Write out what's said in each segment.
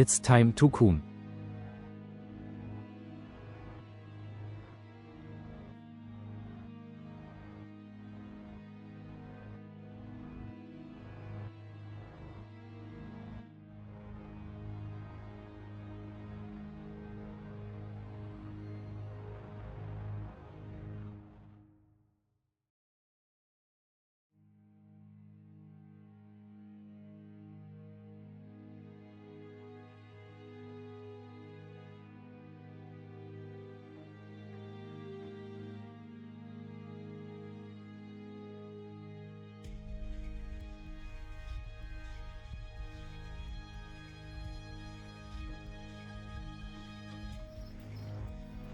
It's time to coon.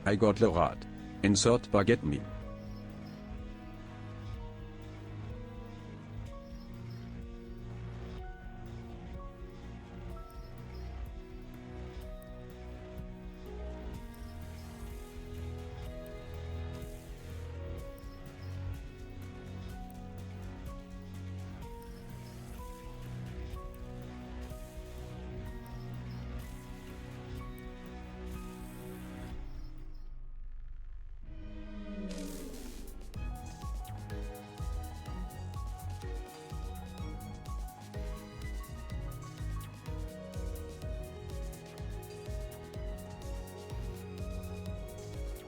I got the rat. Insert baguette me.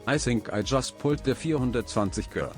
I think I just pulled the 420 girl.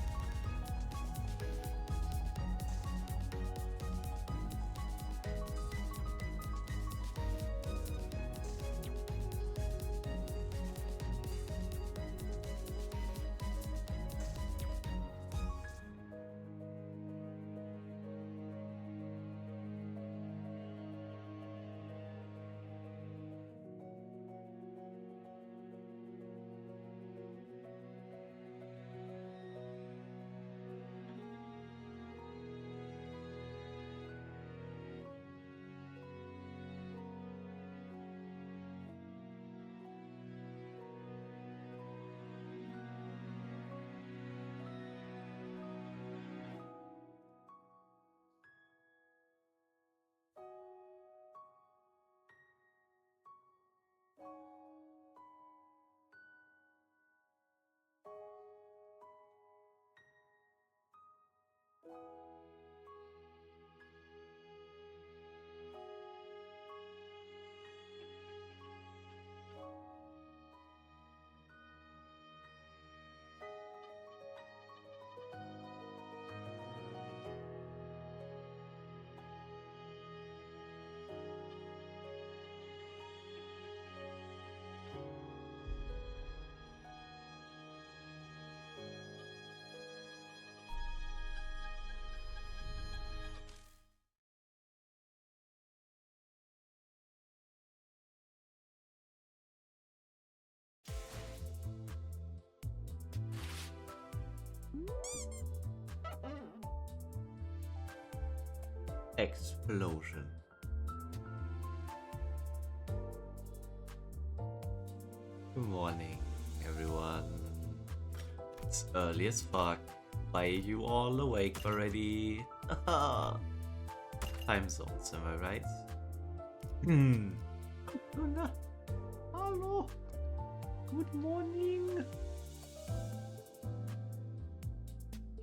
Explosion. Good morning, everyone. It's early as fuck. Why are you all awake already? Time zones, am I right? Hello. Good morning.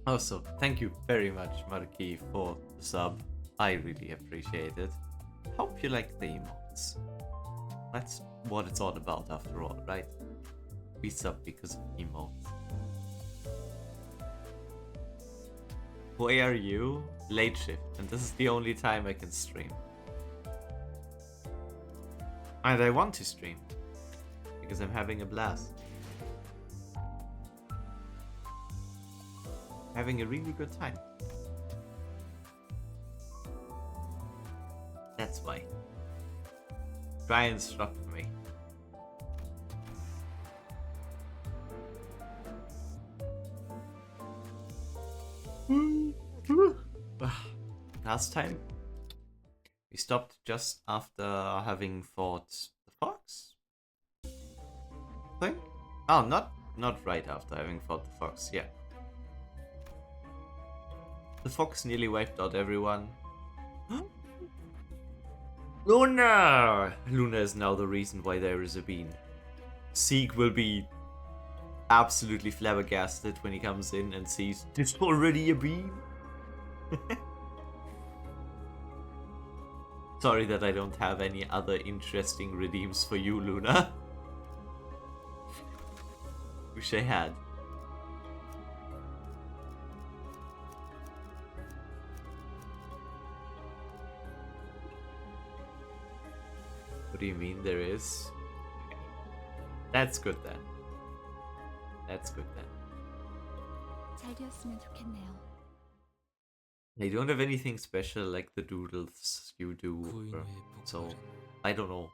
Also, thank you very much, Marquis, for the sub. I really appreciate it. Hope you like the emotes. That's what it's all about after all, right? We sub because of emotes. Why are you? Late shift, and this is the only time I can stream. And I want to stream, because I'm having a blast. Having a really good time. That's why. Try and instruct me. Last time we stopped just after having fought the fox. Thing? Oh, not right after having fought the fox. Yeah. The fox nearly wiped out everyone. Luna! Luna is now the reason why there is a bean. Zeke will be absolutely flabbergasted when he comes in and sees there's already a bean. Sorry that I don't have any other interesting redeems for you, Luna. Wish I had. What do you mean there is? That's good then. That's good then. 잘 되었으면 좋겠네요. They don't have anything special like the doodles you do, so I don't know.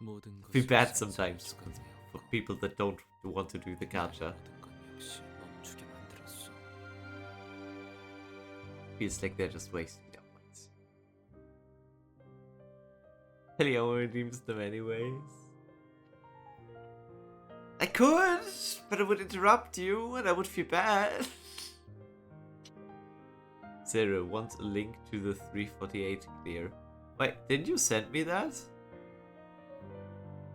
Feel bad sometimes for people that don't want to do the gacha. Feels like they're just wasting their points. Helio redeems them anyways. I could, but it would interrupt you and I would feel bad. Zero wants a link to the 348 clear. Wait, didn't you send me that?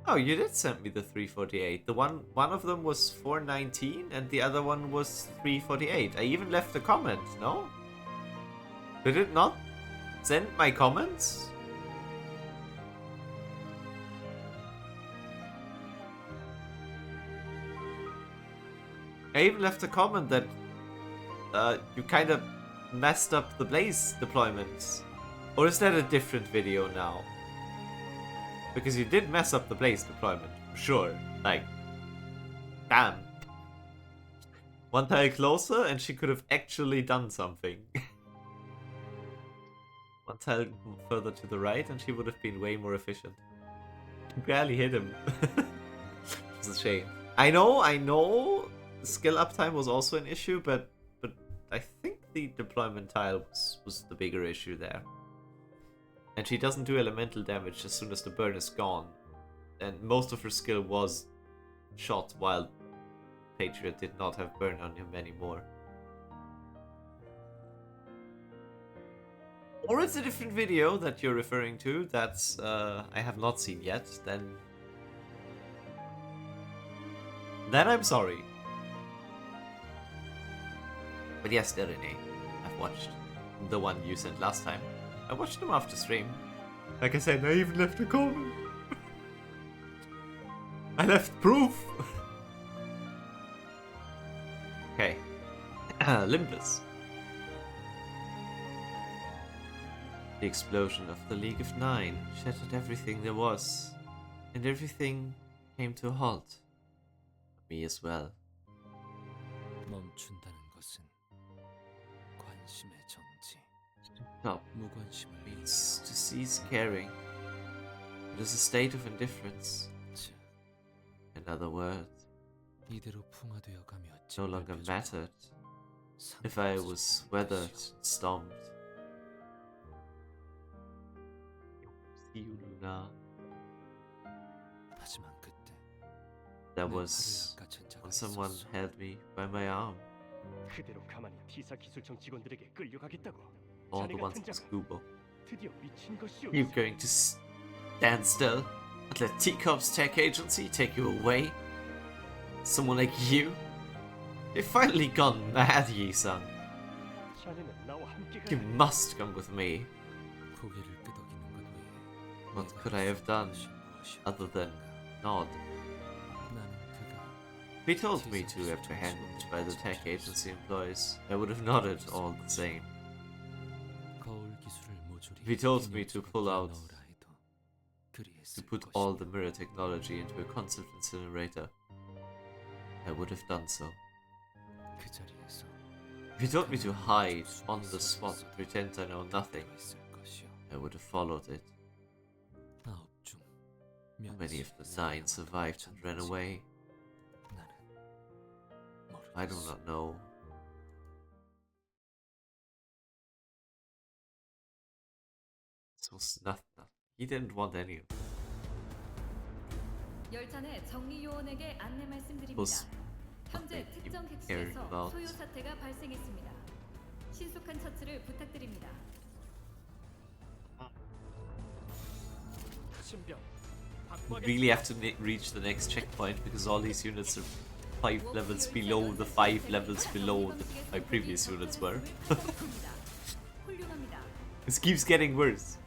Oh, you did send me the 348. The one of them was 419 and the other one was 348. I even left a comment, no? Did it not send my comments? I even left a comment that you kind of messed up the Blaze deployment. Or is that a different video now? Because you did mess up the Blaze deployment, for sure. Like, damn. One tile closer and she could have actually done something. One tile further to the right and she would have been way more efficient. Barely hit him. It's a shame. I know skill uptime was also an issue, but I think the deployment tile was the bigger issue there. And she doesn't do elemental damage as soon as the burn is gone. And most of her skill was shot while Patriot did not have burn on him anymore. Or it's a different video that you're referring to that I have not seen yet, then I'm sorry. But yes, Derene, I've watched the one you sent last time. I watched them after stream. Like I said, I even left a comment. I left proof. Okay. Limbus. The explosion of the League of Nine shattered everything there was, and everything came to a halt. Me as well. 멈춘다는 것은 관심의 정지. Stop means to cease caring. It is a state of indifference. In other words, 이대로 풍화되어 가며 no longer mattered if I was weathered, stormed. See you, Luna. 하지만 그때 That was when someone held me by my arm. 그대로 가만히 T사 기술청 직원들에게 끌려가겠다고. All the ones in Scuba. 드디어 미친 것이오. You're going to stand still and let Teacop's tech agency take you away? Someone like you? You've finally gone mad, Yi-san. 자네는 나와 함께 You 가야 must come with me. 고개를 끄덕이는 것 외에 What 내가 could I have done 것이 무엇이었던가. other than nod? 나는 그가 If he told me to apprehend by the tech agency employees, I would have nodded all the same. 거울 기술을 모조리 If he told me 기능 to 속에 pull out, 넣으라 해도 to 그리했을 put 것이다. all the mirror technology into a concept incinerator, I would have done so. 그 자리에서 If he told me to hide on the spot, pretend I know nothing, 있을 것이요. I would have followed it. 9중 Many of the 9 survived and ran away. 나는 I do 모르겠어. not know. This was nothing. He didn't want any of it. 열차 내 정리 요원에게 안내 말씀드립니다. Was 현재 nothing 특정 you cared 객실에서 about. 소요 사태가 발생했습니다. 신속한 처치를 부탁드립니다. 신병 Really have to reach the next checkpoint because all these units are 5 levels below the 5 levels below my previous units were. 훌륭합니다. This keeps getting worse.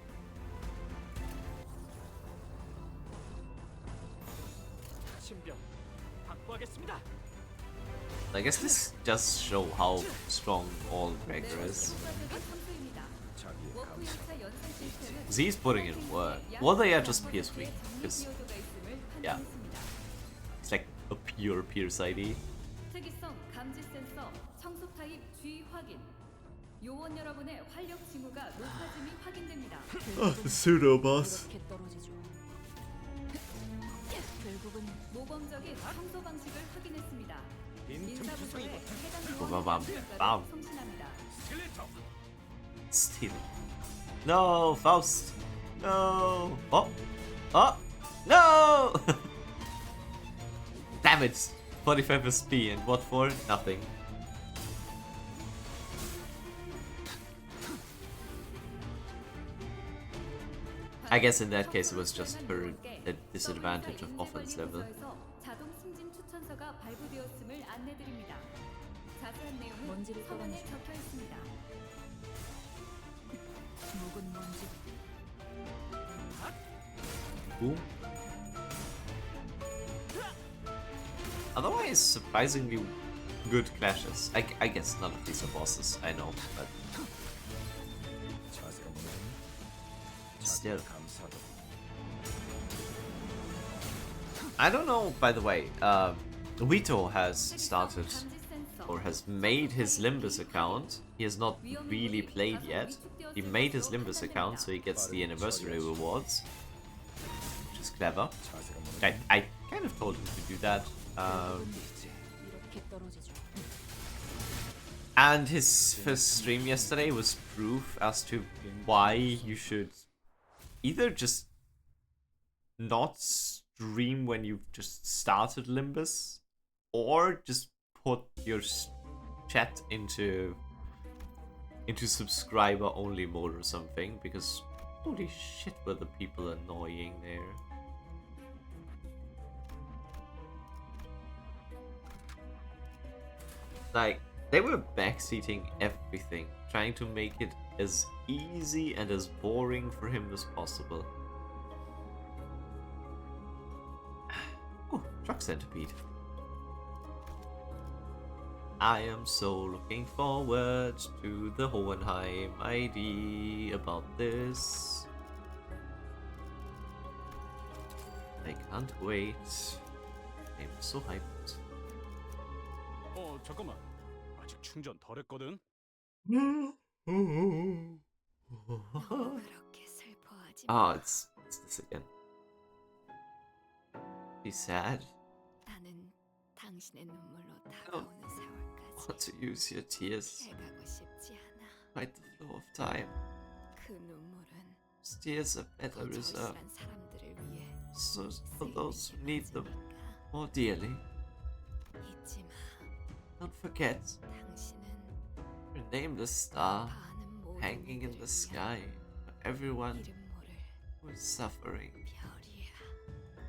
신병 확보하겠습니다. I guess this does show how strong all Gregor is. Because he's putting in work. Well, they are just pierce weak. Because, yeah. It's like a pure pierce ID. 특이성 감지 센서 청소 타입 G 확인. 요원 여러분의 활력 징후가 높아짐이 확인됩니다. Pseudo boss. 이렇게 떨어지죠. 결국은 모범적인 청소 방식을 확인했습니다. 인사부서에 해당 요원 Bam. 성신합니다. Steal. No, Faust. No. Oh. Oh. No. Damn it. 45 SP and what for? Nothing. I guess in that case it was just her a disadvantage of offense level. 자동 승진 추천서가 발부되었음을 안내드립니다. 자세한 내용은 서면에 적혀 있습니다. 묵은 먼지. Ooh. Otherwise, surprisingly good clashes. I guess none of these are bosses, I know, but still. I don't know, by the way, Vito has started, or has made his Limbus account. He has not really played yet. He made his Limbus account so he gets the anniversary rewards, which is clever. I kind of told him to do that. And his first stream yesterday was proof as to why you should either just not stream when you've just started Limbus, or just put your chat into subscriber only mode or something, because holy shit were the people annoying there. Like, they were backseating everything, trying to make it as easy and as boring for him as possible. Oh, truck centipede. I am so looking forward to the Hohenheim ID about this. I can't wait. I'm so hyped. 잠깐만. 아직 충전 덜 했거든. 그렇게 슬퍼하지 마. Ah, it's this again. He's sad. 나는 당신의 눈물로 I 다가오는 세월까지 want to use your tears. 해가고 싶지 않아. Fight the flow of time. 그 눈물은 These tears are better 더 reserved. 절실한 사람들을 위해 So for those who need them 쓰이는 more dearly. 거니까. 잊지 마. Don't forget 당신은 your nameless star 많은 모든 hanging in the 이들을 sky 위한 for everyone 이름 모를 who is suffering. 별이야.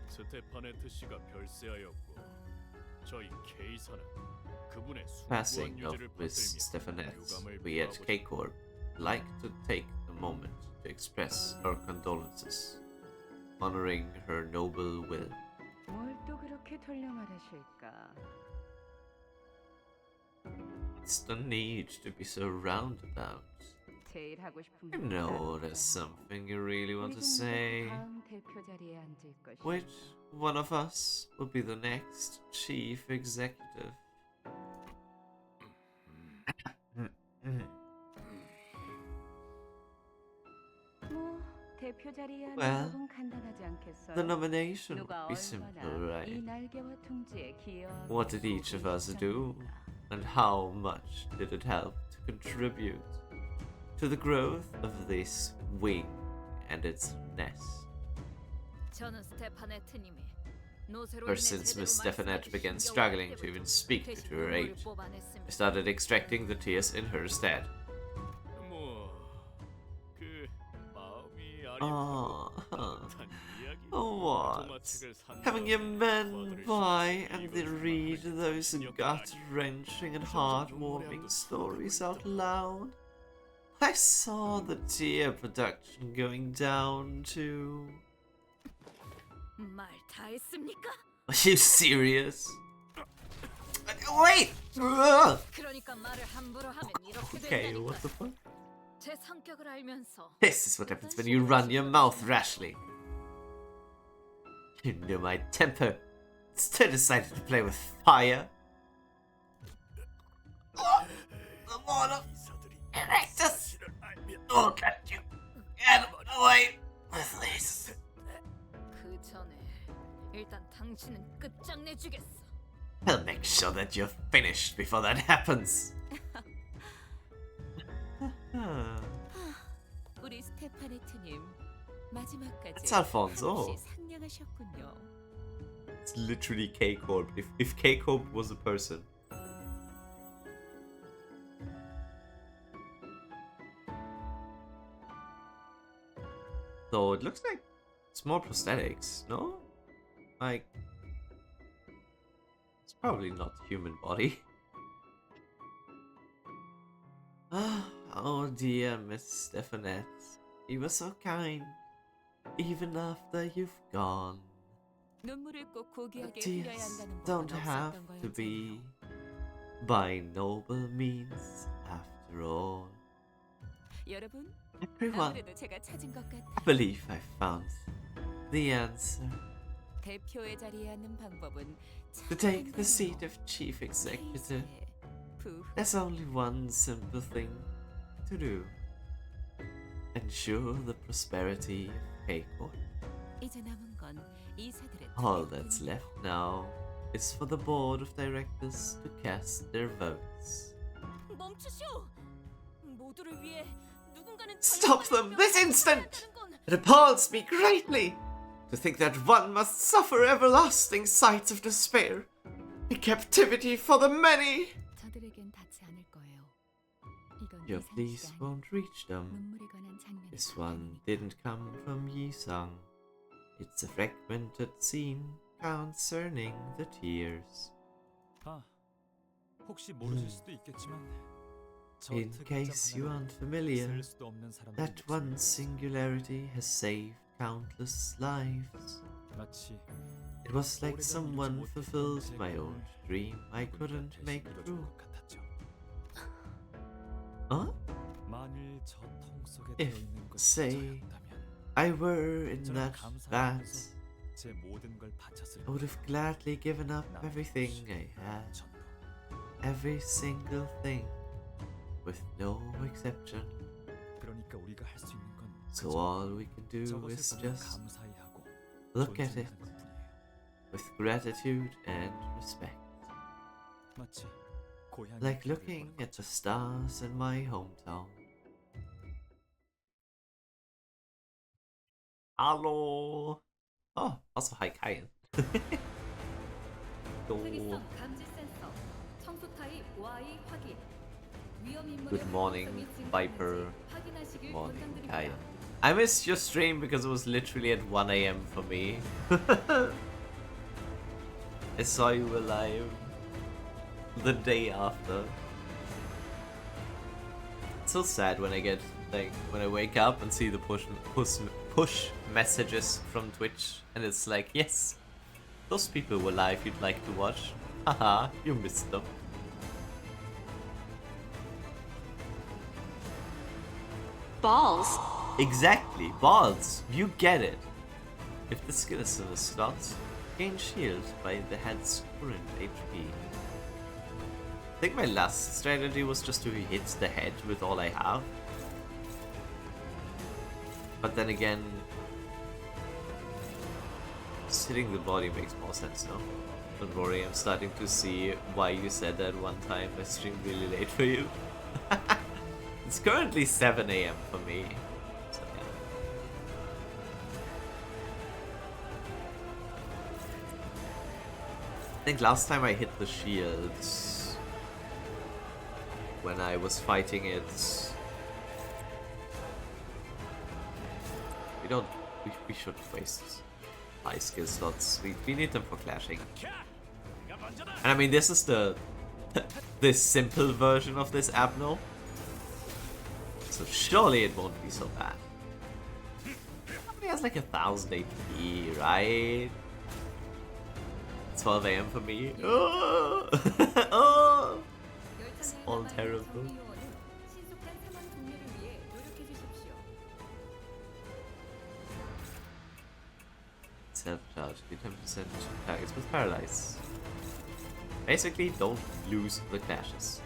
스테파네트 씨가 별세하였고 저희 K사는 그분의 Passing 숭고한 of 유지를 Miss 받들며 Stefanette, 유감을 we at 표하고자 K-Corp like to take a moment to express our condolences, honoring her noble will. 뭘 또 그렇게 돌려말하실까? It's the need to be so roundabout. 제일 하고 싶은 I know there's something you really want to say. 다음 대표 자리에 앉을 것이. Which one of us will be the next chief executive? 뭐 대표 자리에 앉는 Well, 법은 간단하지 않겠어요? The nomination 누가 would be simple, 얼마나 이 right? 날개와 둥지에 기여하고 What did each of us do? 있습니까? And how much did it help to contribute to the growth of this wing and its nest? 저는 스테파네트님이 Ever since Miss Stefanette began struggling to even speak due to her age, I started extracting the tears in her stead. 뭐그 마음이 아, 아리하고 단 what? Having your men buy and they read those gut-wrenching and heartwarming stories out loud. I saw the tier production going down too. 말 다 했습니까? Are you serious? Wait! Ugh. 그러니까 말을 함부로 하면 이렇게 Okay, 된다니까. what the fuck? 제 성격을 알면서 This is what happens when you run your mouth rashly. You know my temper. Still decided to play with fire. The mortal Erectus! Don't let you get away with this. 그 전에 일단 당신은 끝장내주겠어. I'll make sure that you're finished before that happens. 우리 스테파네트님 마지막까지 That's Alfonso. 한없이 상냥하셨군요. It's literally K-Corp. If K-Corp was a person. So it looks like it's more prosthetics, no? Like, it's probably not the human body. Oh dear, Miss Stefanette. You were so kind, even after you've gone. 눈물을 꼭 고귀하게 흘려야 Tears 한다는 don't 법은 have 없었던 to 거였죠. be by noble means after all. 여러분, Everyone, 아무래도 제가 찾은 것 I 같아요. believe I found the answer. 대표의 자리에 앉는 방법은 To take the seat of chief executive, there's only one simple thing to do. Ensure the prosperity of K-Corp. 이제 남은 건 이사들의 All that's left now is for the board of directors to cast their votes. 멈추시오. 모두를 위해 누군가는 Stop them this instant! It appalls me greatly to think that one must suffer everlasting sights of despair in captivity for the many. 저들에겐 닿지 않을 거예요. 이건 Your 이상 pleas 시간 won't reach them. 눈물에 관한 장면이 This one didn't come from Yi-sang. It's a fragmented scene concerning the tears. 아, 혹시 모르실 수도 있겠지만 저 In 특이점 case you 하나는 aren't familiar, 쓸 수도 없는 사람들이 that one singularity has saved countless lives. 마치 It was like 오래전 someone 이루지 fulfilled 못했던 my 제 old 꿈을 dream I couldn't 누군가 make 대신 true. 이뤄준 것 같았죠. Huh? 만일 저 통 속에 If, 들어있는 것이 say, 저였다면 I were in 저는 that 감사하면서 vat, 제 모든 걸 바쳤을 I would have gladly given up 남 everything 없이 I had, 전부. every single thing, with no exception. 그러니까 우리가 할 수 있는 건 So 그저 all we can do 저것을 is 보면 just 감사히 하고 look at it 존중하는 것뿐이에요. with gratitude and respect. 마치 고향의 Like 별을 looking 보는 at the stars in my hometown. Hello. Oh, also hi, Kyan. 특이성 감지 센서 청소 타입 Y 확인. 위험 인물의 Good morning, 활동성이 Viper. 증가하는지 확인하시길 Morning, 권장드립니다. Kyan. I missed your stream because it was literally at 1 AM for me. I saw you alive the day after. It's so sad when I get when I wake up and see the push messages from Twitch and it's like, yes, those people were live you'd like to watch. Haha, you missed them. Balls. Exactly, balls. You get it. If the skill is in the slots, gain shield by the head's current HP. I think my last strategy was just to hit the head with all I have. But then again, just hitting the body makes more sense now. Don't worry, I'm starting to see why you said that one time I streamed really late for you. It's currently 7 AM for me. So, yeah. I think last time I hit the shields when I was fighting it. We shouldn't waste high skill slots. We need them for clashing. And I mean, this is the this simple version of this Abno. So surely it won't be so bad. Probably has like 1000 HP, right? 12 AM for me. Oh! Oh! It's all terrible. 신속한 사망 종료를 위해 노력해 주십시오. Self-charge, do 10% targets with paralyze. Basically, don't lose the clashes.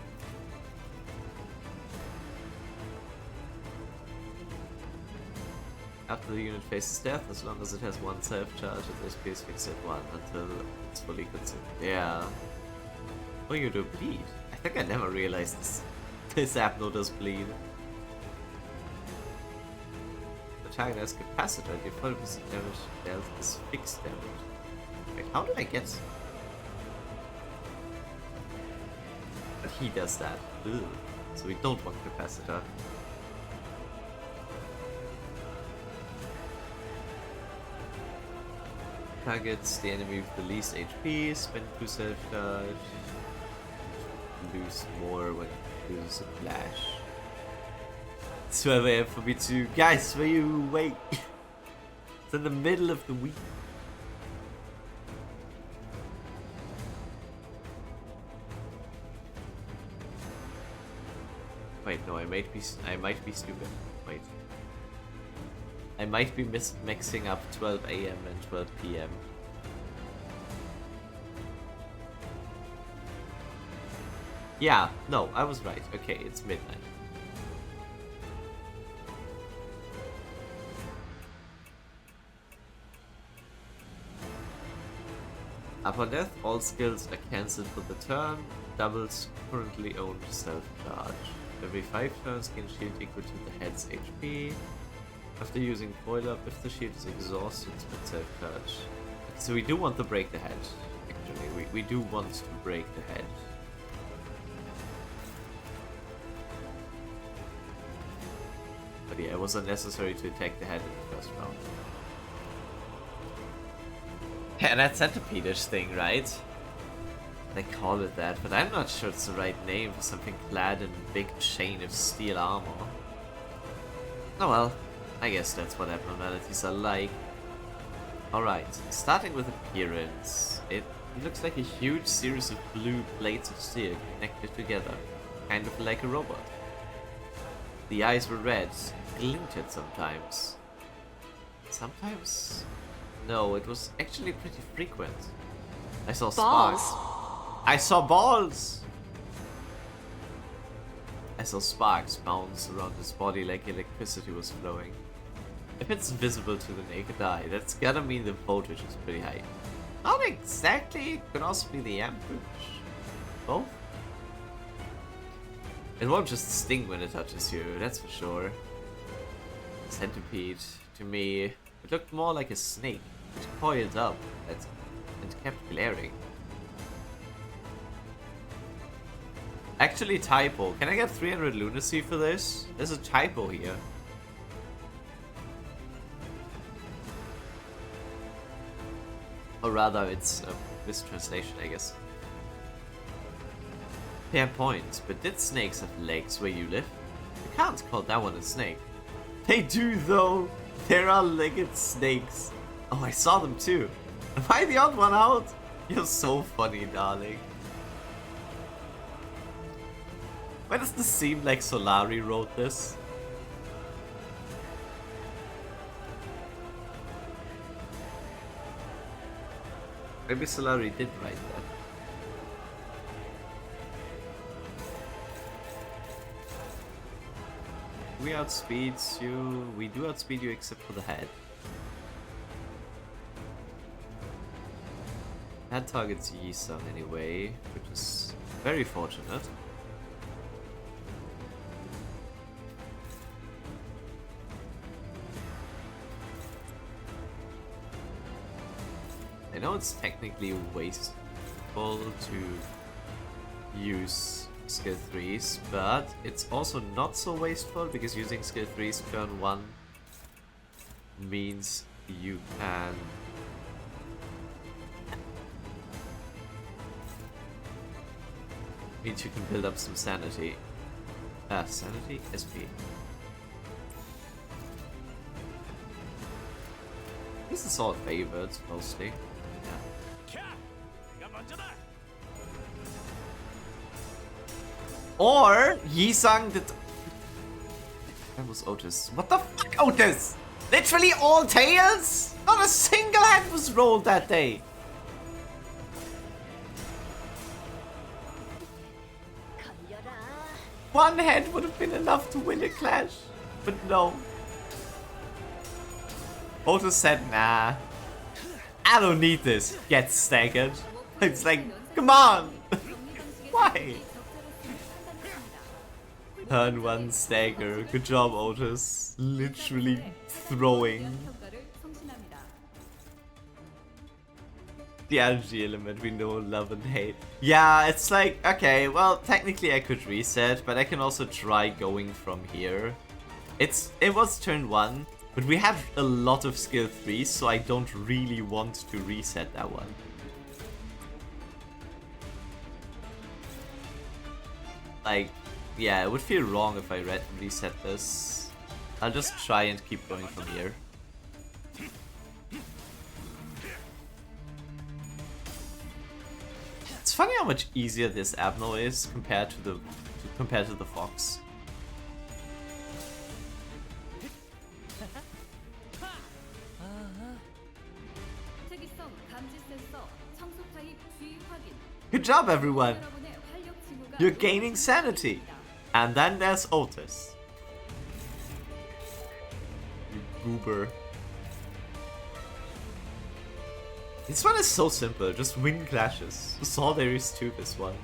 After the unit faces death, as long as it has one self-charge, its HP is fixed at 1 until it's fully consumed. Yeah. Oh, you do bleed. I think I never realized this. This Abno does bleed. The target has capacitor, the 40% damage dealt is fixed damage. Wait, how did I get... But he does that. Ugh. So we don't want capacitor. Targets the enemy with the least HP, spend 2 self-charge, lose more when it loses a flash. 12 AM for me too. Guys, will you wait? It's in the middle of the week. Wait, no, I might be stupid. Wait. I might be mixing up 12 AM and 12 PM. Yeah, no, I was right. Okay, it's midnight. Upon death, all skills are cancelled for the turn. Doubles currently owned self-charge. Every 5 turns gain shield equal to the head's HP. After using foil up, if the shield is exhausted, spend self-charge. So we do want to break the head. Actually, we do want to break the head. But yeah, it was unnecessary to attack the head in the first round. Yeah, that centipede-ish thing, right? They call it that, but I'm not sure it's the right name for something clad in a big chain of steel armor. Oh well, I guess that's what abnormalities are like. Alright, starting with appearance. It looks like a huge series of blue plates of steel connected together, kind of like a robot. The eyes were red, glinted sometimes. Sometimes? No, it was actually pretty frequent. I saw sparks. I saw balls! I saw sparks bounce around his body like electricity was flowing. If it's visible to the naked eye, that's gotta mean the voltage is pretty high. Not exactly, it could also be the amperage. Both? It won't just sting when it touches you, that's for sure. Centipede, to me, it looked more like a snake. It coiled up and kept glaring. Actually, typo. Can I get 300 lunacy for this? There's a typo here. Or rather, it's a mistranslation, I guess. Fair point, but did snakes have legs where you live? You can't call that one a snake. They do though! There are legged snakes. Oh, I saw them too. Am I the odd one out? You're so funny, darling. Why does this seem like Solari wrote this? Maybe Solari did write that. We outspeed you. We do outspeed you except for the head. Head targets Yi-san anyway, which is very fortunate. I know it's technically wasteful to use skill 3s, but it's also not so wasteful because using skill 3s turn 1 means you can Means you can build up some sanity. Sanity? SP. This is all favored, mostly. Yeah. Or Yisang did. That was Otis. What the fuck, Otis? Literally all tails? Not a single hand was rolled that day. One hand would have been enough to win a clash, but no. Otis said, nah, I don't need this. Get staggered. It's like, come on. Why? Turn one stagger. Good job, Otis. Literally throwing. The energy element we know, love and hate. Yeah, it's like, okay, well, technically I could reset, but I can also try going from here. It was turn 1, but we have a lot of skill 3, so I don't really want to reset that one. Like, yeah, it would feel wrong if I reset this. I'll just try and keep going from here. It's funny how much easier this Abno is compared to the Fox. Good job, everyone! You're gaining sanity! And then there's Otis. You goober. This one is so simple, just win clashes. That's all there is to this one.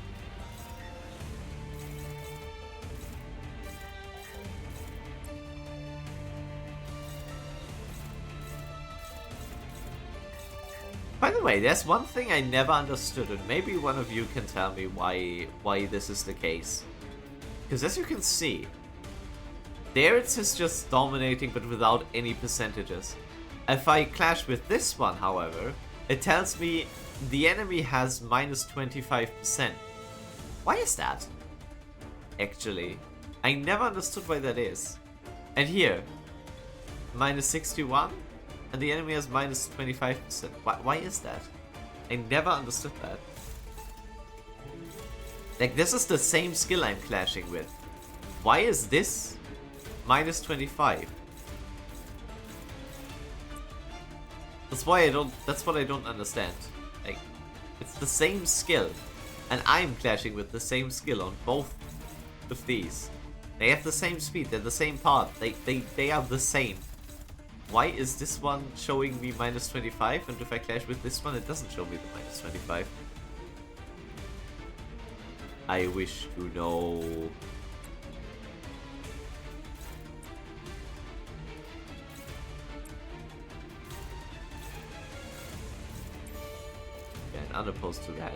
By the way, there's one thing I never understood, and maybe one of you can tell me why this is the case. Because as you can see, there it says just dominating but without any percentages. If I clash with this one, however, it tells me the enemy has minus 25%. Why is that? Actually, I never understood why that is. And here, minus 61, and the enemy has minus 25%. Why is that? I never understood that. Like, this is the same skill I'm clashing with. Why is this minus 25? That's what I don't understand. Like, it's the same skill, and I'm clashing with the same skill on both of these. They have the same speed, they're the same path, they are the same. Why is this one showing me minus 25, and if I clash with this one, it doesn't show me the minus 25? I wish to know. And unopposed to that,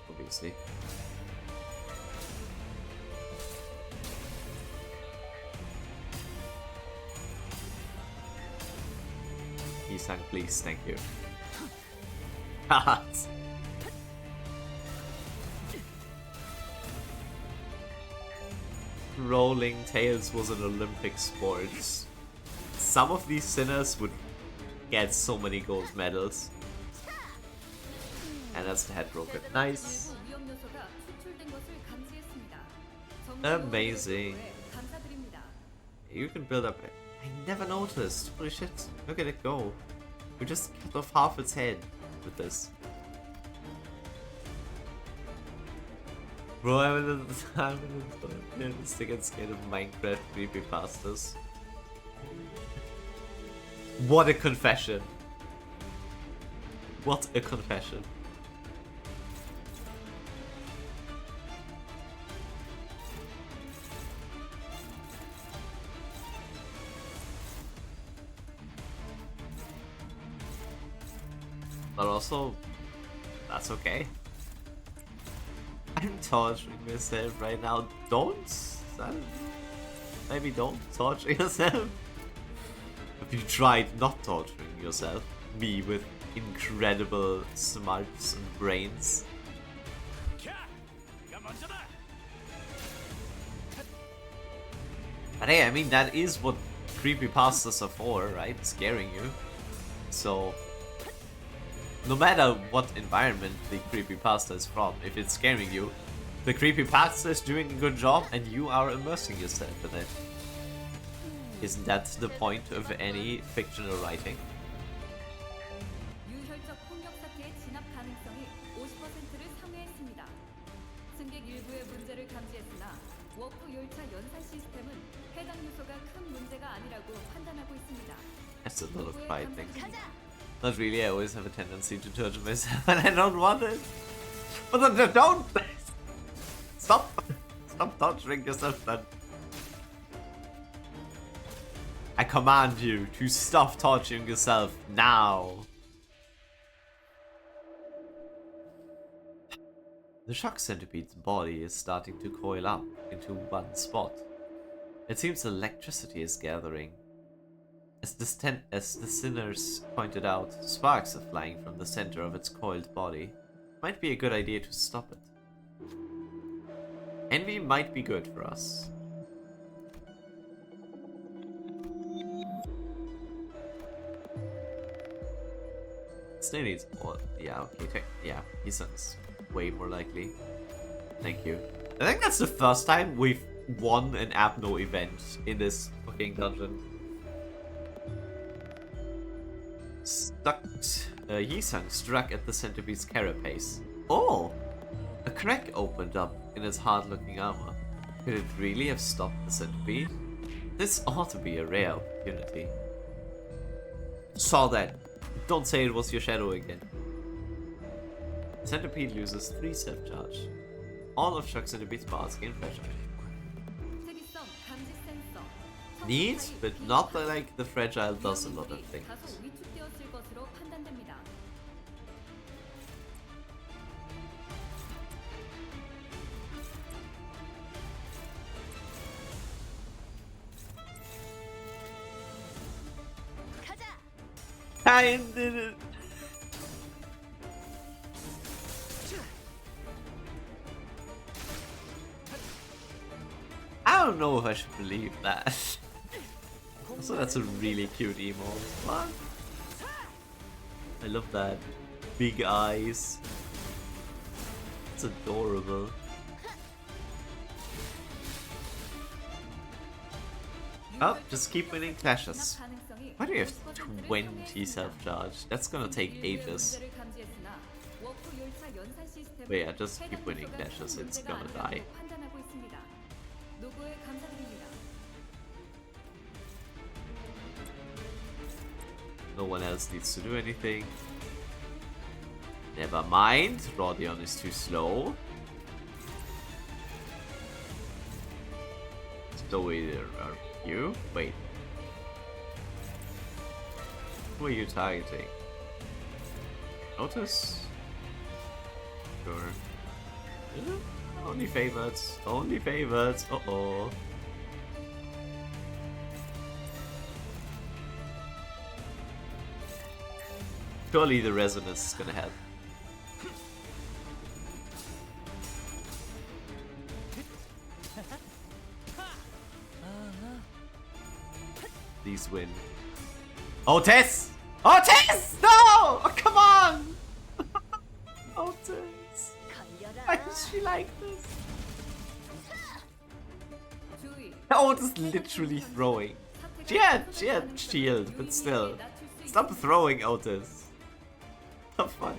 obviously. Isang, please, thank you. Rolling tails was an Olympic sport. Some of these sinners would get so many gold medals. And that's the head broken. Nice. Amazing. You can build up. I never noticed. Holy shit. Look at it go. We just cut off half its head with this. Bro, I'm in the stick and skate of Minecraft creepypastas. What a confession. What a confession. But also, that's okay. I'm torturing myself right now. Maybe don't torture yourself. Have you tried not torturing yourself? Me with incredible smarts and brains. But hey, I mean, that is what creepypastas are for, right? Scaring you. So, no matter what environment the creepypasta is from, if it's scaring you, the creepypasta is doing a good job and you are immersing yourself in it. Isn't that the point of any fictional writing? 유혈적 폭력 사태의 진압 가능성이 50%를 상회했습니다. 승객 일부의 문제를 감지했으나 워프 열차 연산 시스템은 해당 요소가 큰 문제가 아니라고 판단하고 있습니다. That's a lot of pride thing. Not really, I always have a tendency to judge myself and I don't want it. But then don't! Stop! Stop torturing yourself then. I command you to stop torturing yourself now. The shock centipede's body is starting to coil up into one spot. It seems electricity is gathering. As the sinners pointed out, sparks are flying from the center of its coiled body. Might be a good idea to stop it. Envy might be good for us. Still needs more. Yeah, okay. Yeah, he sounds way more likely. Thank you. I think that's the first time we've won an Abno event in this fucking dungeon. Yisung struck at the centipede's carapace. Oh! A crack opened up in its hard-looking armor. Could it really have stopped the centipede? This ought to be a rare opportunity. Saw that. Don't say it was your shadow again. Centipede loses 3 self-charge. All of Shock Centipede's parts gain pressure. 특이성 감지 센서. Neat, but not like the fragile does a lot of things. 다소 위축되었을 것으로 판단됩니다. I did it. I don't know if I should believe that. Also, that's a really cute emo. What? I love that. Big eyes. It's adorable. Oh, just keep winning clashes. Why do you have 20 self-charge? That's gonna take ages. But yeah, just keep winning clashes, it's gonna die. No one else needs to do anything. Never mind, Rodion is too slow. So either are you? Wait. Who are you targeting? Notice? Sure. Yeah, only favorites. Only favorites. Uh-oh. Surely the resonance is gonna help. Please win. Otis! Otis! No! Oh, come on! Otis! Why is she like this? Otis literally throwing. She had shield, but still. Stop throwing, Otis. Have fun.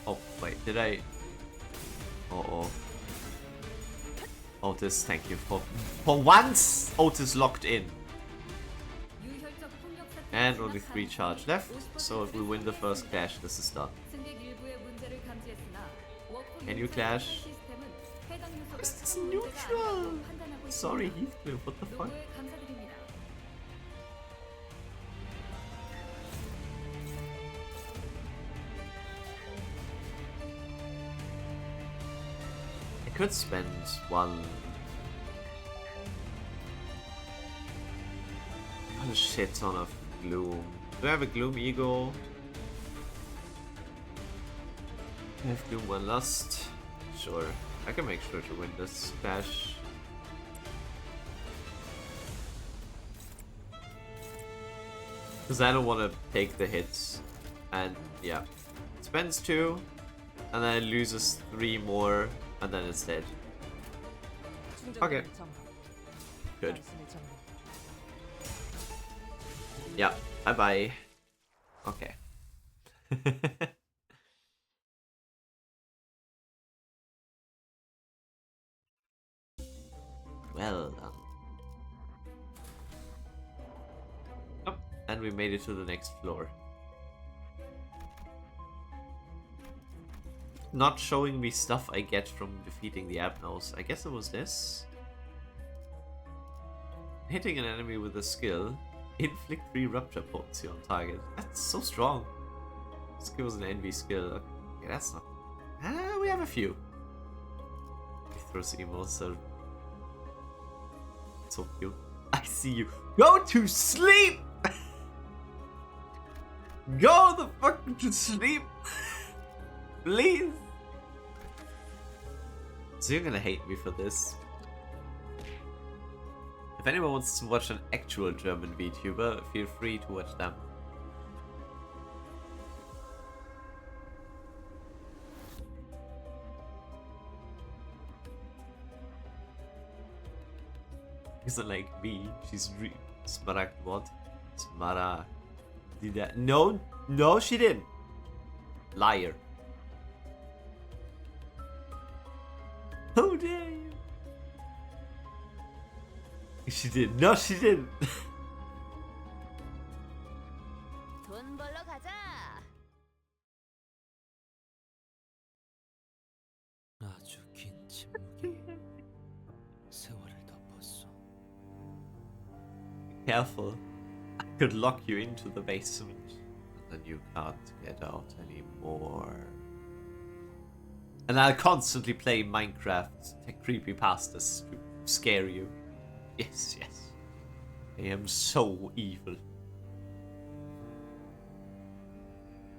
Oh, wait, did I... Uh-oh. Otis, thank you for once! Otis locked in. And only 3 charge left, so if we win the first clash, this is done. Can you clash? 요소가 This is 큰 문제가 neutral. 아니라고 판단하고 Sorry, 있습니다. Heathcliff, what the fuck? 노고에 감사드립니다. I could spend one shit ton of gloom. Do I have a gloom ego? I have gloom one lust. Sure, I can make sure to win this clash. Because I don't want to take the hits. And yeah, spends 2, and then it loses 3 more, and then it's dead. Okay. Good. Yeah, bye bye. Okay. Well done. Oh, and we made it to the next floor. Not showing me stuff I get from defeating the Abnos. I guess it was this. Hitting an enemy with a skill. Inflict 3 rupture potency on target. That's so strong. Skill was an envy skill. Okay, that's not... Ah, we have a few. Throws emos are so cute. I see you. Go to sleep! Go the fuck to sleep! Please! So you're gonna hate me for this. If anyone wants to watch an actual German VTuber, feel free to watch them. Isn't like me, she's Smaragd what? Smaragd. Did that? No, no, she didn't. Liar. How dare you? She did. No, she didn't. 돈 벌러 가자. 아주 긴 침묵이 세월을 덮었어. Careful. I could lock you into the basement. And then you can't get out anymore. And I'll constantly play Minecraft creepypastas to scare you. Yes, yes. I am so evil.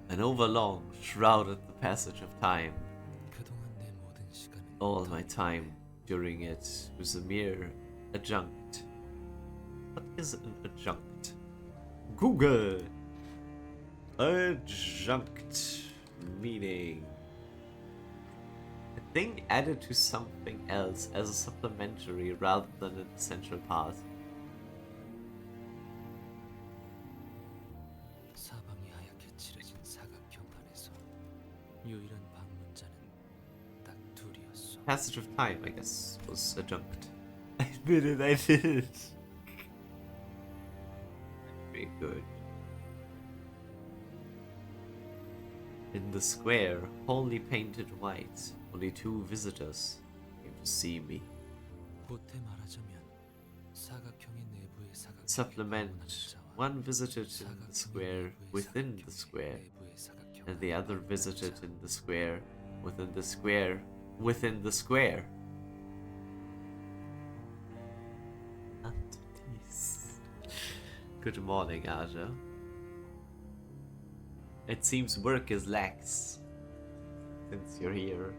And overlong, shrouded the passage of time. 그동안 내 모든 시간은 All my time during it was a mere adjunct. What is an adjunct? Google! Adjunct meaning a thing added to something else as a supplementary rather than an essential part. 사방이 하얗게 칠해진 사각형 안에서 유일한 방문자는 딱 둘이었어. Passage of time, I guess, was adjunct. I admit it, I did it. Very good. In the square, wholly painted white, only 2 visitors came to see me. 보태 말하자면 사각형의 내부의 사각형에 Supplement, 방문하는 자와 one visited in the 사각형의 square 내부의 within the 사각형의 square, 내부의 사각형을 and the other 방문하는 visited 자. in the square within the square within the square. Good morning, Aja. It seems work is lax since you're here.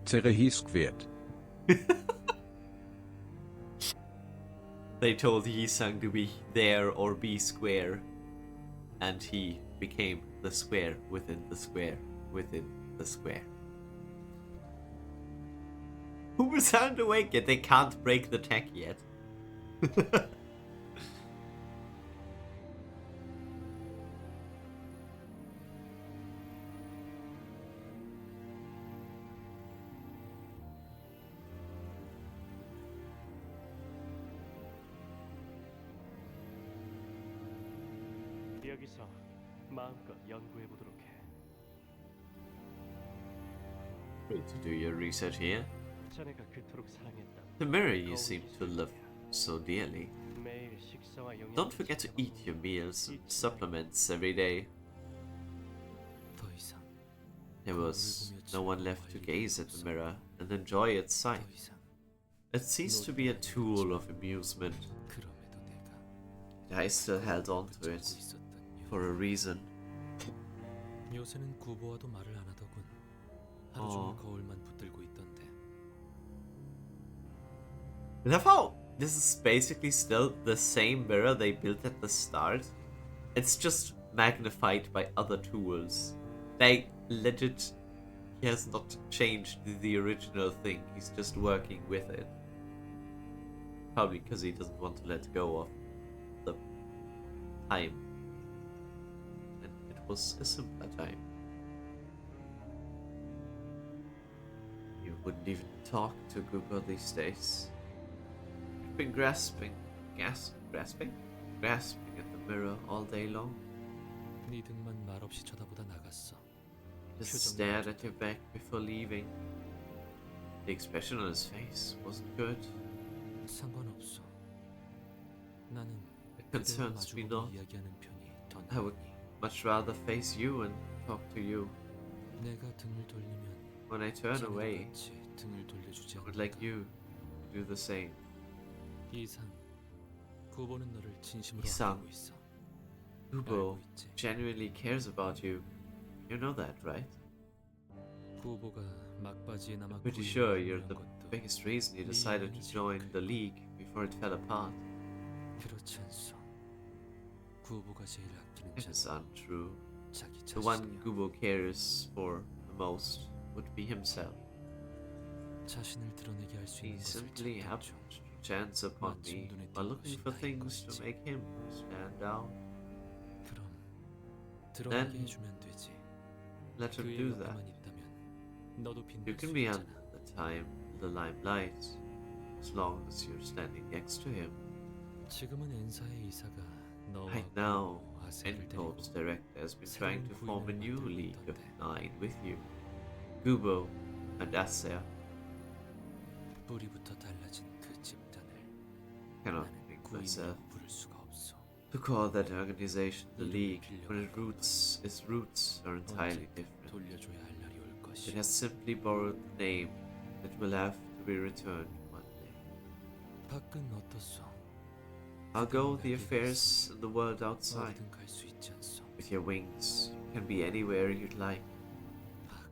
Terehis-Quert. They told Yisang to be there or be square, and he became the square within the square within the square. Who sound awake yet? They can't break the tech yet. 여기서 마음껏 연구해 보도록 해. Good to do your research here. 자네가 그토록 사랑했다. The mirror you seem to love so dearly. 매일 식사와 영양. Don't forget to eat your meals and supplements every day. 더 이상 There was no one left to gaze at the mirror and enjoy its 더 sight. 이상 It ceased to be a tool of amusement, 그럼에도 내가 yet I still held on to 붙잡고 it 있었던 for a reason. 요새는 구보와도 말을 안 하더군. 하루 종일 거울만 붙들고 있던데. I love how this is basically still the same mirror they built at the start. It's just magnified by other tools. Like, legit, he has not changed the original thing, he's just working with it. Probably because he doesn't want to let go of the time. And it was a simpler time. You wouldn't even talk to Google these days. You've been grasping at the mirror all day long. 네 등만 말없이 쳐다보다 나갔어. Just stared at your back before leaving. The expression on his face wasn't good. 상관없어. 나는 It 그대와 concerns me 마주보고 not. 이야기하는 편이 더 I would 나으니. much rather face you and talk to you. 내가 등을 돌리면 When I turn 자네도 away, 같이 등을 돌려주지 I would like 않을까? you to do the same. 이상, 구보는 너를 진심으로 이상. 아끼고 있어. Kubo 알고 있지. genuinely cares about you. You know that, right? 구보가 막바지에 남아 Pretty 구인을 sure you're the 공유한 것도 biggest reason you decided to join the league before it fell apart. 그렇지 않소. 구보가 제일 아끼는 It is 자는 untrue. 자기 The one 자신이야. Kubo cares for the most would be himself. 자신을 드러내게 할 수 He 있는 것을 simply 찾겠죠. happened to chance upon me while looking for things to make him stand out. 그럼 드러내게 Then 해주면 되지. let him 그의 do that. 옆에만 있다면 너도 You 빛날 can 수 be on 있잖아. the limelight, as long as you're standing next to him. 지금은 엔사의 이사가 너와 Right now, 구보, 아세를 데리고 Encorp's director has been trying to 새로운 form a 구인을 new 만들고 league of 있던데. 9 with you. Kubo and Aser 뿌리부터 달라진 그 집단을 cannot 나는 bring myself 구인이라고 부를 수가 없어. to call that organization the 이름을 League 빌려가고 when its roots are entirely 언젠가 different. 돌려줘야 할 날이 올 It 것이. has simply borrowed the name that will have to be returned one day. 밖은 어떻소? I'll go the affairs in the world outside. 어디든 갈 수 있지 않소? With your wings, you can be anywhere you'd like. 박.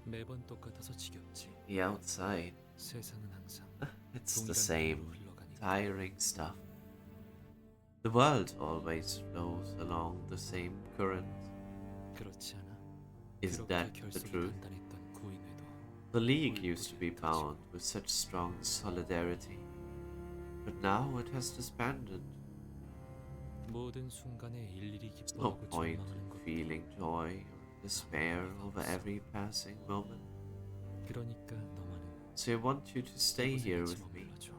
매번 똑같아서 지겹지. The outside, 세상은 항상 it's the 동일한 same 길로 흘러가니까. tiring stuff. The world always flows along the same current. 그렇지 않아? Is 그렇게 that the 결속이 truth? 단단했던 구인회도 The League used to be bound with such strong solidarity, but now it has disbanded. 모든 순간에 일일이 There's no 기뻐하고 point 절망하는 in 것. feeling joy or despair over every passing moment. 그러니까 너만은 So I want you to stay 그곳에 here 같이 with me. 머물러줘.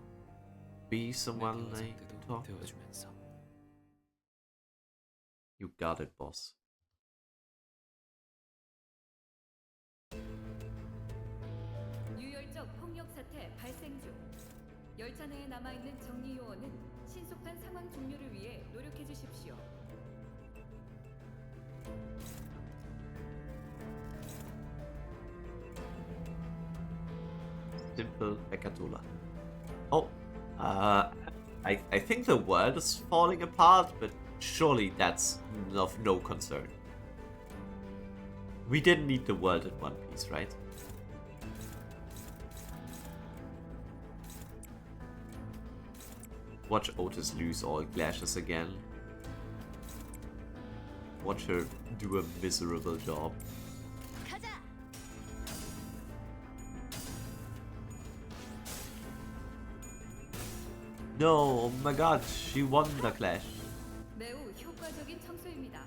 Be 내 someone 대화 I can 상대도 talk with. 되어주면서. You got it, boss. 유혈적 폭력 사태 발생 중. 열차 내에 남아 있는 정리 요원은 신속한 상황 종료를 위해 노력해 주십시오. Simple Hecatola. Oh, I think the world is falling apart, but surely that's of no concern. We didn't need the world in one piece, right? Watch Otis lose all clashes again. Watch her do a miserable job. 가자. No, oh my god, she won the clash. 매우 효과적인 청소입니다.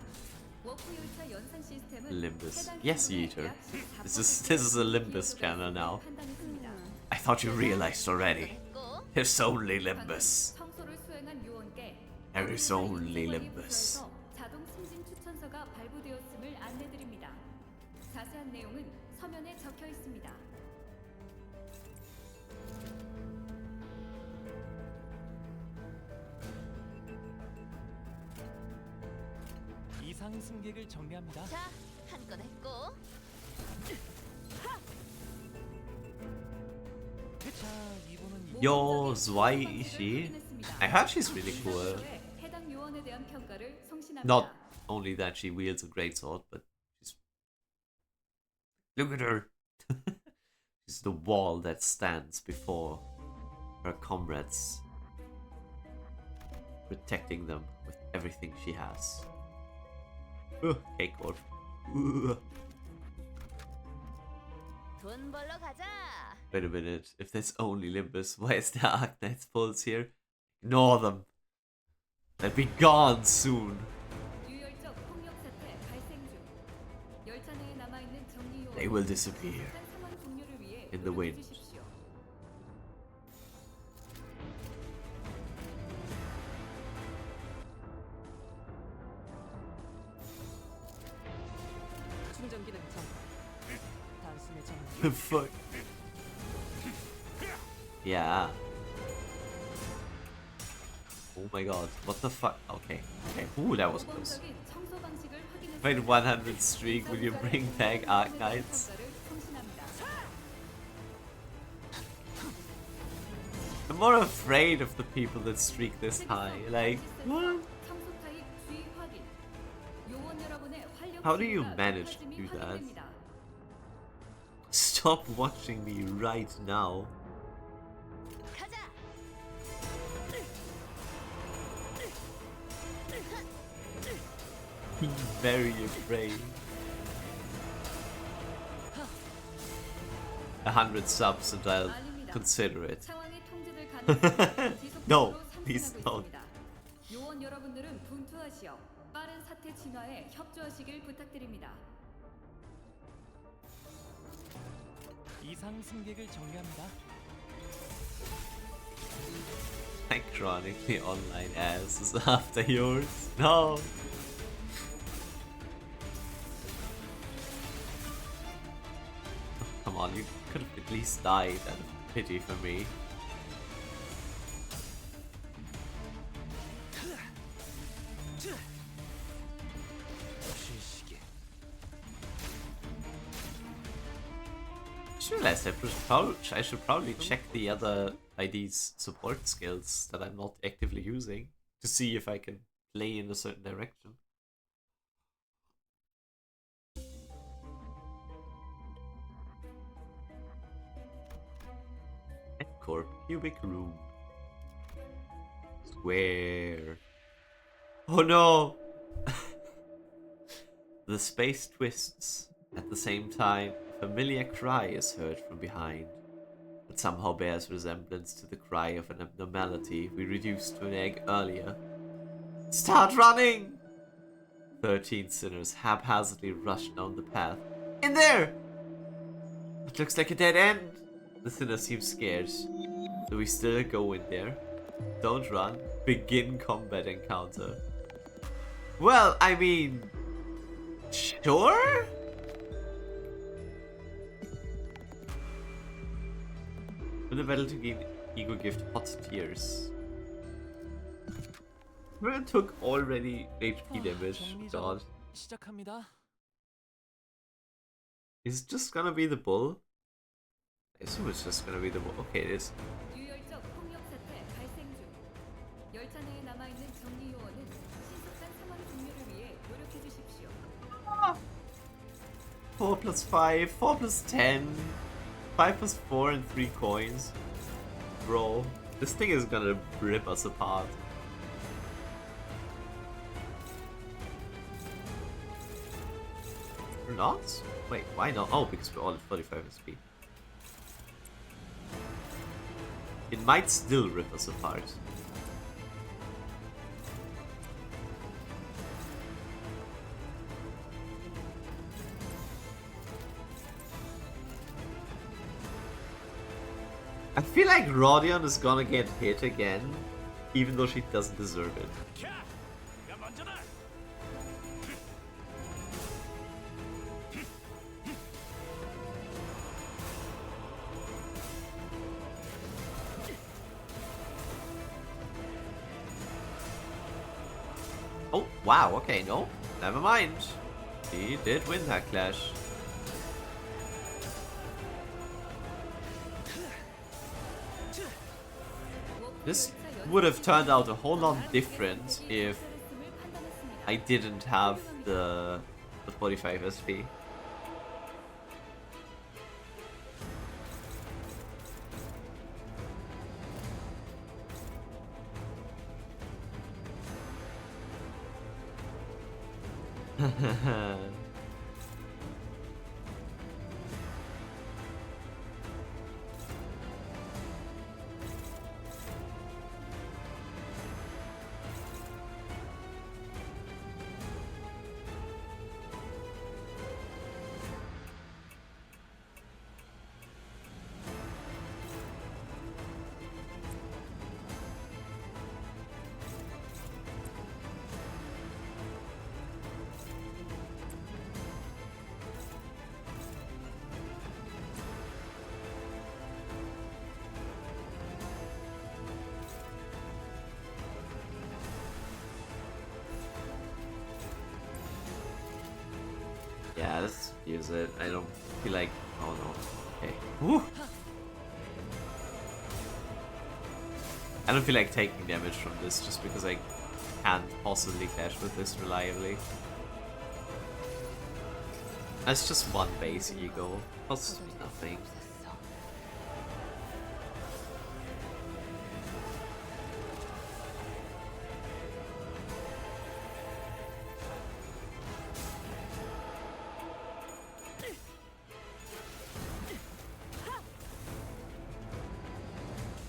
워프 열차 연산 시스템은 Limbus. 해당 Yes, 기술의 Yeeter. 약 This is a Limbus channel now. 판단했습니다. I thought you realized already. 했고 There's only Limbus. 청소를 수행한 요원께 There is only Limbus. 자동 승진 추천서가 발부되었음을 안내드립니다. 자세한 내용은 서면에 적혀 있습니다. 이상 승객을 정리합니다. 자, 한 건 했고. 자, 이번은 Yo, Zwaishi. I heard she's really cool. 해당 요원에 대한 평가를 송신합니다. Not only that she wields a great sword, but she's... Look at her! She's the wall that stands before her comrades, protecting them with everything she has. Cake orb. 돈 벌러 가자. Wait a minute, if there's only Limbus, why is there Arknight's pulse here? Ignore them. They'll be gone soon. 유혈적 폭력 사태 발생 중. 열차 내에 남아 있는 정리 요원. They will disappear 상황 종료를 위해 in the 노력해 wind. 주십시오. 충전 기능 전. 단숨에 전. The fuck? Yeah. Oh my god, what the fuck? Okay, okay. Ooh, that was close. 모범적인 청소 방식을 확인했습니다. Wait 100 streak, will you bring back Arknights? 평가를 송신합니다. I'm more afraid of the people that streak this high. Like, what? 청소 타입 주의 확인. 요원 여러분의 활력 How do you 지위가 manage to 높아짐이 do that? 확인됩니다. Stop watching me right now. 가자. I'm very afraid. 100 subs and I'll 알립니다. consider it. 상황이 통제될 가능성을 No, 지속적으로 please 상승하고 don't. 있습니다. 요원 여러분들은 분투하시어 빠른 사태 진화에 협조하시길 부탁드립니다. 이상 승객을 정리합니다. My chronically online ass is after yours. No. Come on, you could have at least died out of pity for me. 쉬시게. Just realized I should probably check the other ID's support skills that I'm not actively using to see if I can play in a certain direction. Core cubic room. Square. Oh no! The space twists. At the same time, a familiar cry is heard from behind. That somehow bears resemblance to the cry of an abnormality we reduced to an egg earlier. Start running! 13 sinners haphazardly rush down the path. In there! It looks like a dead end! The sinner seems scared. Do we still go in there? Don't run. Begin combat encounter. Well, I mean... Sure? With the battle to gain ego gift hot tears. Where took already HP damage. God. 시작합니다. Is it just gonna be the bull? I assume it's just gonna be the bull. Okay, it is. 유혈적 폭력 사태 발생 중. 열차 내에 남아 있는 정리 요원은 신속한 상황 종료를 위해 노력해 주십시오. 4 plus 5, 4 plus 10, 5 plus 4 and 3 coins. Bro, this thing is gonna rip us apart. Or not? Wait, why not? Oh, because we're all at 45 SP. It might still rip us apart. I feel like Rodion is gonna get hit again, even though she doesn't deserve it. Wow, okay, no. Never mind. He did win that clash. This would have turned out a whole lot different if I didn't have the 45 SP. Yeah, let's use it. I don't feel like... Oh no. Okay. Woo! I don't feel like taking damage from this just because I can't possibly clash with this reliably. That's just one base ego. Costs me nothing.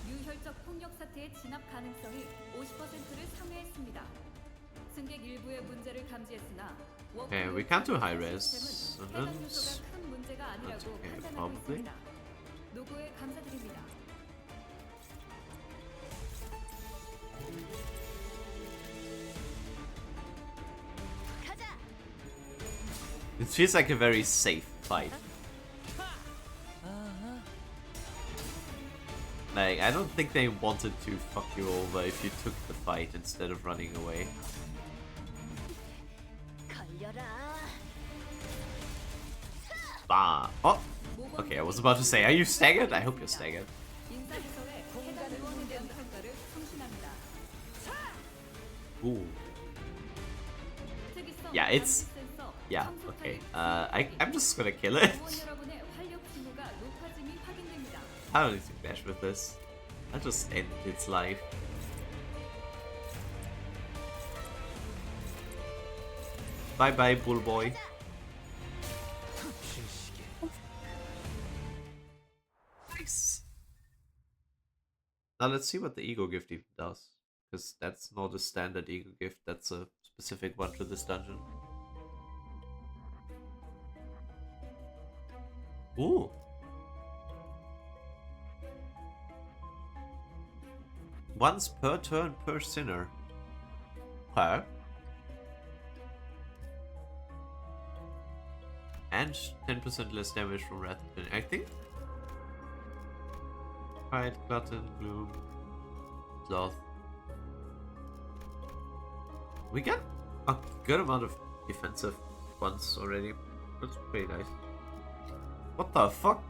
유혈적 폭력 사태의 진압 가능성이 50%를 상회했습니다. 승객 일부의 문제를 감지했으나 Okay, we can't do high res. 해당 요소가 큰 문제가 아니라고 okay, 판단하고 probably. 있습니다. 노고에 감사드립니다. 가자. It feels like a very safe fight. Like, I don't think they wanted to fuck you over if you took the fight instead of running away. 걸려라. Bah! Oh! Okay, I was about to say, are you staggered? I hope you're staggered. 인사비서의 해당 요원에 대한 평가를 성신합니다. Ooh. 특이성 Yeah, it's... 감지 센서, Yeah, 청소 okay. 타입 I'm just gonna kill it. 요원 여러분의 활력 징후가 높아짐이 확인됩니다. I don't need to clash with this. I'll just end its life. Bye bye, bull boy. Nice. Now let's see what the ego gift even does. Because that's not a standard ego gift, that's a specific one to this dungeon. Ooh. Once per turn per sinner. Okay. And 10% less damage from Wrath. I think. Pride, Glutton, Gloom, Sloth. We get a good amount of defensive ones already. That's pretty nice. What the fuck?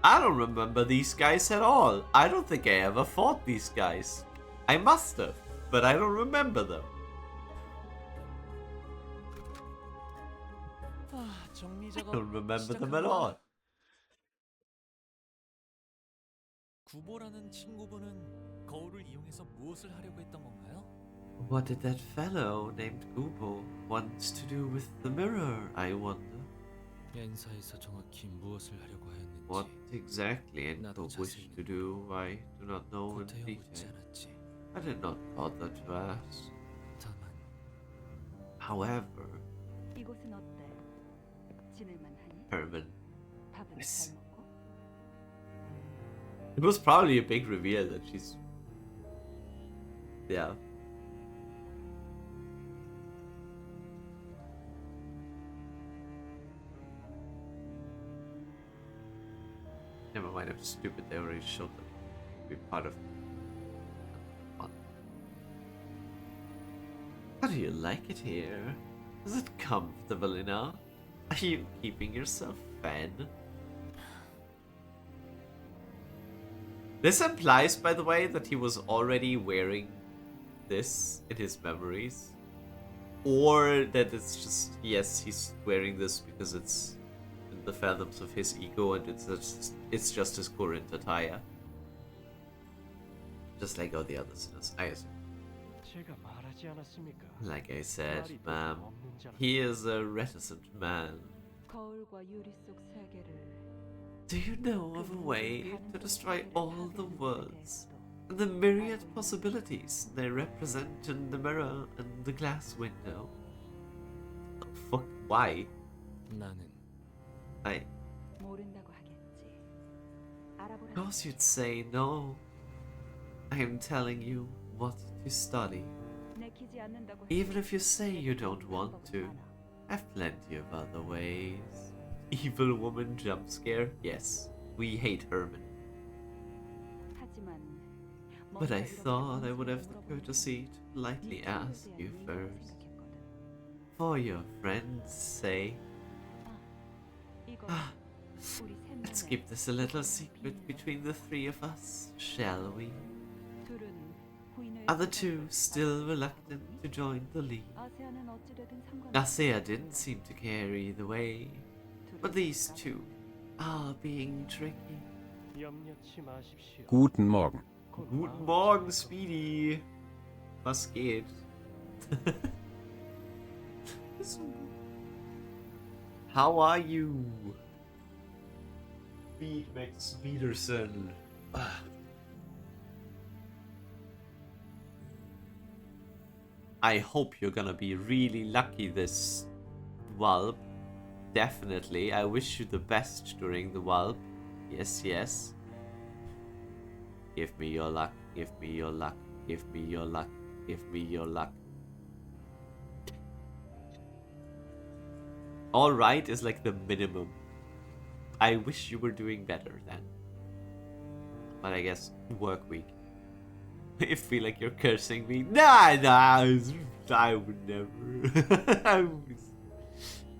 I don't remember these guys at all. I don't think I ever fought these guys. I must have, but I don't remember them. I don't remember them at all. 구보라는 친구분은 거울을 이용해서 무엇을 하려고 했던 건가요? What did that fellow named Gubo want to do with the mirror, I wonder? 엔사에서 정확히 무엇을 하려고 하였는지 What exactly 나도 Enko wished to 자세히는 do, I do not know in 고태여 묻지 detail. 않았지. I did not bother to ask. 다만 However, 이곳은 어때? 지낼만 하니? Herman, 밥은 Yes. 잘 먹고? it was probably a big reveal that she's... Yeah. Never mind, I'm stupid, they already showed them. Be part of fun. How do do you like it here? Is it comfortable enough? Are you keeping yourself fed? This implies, by the way, that he was already wearing this in his memories. Or that it's just, yes, he's wearing this because it's in the fathoms of his ego and it's just his current attire. Just like all the other sinners, I assume. 제가 말하지 않았습니까? Like I said, 말이 더 ma'am, 없는 자라. he is a reticent man. 거울과 유리 속 세계를 Do you know of a way to destroy all the worlds and the myriad possibilities they represent in the mirror and the glass window? The fuck? Why? 나는 모른다고 하겠지. 알아보라. Of course you'd say no. I am telling you what to study. 내키지 않는다고 Even if you say you don't want to, I have plenty of other ways. Evil woman jump scare? Yes, we hate Herman. 하지만 But I thought I would have the courtesy to politely ask you first. For your friend's sake. Let's keep this a little secret between the three of us, shall we? Are the two still reluctant to join the league? Nasea didn't seem to care either way, but these two are being tricky. 염려치 마십시오. Guten Morgen. Guten Morgen, Speedy. Was geht? How are you? Speed Max Peterson. I hope you're gonna be really lucky this Wulp. Definitely. I wish you the best during the Wulp. Yes, yes. Give me your luck. Give me your luck. Give me your luck. Give me your luck. Alright is like the minimum. I wish you were doing better then. But I guess work week. I feel like you're cursing me. Nah, I would never.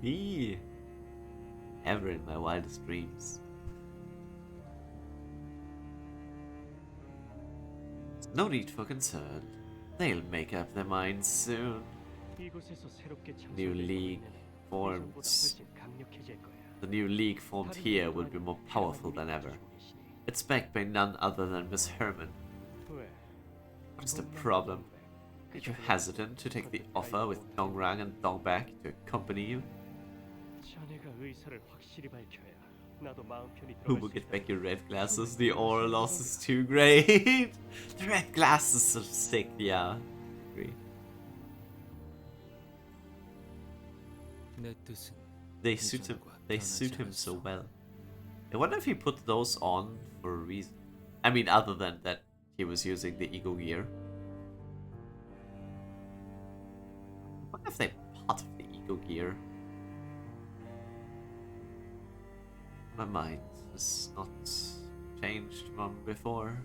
Me. Ever in my wildest dreams. No need for concern. They'll make up their minds soon. 이곳에서 새롭게 New 창설된 league 우리는 formed. 예전보다 훨씬 강력해질 거야. The new league formed here will be more powerful than ever. It's backed by none other than Miss Herman. 왜? What's the problem? Are you hesitant to take the offer with Dongrang and Dongbak to accompany you? 자네가 의사를 확실히 밝혀야 나도 마음 편히 Who 들어갈 will 수 get 있다. back your red glasses? The aura loss is too great. The red glasses are sick, yeah. Agree. 내 뜻은 They suit him so well. I wonder if he put those on for a reason. I mean, other than that he was using the ego gear. I wonder if they part of the ego gear. My mind has not changed from before.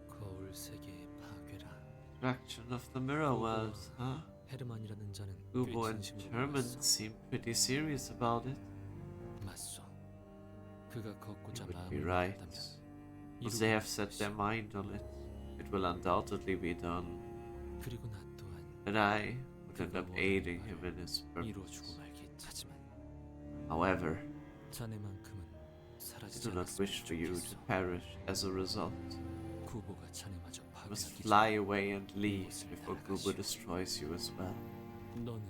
거울 세계의 파괴라. Fraction of the mirror world, huh? 헤르만이라는 자는 Ubo 꽤 and 진심으로 Herman 봤어. seem pretty serious about it. 맞소. 그가 You 걷고자 would be 마음을 right. 먹었다면 Once they have set their mind on it, it will undoubtedly be done. 그리고 나 또한 And I would end up aiding him in his 이루어주고 purpose. 말겠지. 하지만 However, 자네만큼은 I 사라지지 do not wish for you to 좋겠어. perish as a result. 구보가 자네마저 You must 파괴하기 fly 전에 away and leave 이곳을 before 나가시오. Guba destroys you as well. 너는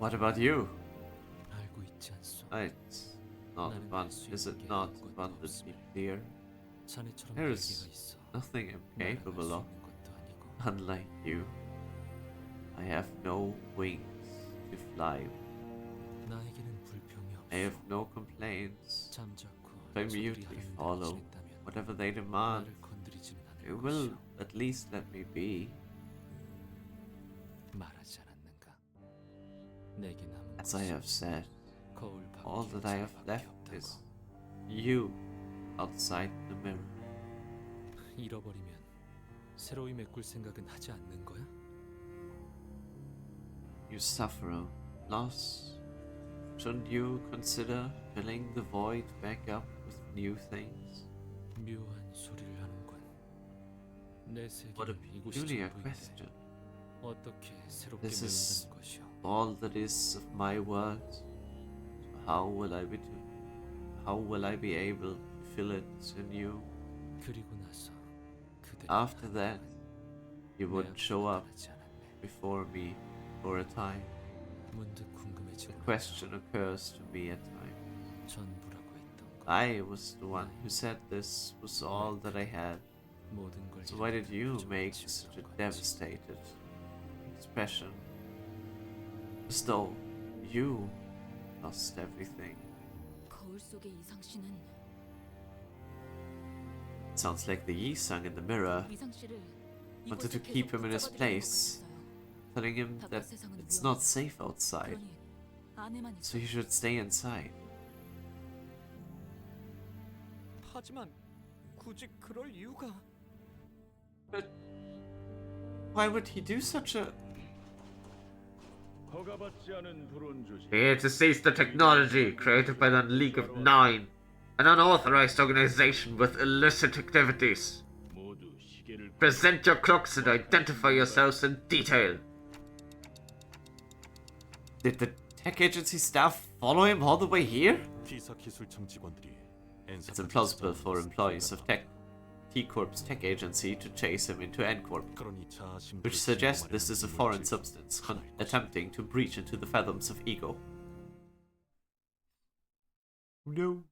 What about you? 알고 있지 않소. It's not 나는 abundant. 할수 Is it 있는 게 not 아무것도 abundantly 없으며 clear? 자네처럼 There 날개가 is 있어. nothing I'm 날아갈 capable 수 of. 있는 것도 아니고. Unlike you, I have no wings to fly. 나에게는 불평이 없어. I have no complaints. 잠자코 If I 저들이 mutely 하는 대로 follow 지낸다면 whatever they demand, 나를 건드리지는 they 않을 will 것이오. at least let me be. 말하지 않았는가? 내게 남은 As I have said, 거울 all that I have 밖에 left 없다고. is you outside the mirror. 잃어버리면 새로이 메꿀 생각은 하지 않는 거야? You suffer a loss. Shouldn't you consider filling the void back up with new things? 묘한 소리를 하는군. 내 What a 세계는 이곳이 peculiar 전부인데 question. 어떻게 새롭게 This is 메운다는 것이오? all that is of my world. So how will I be able to fill it anew? 그리고 나서 그대 After that, you wouldn't show up before me for a time. 문득 The 궁금해지고 question occurs to me at times. 전부라고 했던 거. I was the one who said this was all that I had. 모든 걸 So why did you 잃어버리고 make 좀 such a 거지. devastated expression? As though you lost everything. 거울 속의 이상 씨는 It sounds like the Yi-sang in the mirror 이상 씨를 wanted to 이곳에 keep 계속 him in his 붙잡아두려는 것 place, 같았어요. telling him that it's not safe outside, 그러니 안에만 so 있어. he should stay inside. 하지만 굳이 그럴 이유가 But why would he do such a... 허가받지 않은 드론 조직. Here to seize the technology created by the League of Nine, an unauthorized organization with illicit activities. 모두 시계를 Present your clocks and identify yourselves in detail. Did the tech agency staff follow him all the way here? 기사기술청 직원들이 It's implausible for employees of T-Corp's tech agency to chase him into N-Corp, 그러니 자아심도 which suggests this is a foreign substance attempting to breach into the fathoms of ego. No.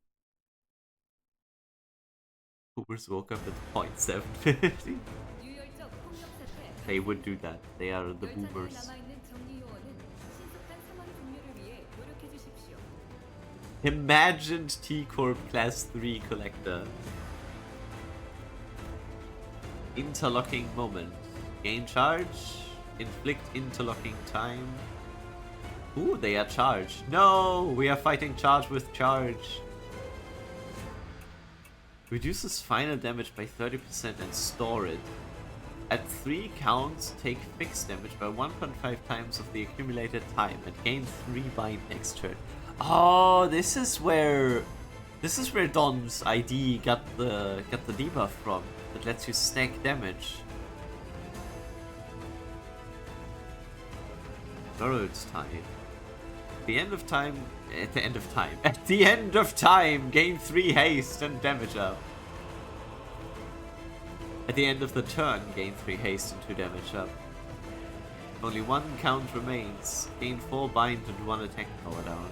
Boomers woke up at 0.750. 유혈적 폭력 사태. They would do that. They are the 열차 내에 boomers. 남아있는 정리 요원은 신속한 상황 종료를 위해 노력해 주십시오. Imagined T-Corp Class 3 Collector. Interlocking moment. Gain charge. Inflict interlocking time. Ooh, they are charged. No! We are fighting charge with charge. Reduces final damage by 30% and store it. At 3 counts, take fixed damage by 1.5 times of the accumulated time and gain 3 bind next turn. Oh, this is where Don's ID got the debuff from. That lets you stack damage. World's time. At the end of time, gain 3 haste and damage up. At the end of the turn, gain 3 haste and 2 damage up. Only 1 count remains. Gain 4 bind and 1 attack power down.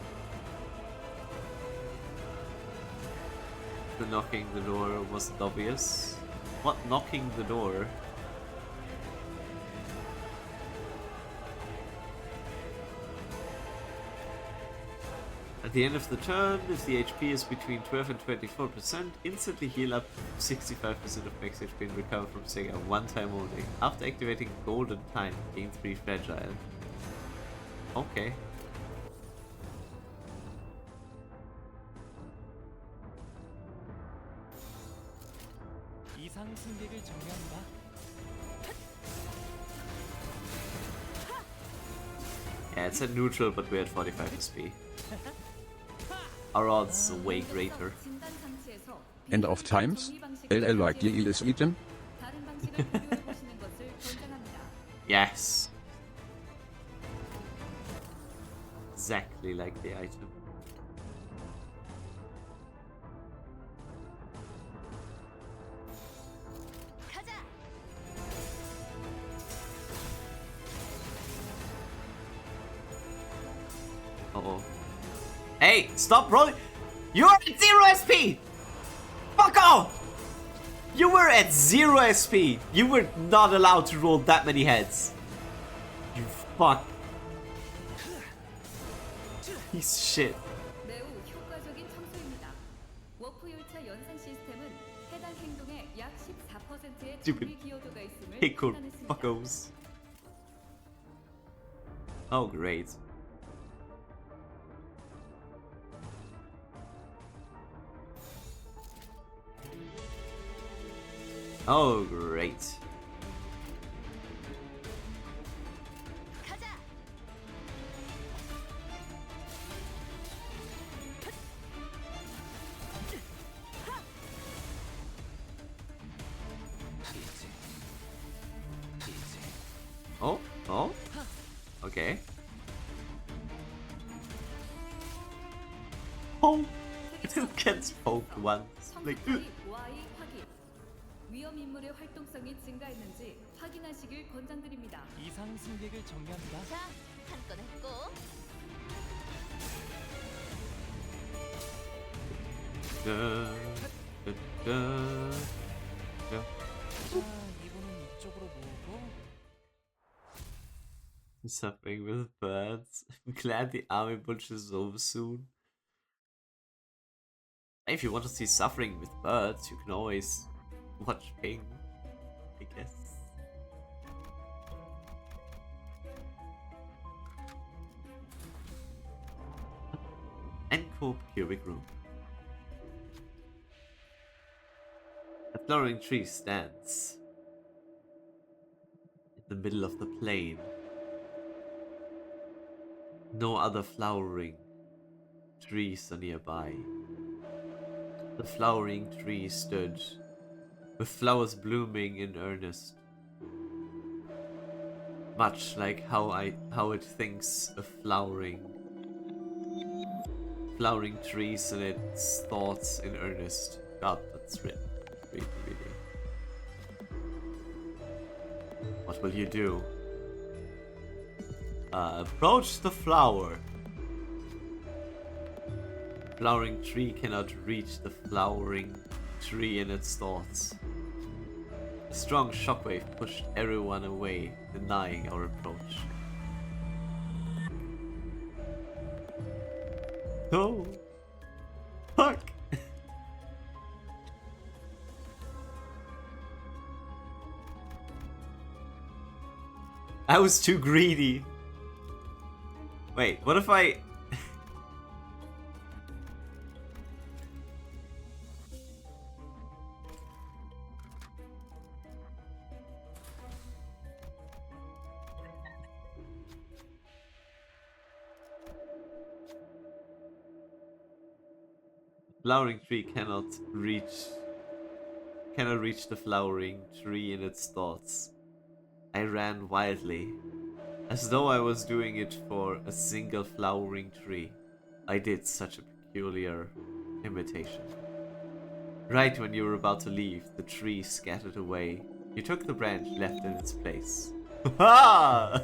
The knocking the door wasn't obvious. What knocking the door? At the end of the turn, if the HP is between 12 and 24%, instantly heal up 65% of max HP and recover from Sega one time only. After activating Golden Time, gain 3 fragile. Okay. 이상 승객을 정리합니다. Yeah, it's at neutral, but we're at 45 SP. Our odds are way greater. 진단 장치에서 End of times? 정리 방식을 LL like the is eaten? 다른 방식을 고려해 보시는 것을 권장합니다. Yes. Exactly like the item. 가자. Uh-oh. Hey, stop rolling! You're at 0 SP! Fuck off! You were at 0 SP! You were not allowed to roll that many heads. You fuck. Piece of shit. 매우 효과적인 청소입니다. 워프 열차 연산 시스템은 해당 행동의 약 14%의 Stupid 정리 기여도가 있음을 Pickle 판단했습니다. fuckos. Oh, great. Oh, great. 가자. Oh, oh, okay. Oh, it gets poked once. Like, 성격이 Y 확인. 위험 인물의 활동성이 증가했는지 확인하시길 권장드립니다. 이상 승객을 정리합니다. 자, 한 건 했고. 자, 이분은 이쪽으로 모으고 Suffering with birds. I'm glad the army butcher is over soon. If you want to see suffering with birds, you can always watch Ping, I guess. Encore cubic room. A flowering tree stands in the middle of the plain. No other flowering trees are nearby. The flowering tree stood, with flowers blooming in earnest, much like how it thinks of flowering trees in its thoughts in earnest. God, that's written really, really. What will you do? Approach the flower. Flowering tree cannot reach the flowering tree in its thoughts. A strong shockwave pushed everyone away, denying our approach. No! Fuck! I was too greedy. Wait, what if I... Flowering tree cannot reach the flowering tree in its thoughts. I ran wildly, as though I was doing it for a single flowering tree. I did such a peculiar imitation. Right when you were about to leave, the tree scattered away. You took the branch left in its place. Ha!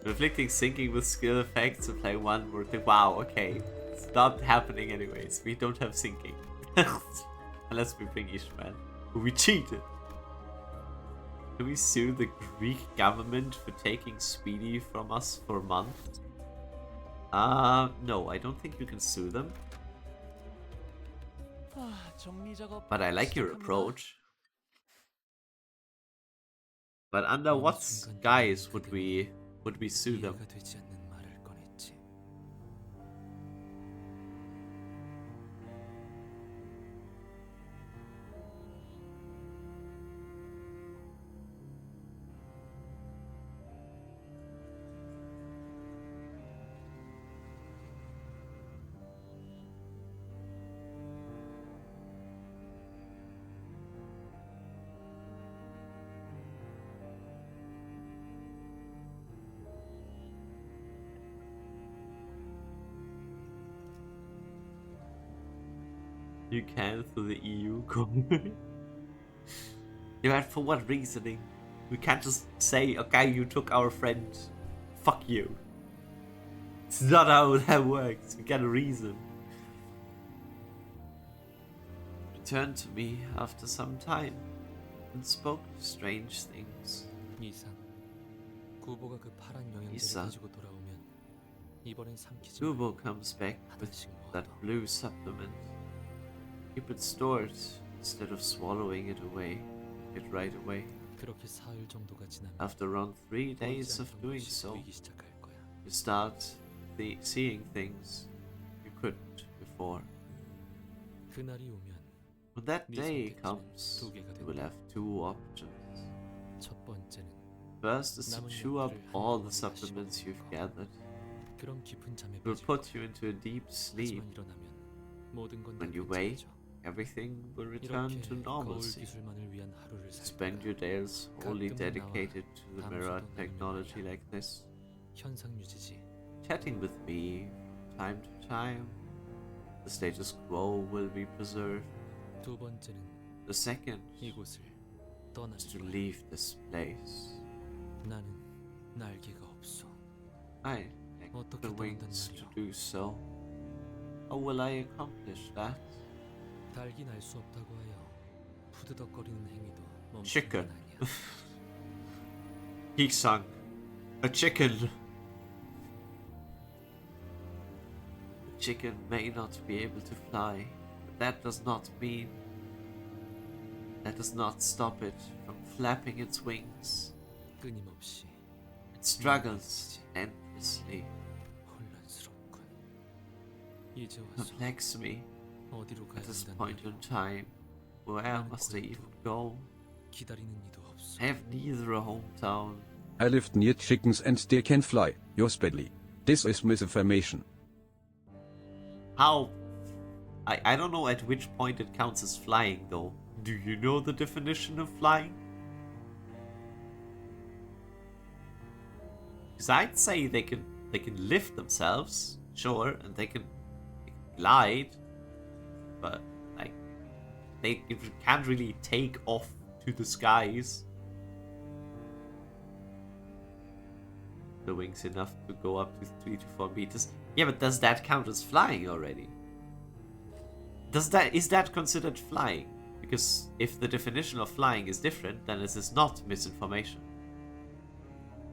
Reflecting syncing with skill effects, apply one more thing. Wow, okay. It's not happening anyways. We don't have syncing. Unless we bring Ishmael. We cheated. Can we sue the Greek government for taking Speedy from us for a month? No, I don't think you can sue them. 정리 작업 But I like your 시작합니다. approach. But under what guise would we sue them? 이해가 되지 않는 말을 꺼냈지. You can through the EU corner. Yeah, and for what reasoning? We can't just say, okay, you took our friend. Fuck you. It's not how that works. We got a reason. Returned to me after some time and spoke strange things. 이상. 구보가 그 파란 영양제를 이상. 가지고 돌아오면 이번엔 삼키지 Kubo 말고 comes back with 하나씩 that 모아둬. blue supplement. Keep it stored instead of swallowing it away. It right away. 그렇게 사흘 정도가 지나면 After around 3 days 보이지 of 않던 doing 것이 so, 보이기 시작할 거야. you start seeing things you couldn't before. 그날이 오면 When that 네 day 선택지는 comes, 두 개가 you will 된다. have two options. 첫 번째는 First is to 남은 chew up 약들을 all the 한꺼번에 supplements 다시 you've 먹는 거. gathered. 그럼 깊은 잠에 It will 빠질 put 거야. you into a deep sleep. 하지만 일어나면 모든 건 When you 괜찮아져. wake, everything will return 이렇게 to 거울 normalcy. 기술만을 위한 하루를 Spend 살다가 your days wholly 가끔은 dedicated to the mirror 아무것도 technology 나누면 like this. 현상 유지지. Chatting with me from time to time. The status quo will be preserved. 두 번째는 The second 이곳을 떠나는 is to 거야. leave this place. 나는 날개가 없어. I lack 어떻게 the 떠난단 wings to 말이야? do so. How will I accomplish that? 달기 날 수 없다고 하여 푸드덕거리는 행위도 멈추는 Chicken. 건 아니야. Heesang. A chicken. A chicken may not be able to fly, but that does not mean. That does not stop it from flapping its wings. 끊임없이 It struggles endlessly. 혼란스럽군. 이제 와서 Perplex me 어디로 가야 at this 한다는 point in 말이야? time. Where must I even go? 기다리는 이도 없어. I have neither a hometown. I lived near chickens and they can fly. Yours badly. This is misinformation. How? I don't know at which point it counts as flying though. Do you know the definition of flying? Because I'd say they can lift themselves, sure, and they can glide, but like they can't really take off to the skies. The wings enough to go up to 3 to 4 meters. Yeah, but does that count as flying already? Is that considered flying? Because if the definition of flying is different, then this is not misinformation.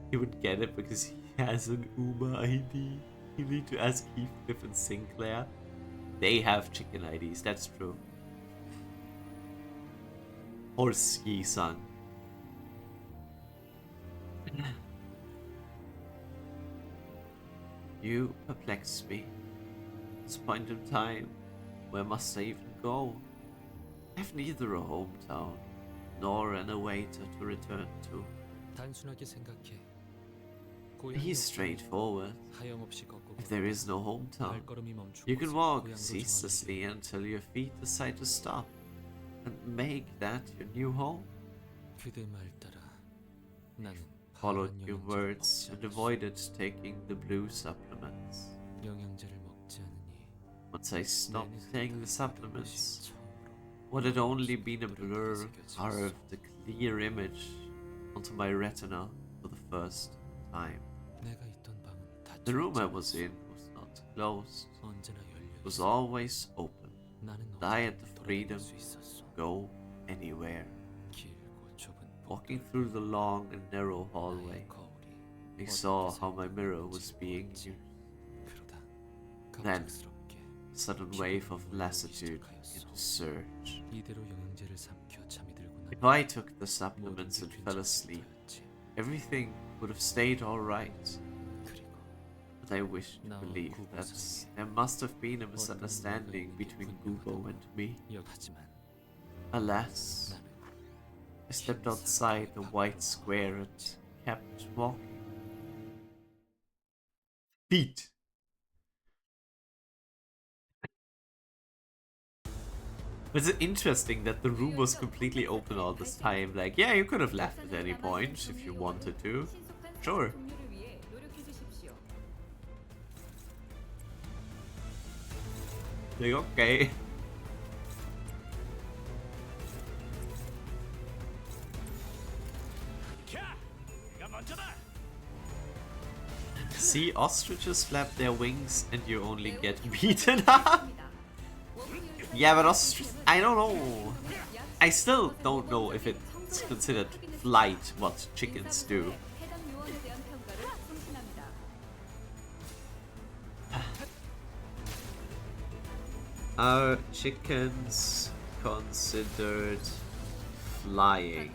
He would get it because he has an UMA ID. You need to ask Heathcliff and Sinclair. They have chicken IDs, that's true. Or Ski-san. You perplex me. At this point in time, where must I even go? I have neither a hometown, nor an awaiter to return to. 단순하게 생각해. Be straightforward. 하염없이 걷고 If there is no hometown, 발걸음이 멈추고 you can walk 고향으로 ceaselessly until your feet decide to stop, and make that your new home. 정하게. 그대 말 따라 나는 Followed 파란 your 영양제를 words 먹지 and 않았어. avoided taking the blue supplements. 영양제를 먹지 않으니 Once I 내 stopped 눈에 taking the 다가오는 supplements, 것이 처음으로 what had only been a 뚜렷하게 blur 새겨졌어. carved a clear image onto my retina for the first time. 내가 있던 방은 닫혀 The room 있지 I was 않았어. in was not closed. 언제나 열려 It was 있어. always open. 나는 and I had the 언제든 freedom 돌아갈 수 있었어. to go anywhere. 길고 좁은 Walking 복도를 through the long and narrow 나의 hallway, 거울이 I 어둡게 saw how my 새어나오는 mirror 빛을 was being 보았지. used. 그러다 Then, 갑작스럽게 A sudden wave of lassitude began to surge. 이대로 영양제를 삼켜 잠이 들고 If 나면 I took the supplements and fell asleep, everything would have stayed alright. 그리고 But I wished to believe that there must have been a misunderstanding between Gubo and me. 하지만 Alas, 나는 I stepped outside the white square and kept walking. Feet! It's interesting that the room was completely open all this time. Like, yeah, you could have left at any point if you wanted to. Sure. Like, okay. See, ostriches flap their wings and you only get beaten up. Yeah, but I don't know. I still don't know if it's considered flight what chickens do. Are chickens considered flying?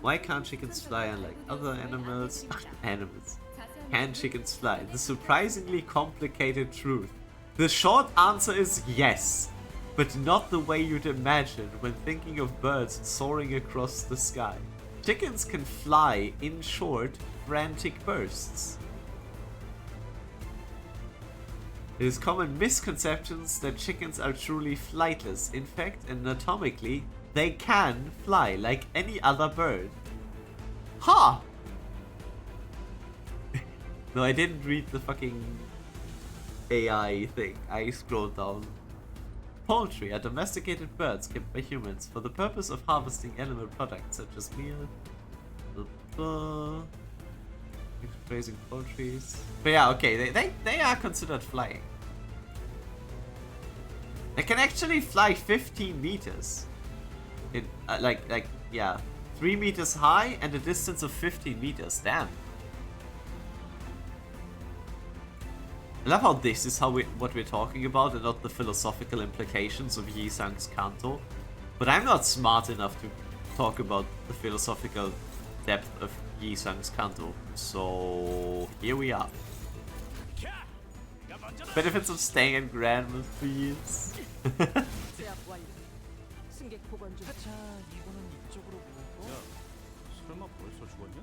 Why can't chickens fly unlike other animals? Can chickens fly? The surprisingly complicated truth. The short answer is yes, but not the way you'd imagine when thinking of birds soaring across the sky. Chickens can fly in short, frantic bursts. It is common misconceptions that chickens are truly flightless. In fact, anatomically, they can fly like any other bird. Ha! No, I didn't read the fucking AI thing. I scrolled down. Poultry are domesticated birds kept by humans for the purpose of harvesting animal products such as meal, raising poultries. But yeah, okay, they are considered flying. They can actually fly 15 meters. In yeah, 3 meters high and a distance of 15 meters. Damn. I love how this is what we're talking about and not the philosophical implications of Yi Sang's Canto. But I'm not smart enough to talk about the philosophical depth of Yi Sang's Canto. So here we are. Benefits of staying in Grandma's for years. 제압 완료. 승객 복원 중. 자, 이번은 이쪽으로 모으고. 설마 벌써 죽었냐?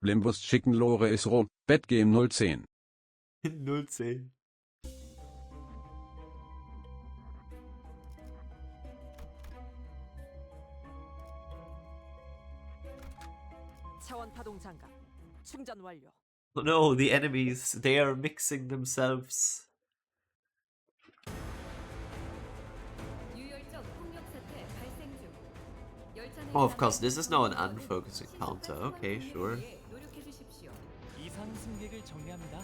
Limbus Chicken Lore ist roh. Bettgame 010. 010. 차원 파동 장갑. 충전 완료. Oh no, the enemies, they are mixing themselves. 유혈적 폭력 사태 발생 중. 열차 내 Oh, of course, 사망 this is now an 경로는 unfocusing 신속한 counter. 상황 Okay, 종료를 sure. 위해 노력해 주십시오. 이상 승객을 정리합니다.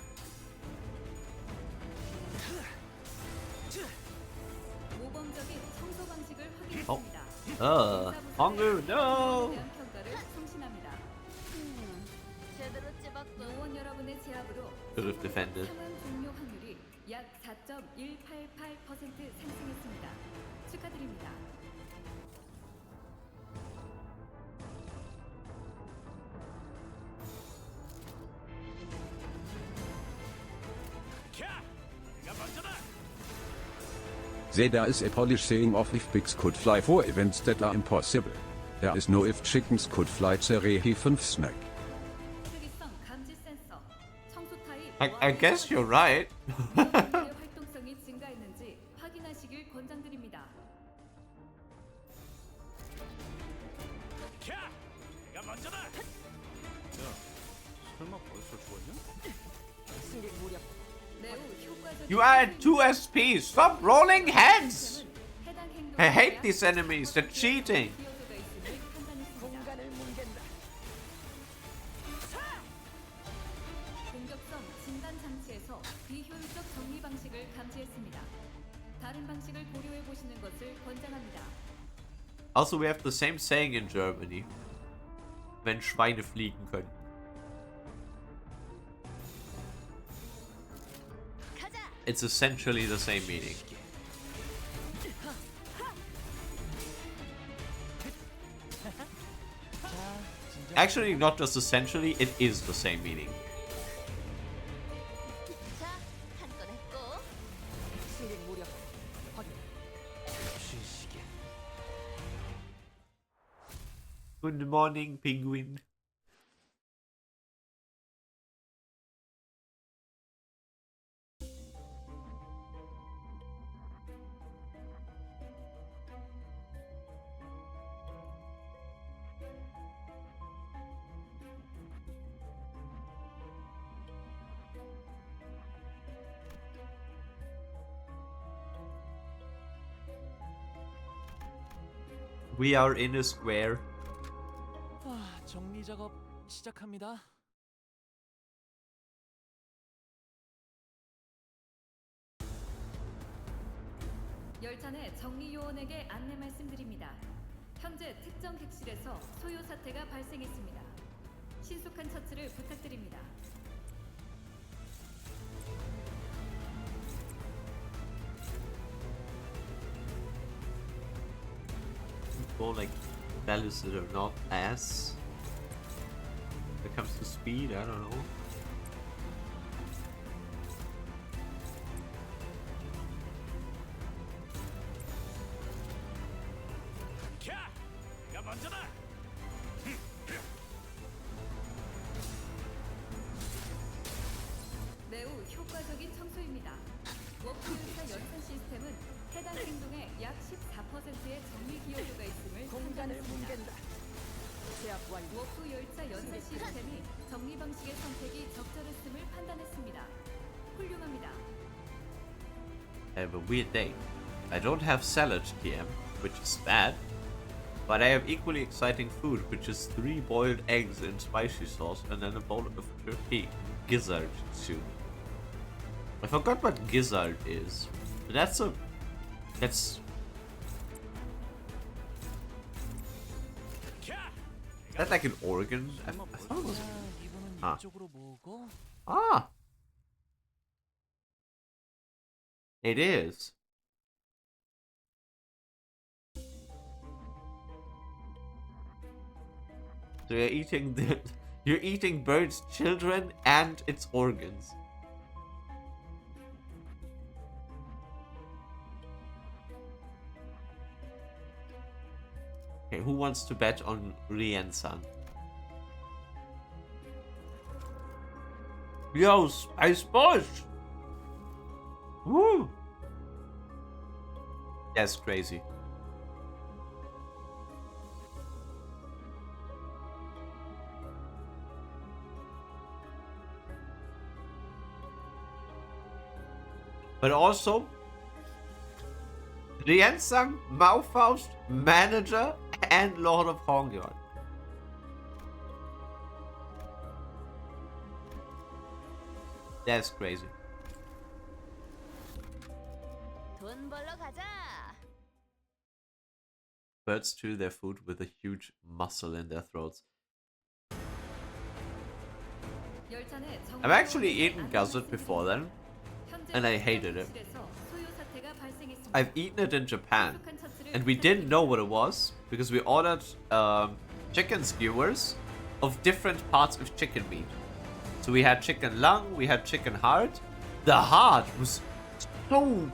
모범적인 청소 방식을 확인했습니다. Hongu, no! 대한 평가를 송신합니다. 제대로 찝었고. 요원 여러분의 제압으로 Could have defended. 상황 종료 확률이 약 4.188% 상승했습니다. 축하드립니다. There is a Polish saying of if pigs could fly for events that are impossible. There is no if chickens could fly Cerehi 5 snack. 특이성 감지 센서, 청소 타입 I guess you're right. 활동성이 증가했는지 확인하시길 권장드립니다. 설마 벌써 죽었냐? 승객 무력. 매우 효과적인 You add 2 SP. Stop rolling heads. 해당 행동에 I hate 대한 these enemies. They're cheating. 기여도가 있음을 판단했습니다. 공간을 뭉갠다. 공격성 진단 장치에서 비효율적 정리 방식을 감지했습니다. 다른 방식을 고려해 보시는 것을 권장합니다. Also, we have the same saying in Germany. Wenn Schweine fliegen können. 가자. It's essentially the same meaning. 자, 진정. Actually, not just essentially, it is the same meaning. 자, 한 건 했고. 승객 무력. 확인. 쉬시게. Good morning, penguin. We are in a square. 아, 정리 작업 시작합니다. 열차 내 정리 요원에게 안내 말씀드립니다. 현재 특정 객실에서 소요 사태가 발생했습니다. 신속한 처치를 부탁드립니다. More like values that are not as. When it comes to speed, I don't know. 20%의 정리 기여도가 있음을 공간을 판단했습니다. 뭉갠다. 제압 완료. 워프 열차 연사 시스템이 정리 방식의 선택이 적절했음을 판단했습니다. 훌륭합니다. I have a weird day. I don't have salad TM, which is bad, but I have equally exciting food, which is 3 boiled eggs in spicy sauce and then a bowl of turkey gizzard soup. I forgot what gizzard is. That's is that like an organ? I thought it was. 이분은 아. 이쪽으로 모으고 Ah! It is. So you're eating birds' children and its organs. Okay, who wants to bet on Rien-san? Yo, Spice Bush! Woo! That's crazy. But also, Riensang, Maufaust, Manager, and Lord of Hongyard. That's crazy. 돈 벌러 가자. Birds chew their food with a huge muscle in their throats. 열차 내 정리 I've actually 기여도가 eaten gizzard before then, 현재 and I hated it. 실에서 소요 사태가 발생했습니다. I've eaten it in Japan, 익숙한 처치를 and we didn't know what it was because we ordered chicken skewers of different parts of chicken meat. So we had chicken lung, we had chicken heart. The heart was so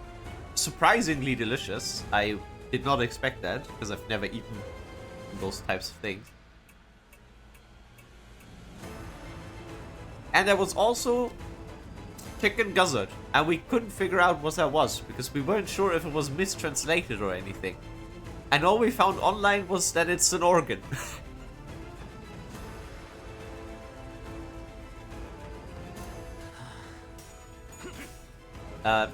surprisingly delicious. I did not expect that because I've never eaten those types of things. And there was also chicken gizzard, and we couldn't figure out what that was because we weren't sure if it was mistranslated or anything. And all we found online was that it's an organ.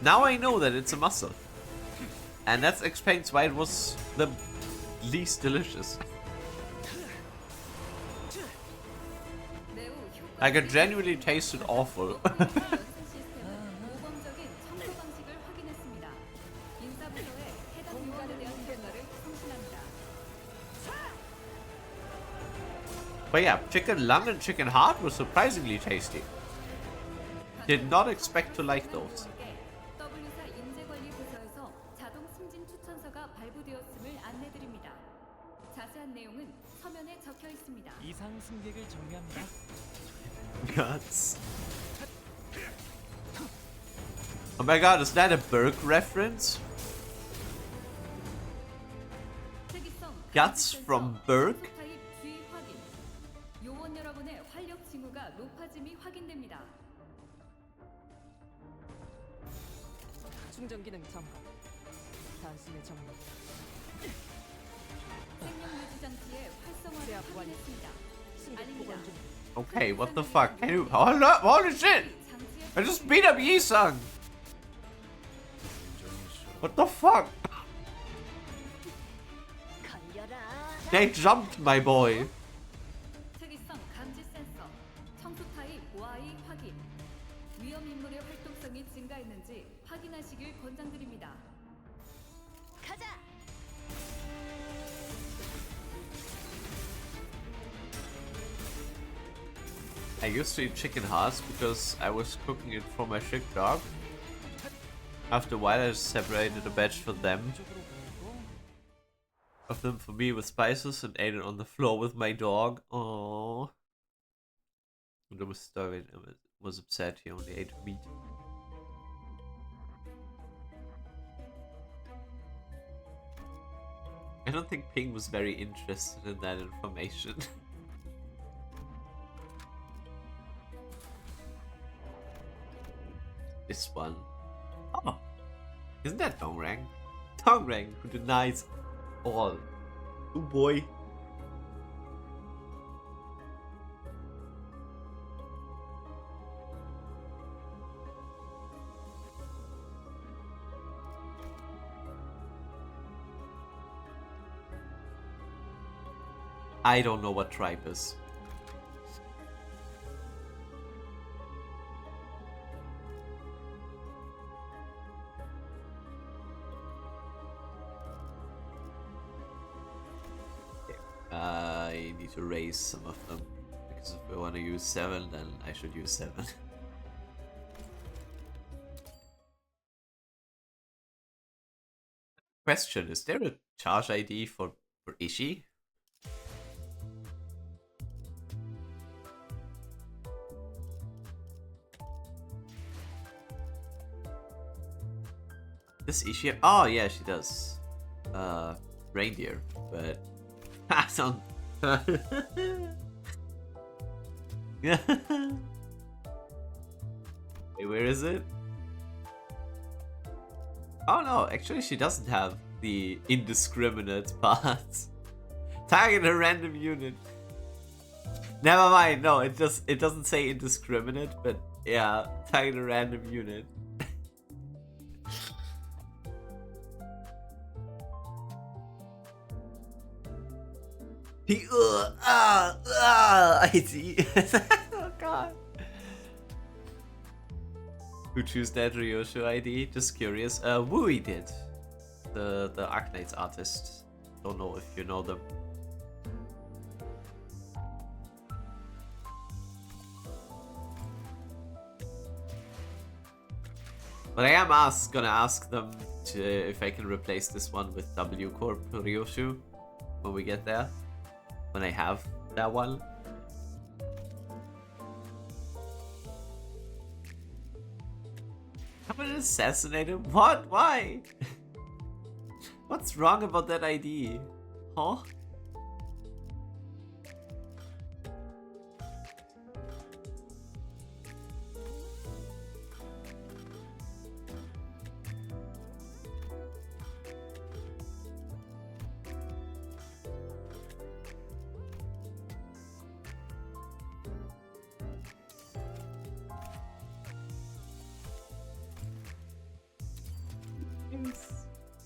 Now I know that it's a muscle. And that explains why it was the least delicious. 매우 효과적인 Like, it genuinely tasted awful. 워프 열차 연사 시스템은 모범적인 청소 방식을 확인했습니다. 인사부서에 해당 요원에 대한 평가를 성신합니다. But yeah, chicken lung and chicken heart were surprisingly tasty. Did not expect to like those. W사 인재관리 부서에서 자동 승진 추천서가 발부되었음을 안내드립니다. 자세한 내용은 서면에 적혀 있습니다. 이상 승객을 정리합니다. Guts. Oh my god, is that a Burke reference? 특이성 Guts 감지 from 센서 Burke? 청소 타입 G 확인. 요원 여러분의 활력 징후가 높아짐이 확인됩니다. 충전 기능 점검. 단숨에 정리. 생명 유지 장치의 활성화를 제압 완료. 확인했습니다. 승객 알립니다. 보관 중. Okay, what the fuck? Can you... Holy shit! I just beat up Yi-san! What the fuck? 걸려라. They jumped my boy. 특이성 감지 센서, 청소 타입 Y 확인. 위험 인물의 활동성이 증가했는지 확인하시길 권장드립니다. 가자. I used to eat chicken hearts because I was cooking it for my sick dog. After a while I separated a batch for them, 이쪽으로 모으고 of them for me with spices, and ate it on the floor with my dog. Aww. And I was starving. I was upset he only ate meat. I don't think Ping was very interested in that information. This one. Oh, isn't that Dongrang? Dongrang, who denies Oh, oh boy. I don't know what tribe is. I need to raise some of them. Because if I want to use 7, then I should use 7. Question, is there a charge ID for Ishii? Does Ishii? Oh yeah, she does. Reindeer, but I don't. Yeah. Wait, where is it? Oh no, actually she doesn't have the indiscriminate part. Target a random unit. Never mind, no, it doesn't say indiscriminate, but yeah, target a random unit. I see. Oh god. Who choose that Ryosho ID? Just curious. Wooey did. The Arknights artist. Don't know if you know them. But I am gonna ask them if I can replace this one with W Corp Ryoshu when we get there. When I have that one. I'm gonna assassinate him? What? Why? What's wrong about that ID? Huh?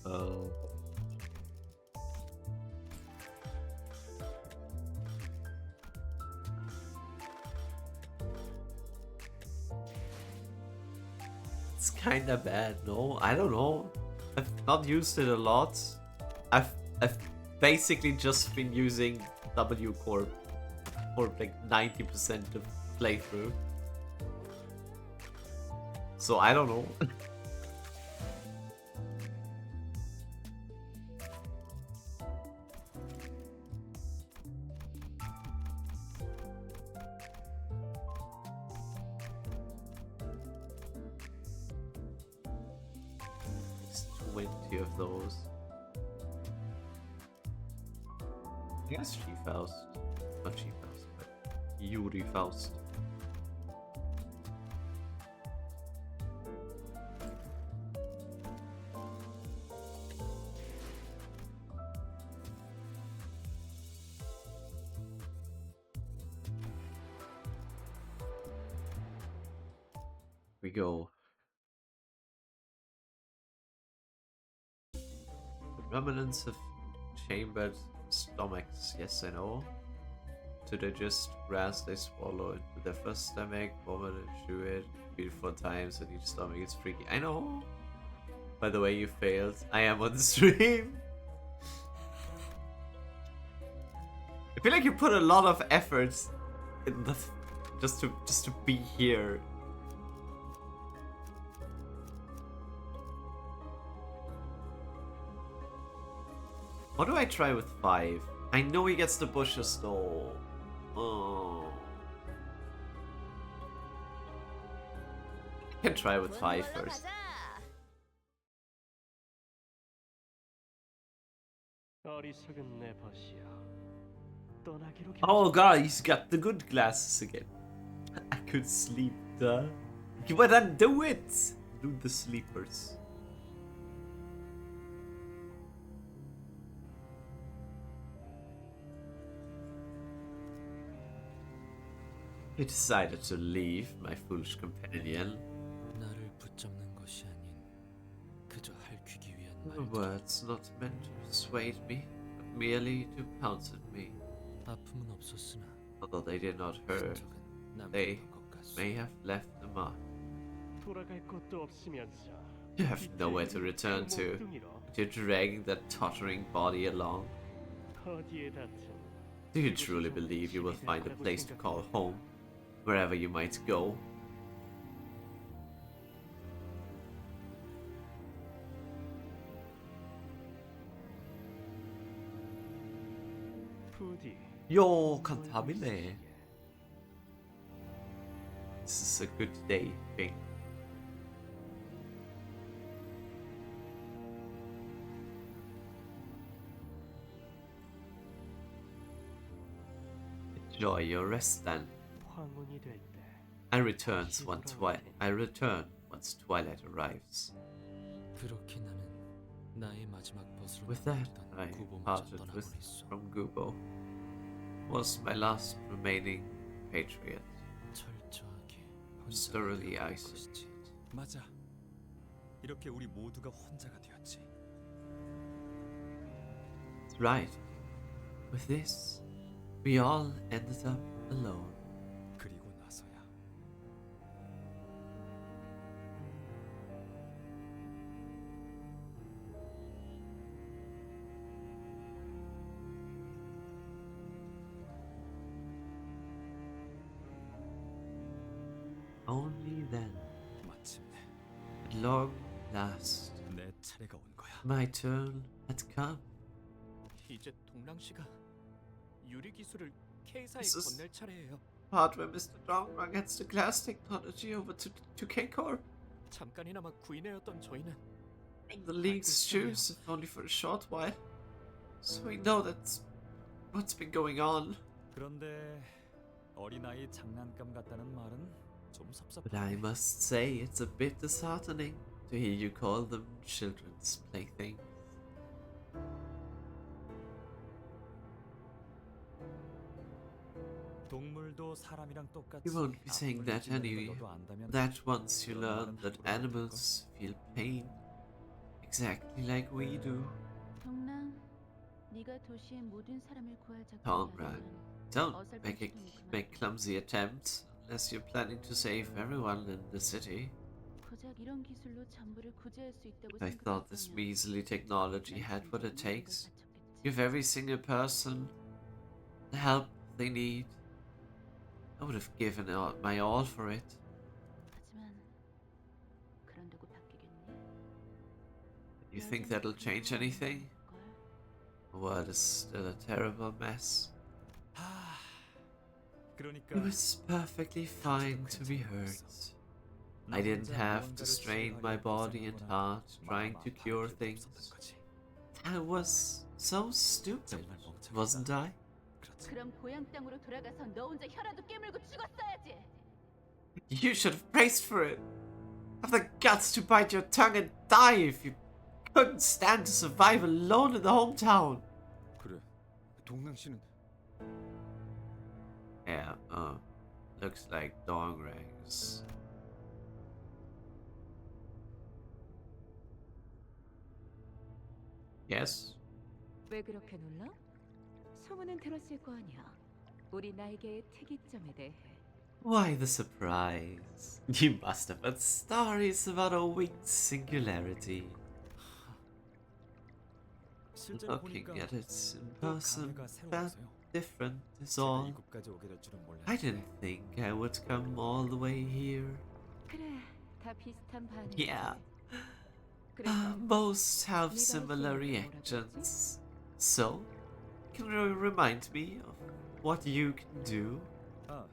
Oh. It's kinda bad, no? I don't know. I've not used it a lot. I've basically just been using W Corp for like 90% of playthrough. So I don't know. Of those. I guess She-Faust. Not She-Faust, but Yuri-Faust. We go. Remnants of chambered stomachs, yes I know. To digest grass they swallow into their first stomach, vomit and chew it 3-4 times on each stomach. It's freaky. I know! By the way, you failed. I am on stream! I feel like you put a lot of effort in the just to be here. What do I try with 5? I know he gets the bushes though. Oh. I can try with 5 first. Oh god, he's got the good glasses again. I could sleep the... But then do it! Do the sleepers. You decided to leave, my foolish companion. 나를 붙잡는 것이 아닌 그저 핥히기 위한 The 말들. words not meant to persuade me, but merely to pounce at me. 아픔은 없었으나 Although they did not hurt, 흔적은 they 남겼던 것 같소. may have left a mark. 돌아갈 곳도 없으면서 You have nowhere to return to, but you're dragging that tottering body along. 어디에 닿든 Do you truly believe you will find a place to call home, wherever you might go? 부디 Yo, cantabile. This is a good day, thing. Enjoy your rest then. 황혼이 될 때 I return once twilight arrives. 그렇게 나는 나의 마지막 벗으로 With that, 남아있던 I 구보마저 parted 떠나곤 with 했소. from Gubo. Was my last remaining patriot. 철저하게 Was 혼자 thoroughly 되어갈 isolated. 것이지. 맞아. 이렇게 우리 모두가 혼자가 되었지. Right. With this, we all ended up alone. 그리고 나서야 Only then, 마침내 at long last, 내 차례가 온 거야. my turn had come. 이제 동랑 씨가 유리 기술을 K사에 This is- 건넬 차례예요. Part where Mr. Dongrang gets the glass technology over to K-Corp. 잠깐이나마 구인회였던 저희는 In the League's shoes, if only for a short while. So we know that's what's been going on. 그런데 어린아이 장난감 같다는 말은 좀 But I 섭섭해. must say it's a bit disheartening to hear you call them children's playthings. 동물도 사람이랑 똑같이 You won't be saying 아픔을 that 느낀다는 걸 anyway. 너도 안다면 That once you learn that animals feel pain exactly like we do. 동랑, 네가 도시의 모든 사람을 구할 Dongrang, 작정이라면 don't make clumsy attempts unless you're planning to save everyone in the city. 고작 이런 기술로 전부를 구제할 수 있다고 If I thought this 생각했다면 measly technology had what it takes, 바쳤겠지. give every single person the help they need, I would have given my all for it. 하지만 그런다고 바뀌겠니? You think that'll change anything? The world is still a terrible mess. 하... 그러니까 It was perfectly fine to be hurt. I didn't have to strain my body and heart trying to cure things. I was so stupid, wasn't I? 그럼 고향 땅으로 돌아가서 너 혼자 혀라도 깨물고 죽었어야지. You should have braced for it. Have the guts to bite your tongue and die if you couldn't stand to survive alone in the hometown. 그래. 동랑 씨는 Yeah, looks like Dongrang's. Yes? 왜 그렇게 놀라? 소문은 들었을 거 아니야. 우리 나에게의 특이점에 대해. Why the surprise? You must have heard stories about a winged singularity. 실제로 Looking 보니까 at it in 또 person 감회가 felt 새로워서요. different is 제가 all. 이곳까지 오게 될 줄은 몰랐는데. I didn't think I would come all the way here. 그래, 다 비슷한 반응. Yeah. 그래서 Most have similar reactions. So, can you remind me of what you can do? 아,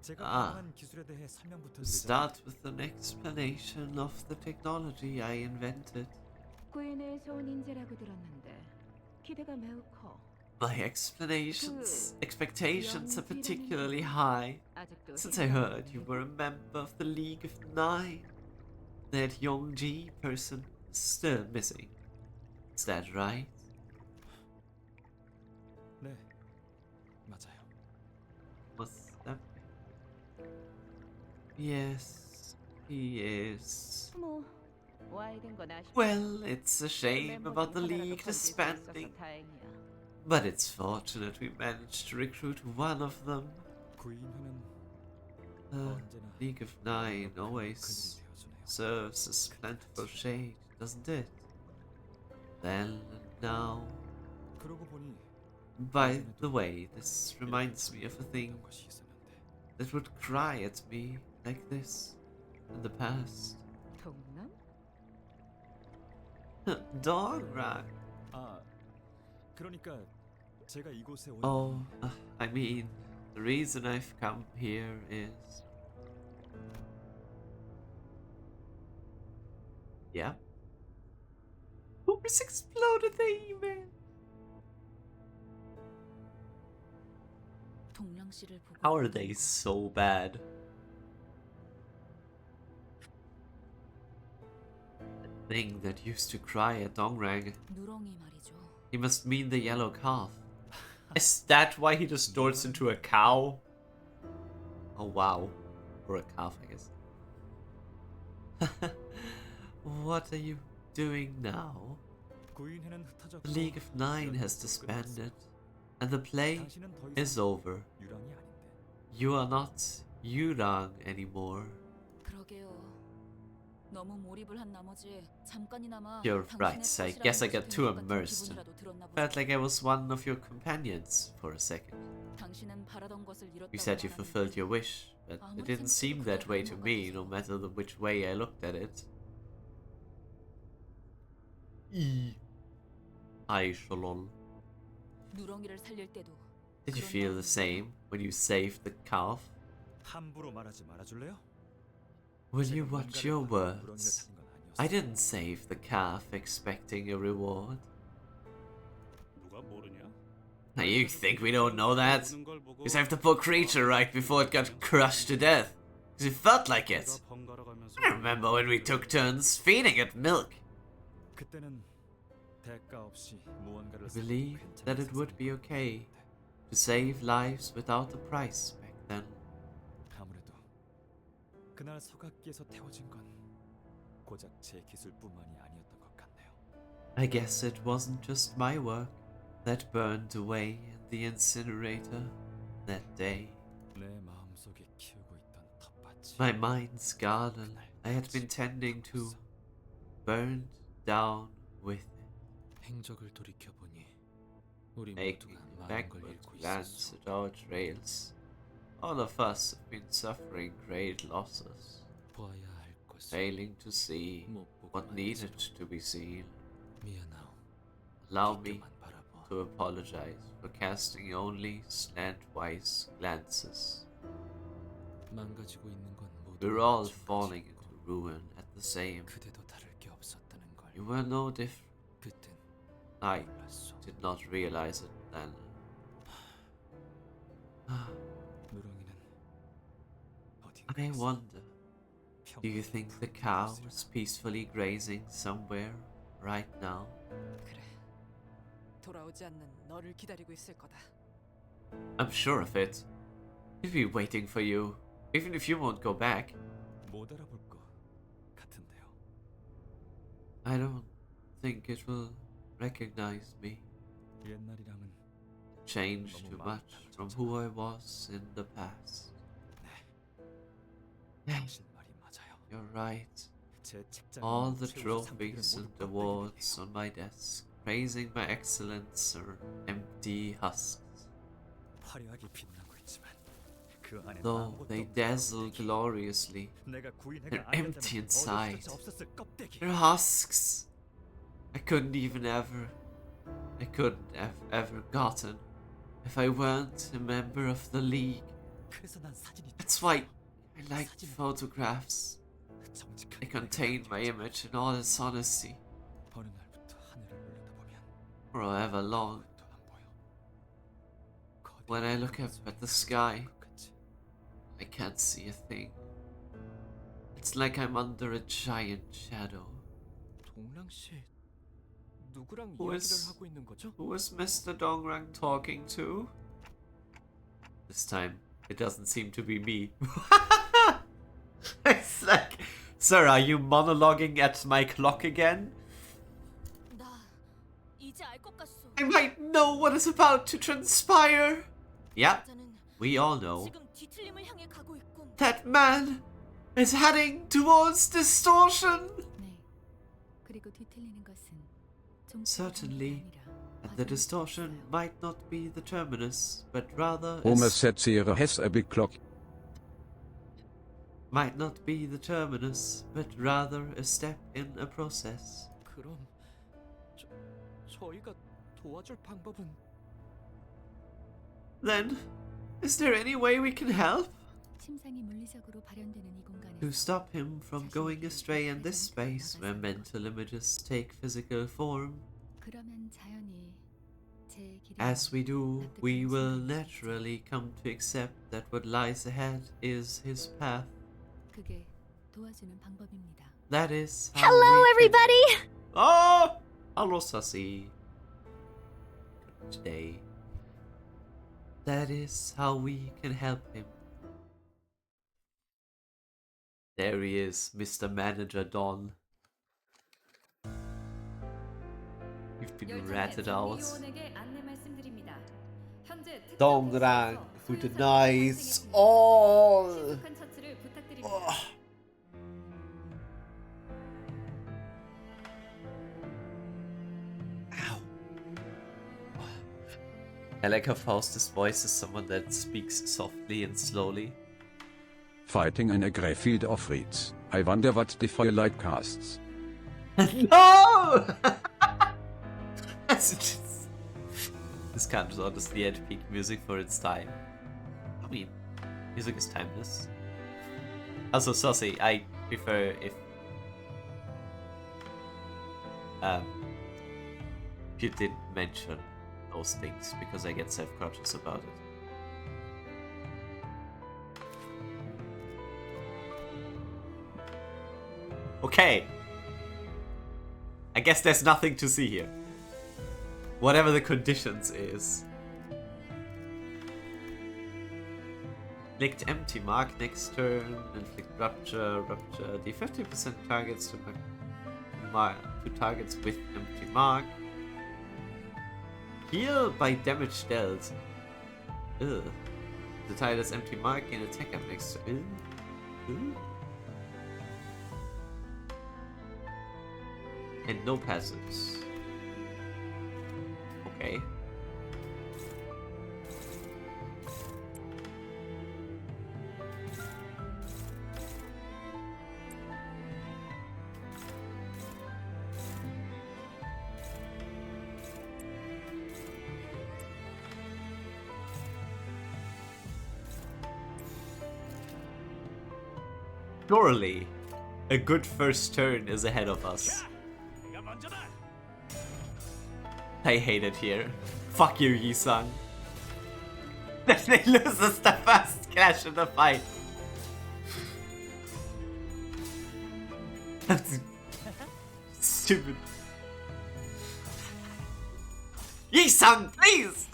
제가 아. 가능한 기술에 대해 설명부터 드리자. Start with an explanation of the technology I invented. 구인회에서 온 인재라고 들었는데 기대가 매우 커. My expectations are particularly high, 아직도 since I heard you were a member of the League of Nine. That young G person is still missing. Is that right? 네, 맞아요. What's that? Yes, he is. 뭐 와야 된 건 아쉽. Well, it's a shame about the league disbanding, 다행이야. but it's fortunate we managed to recruit one of them. 구인회는 The 언제나 League of Nine 그늘이 always 되어주네요. serves as plentiful shade, doesn't it? Then and now. 그러고 보니 By the way, this reminds me of a thing 어떤 것이 있었는데 that would cry at me like this in the past. 동남? Dog 아 그러니까 제가 이곳에 온 Oh, I mean, the reason I've come here is... Yeah? Who just exploded the email? 동랑 씨를 보고 How are they so bad? The thing that used to cry at Dongrang. 누렁이 말이죠. He must mean the yellow calf. Is that why he distorts into a cow? Oh wow. Or a calf, I guess. What are you doing now? 구인회는 흩어졌고 The League of Nine has disbanded, and the play 당신은 더 이상 is over. 유랑이 아닌데 You are not Yurang anymore. 그러게요. 너무 몰입을 한 나머지 잠깐이나마 You're 당신의 right, I guess I got 탓이라는 too 것같은 immersed and 기분이라도 들었나 보죠. felt like I was one of your companions for a second. 당신은 바라던 것을 이뤘다고 You said you 말하는데 fulfilled your wish, but it didn't seem that way to me, no matter which way I looked at it. I shalom. 누렁이를 살릴 때도 Did you 그런 feel the 마음이 same when you saved the calf? 함부로 말하지 말아줄래요? Will you 제가 watch 뭔가를 your 바라고 무런이를 words? 찾는 건 아니었어요. I didn't save the calf expecting a reward. 누가 모르냐? Now you think we don't know that? You saved the poor creature right before it got crushed to death. Because it felt like it. I remember when we took turns feeding it milk. 그때는 대가 없이 무언가를 I 사도 believe 괜찮은 that it would be 세상이었는데 okay to save lives without a price back then. 아무래도 그날 서각기에서 태워진 건 고작 제 기술뿐만이 아니었던 것 같네요. I guess it wasn't just my work that burned away in the incinerator that day. 내 마음속에 키우고 있던 텃밭이 My mind's garden I had been tending to burned down with it. 행적을 돌이켜 보니 우리 Making 모두가 a 많은 걸 backward 잃고 glance 있었어. at our trails. All of us have been suffering great losses, 보아야 할 것을 failing to see 못 보고 what needed to be seen. 미안하오. Allow me 뒷겨만 바라보아. to apologize for casting only slantwise glances. 망가지고 있는 건 모두 We're all 마찬가지고 falling into ruin at the same. 그대도 다를 게 없었다는 걸. You were no different. 그땐 I 몰랐어. did not realize it then. 누렁이는 I 어딘가에서 wonder, do you 평화롭게 think the cow 있으려나? is peacefully grazing somewhere right now? 그래. 돌아오지 않는 너를 기다리고 있을 거다. I'm sure of it. He'll be waiting for you, even if you won't go back. 못 알아볼 것 같은데요. I don't think it will recognize me. 옛날이랑은 Changed too much from who I was in the past. 당신 말이 맞아요. You're right. 제 책장에 All the 채워진 상품들은 trophies 모두 and 껍데기들이에요. awards on my desk, praising my excellence, are empty husks. 화려하게 빛나고 있지만 그 안에 Though 아무것도 they 없는 dazzle 껍데기. gloriously, 내가 they're 구인회가 empty 아니었다면 inside. 어디서조차 없었을 껍데기. They're husks. I couldn't have ever gotten if I weren't a member of the league. 그래서 난 사진이 That's why I like photographs. 정직한 They contain my image in all its honesty, 어느 날부터 하늘을 올려다보면 for however long. 아무것도 안 보여. When I look up at the sky, 것 같지. I can't see a thing. It's like I'm under a giant shadow. 동랑 씨 누구랑 Who 이야기를 is- 하고 있는 거죠? Who is Mr. Dongrang talking to? This time, it doesn't seem to be me. It's like, sir, are you monologuing at my clock again? I might know what is about to transpire. Yeah, we all know. That man is heading towards distortion. 네. 그리고 뒤틀리는 것은 Certainly, and the distortion might not be the terminus, but rather Homer said Sarah has a big clock. might not be the terminus, but rather a step in a process. 그럼 저희가 도와줄 방법은 Then, is there any way we can help 침상이 물리적으로 발현되는 이 공간에서 to stop him from going astray in this space where mental images take physical form? 그러면 자연히 제 길이 As we do, we will naturally come to accept that what lies ahead is his path. 그게 도와주는 방법입니다. That is how Hello, we can- everybody! Oh! Hello, Sussy. Good day. That is how we can help him. There he is, Mr. Manager Don. You've been ratted out. 정리요원에게 안내 말씀드립니다. 현재 특정 Dongrang, 택시에서 who 서해상 denies 발생했습니다. all. 신속한 처치를 부탁드립니다. I like how Faustus' voice is someone that speaks softly and slowly. Fighting in a grey field of reeds. I wonder what the firelight casts. No! This Canto honestly had peak music for its time. I mean, music is timeless. Also, Saucy, I prefer if you didn't mention those things because I get self-conscious about it. Okay. I guess there's nothing to see here. Whatever the conditions is. Inflict empty mark next turn. Inflict rupture. The 50% targets to targets with empty mark. Heal by damage dealt. Ugh. The target has empty mark in attack up next turn. And no passives. Okay. Surely, a good first turn is ahead of us. 내가 먼저다. I hate it here. Fuck you, Yi-san. Definitely loses the first clash in the fight. That's stupid. Yi-san, please!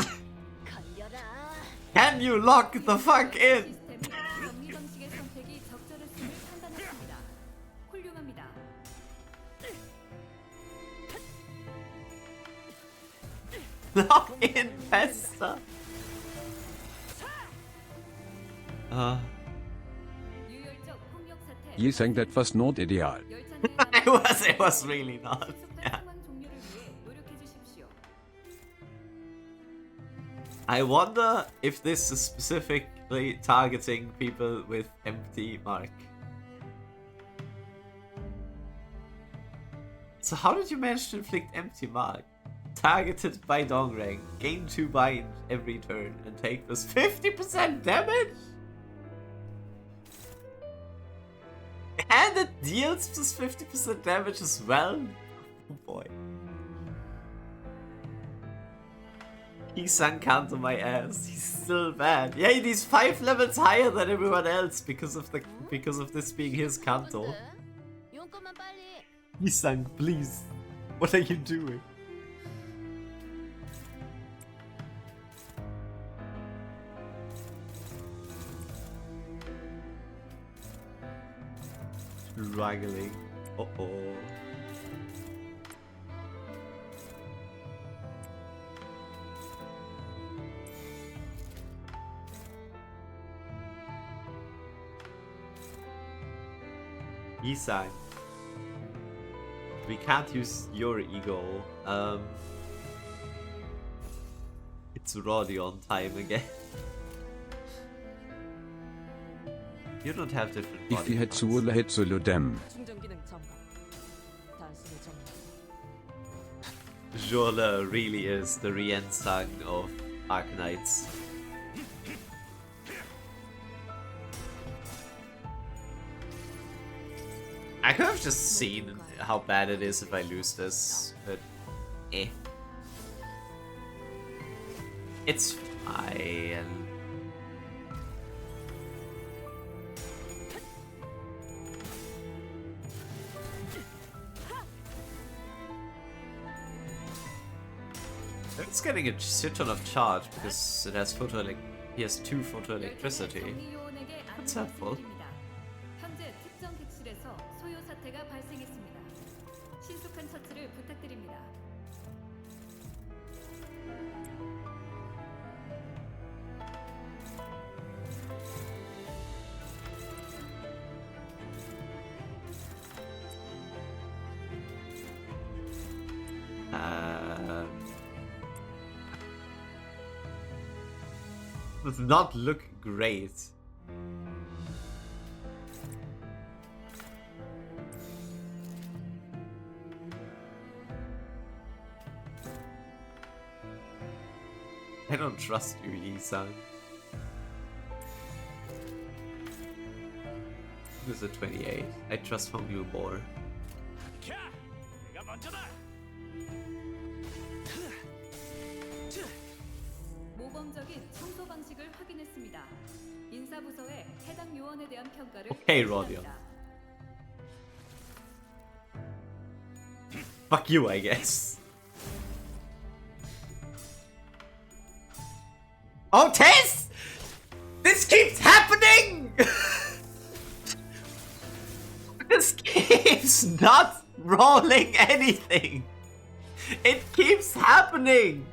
Can you lock the fuck in? 시스템이 정리 방식의 선택이 적절했음을 판단했습니다. 훌륭합니다. Lock in Pesta. 유혈적 폭력 사태. You think that was not ideal. 열차 내에 It was really not. 신속한 Yeah. 상황 종료를 위해 노력해 주십시오. I wonder if this is specifically targeting people with empty mark. So how did you manage to inflict empty mark? Targeted by Dongrang, gain 2 bind every turn and take plus 50% damage? And it deals plus 50% damage as well? Oh boy. He sunk Canto my ass. He's still bad. Yeah, he's 5 levels higher than everyone else because of this being his Canto. He sunk, please. What are you doing? Struggling. Uh-oh. Isan. We can't use your ego. It's Rodion time again. You don't have different If body he had parts. zu head to dem. Jola really is the Riensang of Arknights. I could have just seen how bad it is if I lose this, but eh. It's fine. It's getting a shit ton of charge because it has he has 2 photoelectricity. That's helpful. 현재 특정 객실에서 소요 사태가 발생했습니다. 신속한 처치를 부탁드립니다. Does not look great. I don't trust you, Yi-san. This is a 28. I trust from you more. 내가 먼저다. 모범적인 청소 방식을 확인했습니다. 인사부서에 해당 요원에 대한 평가를 Okay, Rodion. Fuck you, I guess. Oh, Tess! This keeps happening! This keeps not rolling anything! It keeps happening!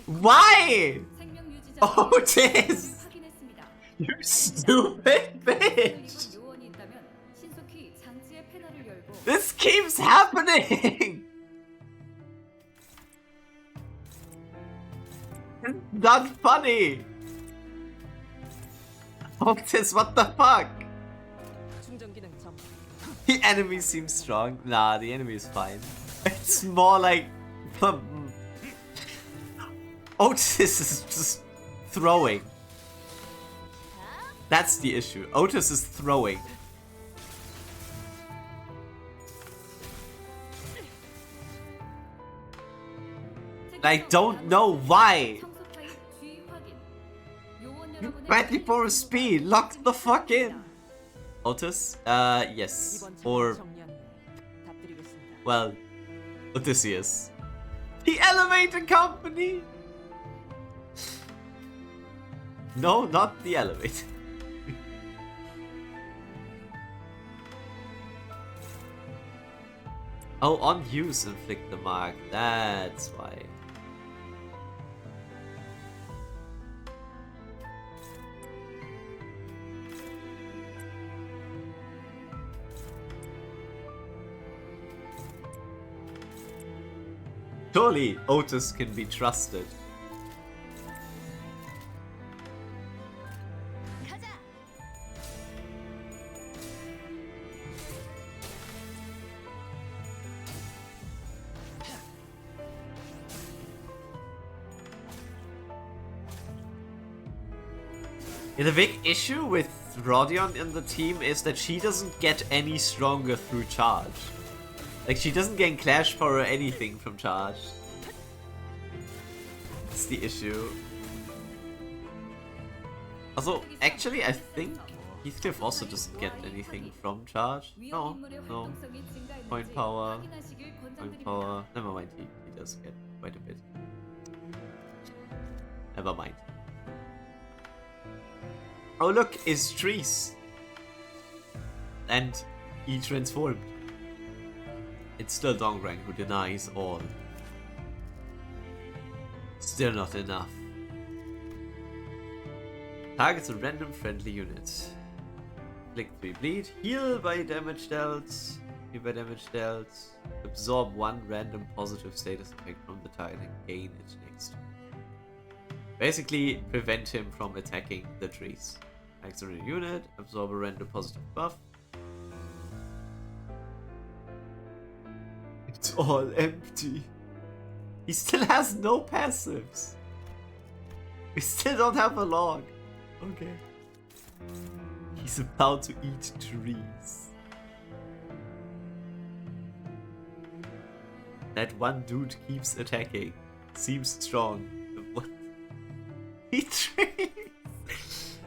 Why? 생명 유지자 Oh, Tess! 확인했습니다. You stupid bitch! 요원이 있다면 신속히 장치의 패널을 열고 This keeps happening! It's not funny! Octis, what the fuck? The enemy seems strong. Nah, the enemy is fine. It's more like... Otis is just throwing. That's the issue. Otis is throwing. I don't know why. 청소 파일 주의 확인. 요원 여러분의 24 speed, lock the fuck in. Otis? Yes. Or, well, Odysseus. The elevator company! No, not the elevator. Oh, on use inflict the mark. That's why. Surely Otis can be trusted. Yeah, the big issue with Rodion in the team is that she doesn't get any stronger through charge. Like, she doesn't gain clash power or anything from charge. That's the issue. Also, actually, I think Heathcliff also doesn't get anything from charge. No, no. Point power. Point power. Never mind, he does get quite a bit. Never mind. Oh look, Istris. And He transformed. It's still Dongrang who denies all. Still not enough. Targets a random friendly unit. Click 3 bleed. Heal by damage dealt. Heal by damage dealt. Absorb 1 random positive status effect from the target and gain it next turn. Basically, prevent him from attacking the trees. Accident unit. Absorb a random positive buff. It's all empty. He still has no passives. We still don't have a log. Okay. He's about to eat trees. That one dude keeps attacking. Seems strong. What? Eat trees?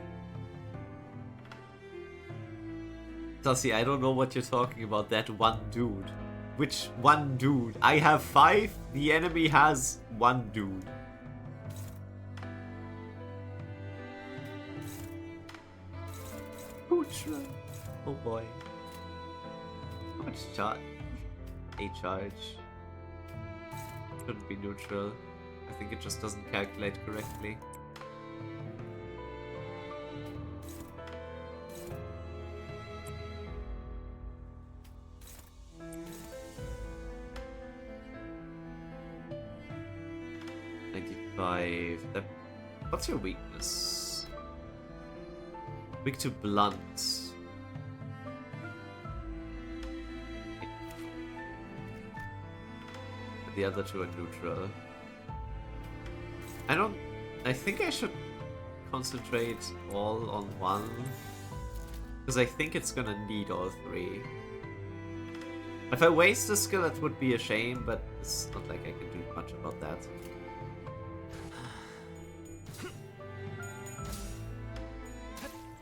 Dusty, I don't know what you're talking about. That one dude. Which one dude? I have 5. The enemy has 1 dude. Neutral. Oh boy. How much charge? A charge. Shouldn't be neutral. I think it just doesn't calculate correctly. What's your weakness? Weak to blunt. The other 2 are neutral. I think I should concentrate all on 1. Because I think it's gonna need all 3. If I waste a skill, that would be a shame, but it's not like I can do much about that.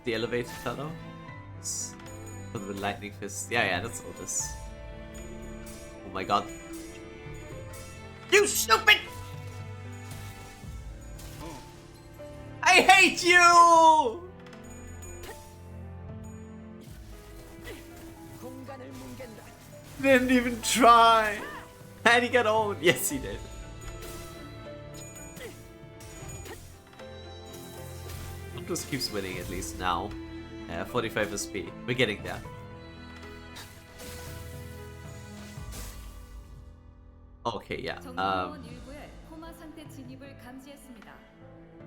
The elevator fellow? For the lightning fist. Yeah, that's all this. Oh my god. You stupid! I hate you! Didn't even try! And he got owned. Yes, he did. Just keeps winning at least now. 45 SP. We're getting there. Okay, yeah. 정보원 일부의 코마 상태 진입을 감지했습니다.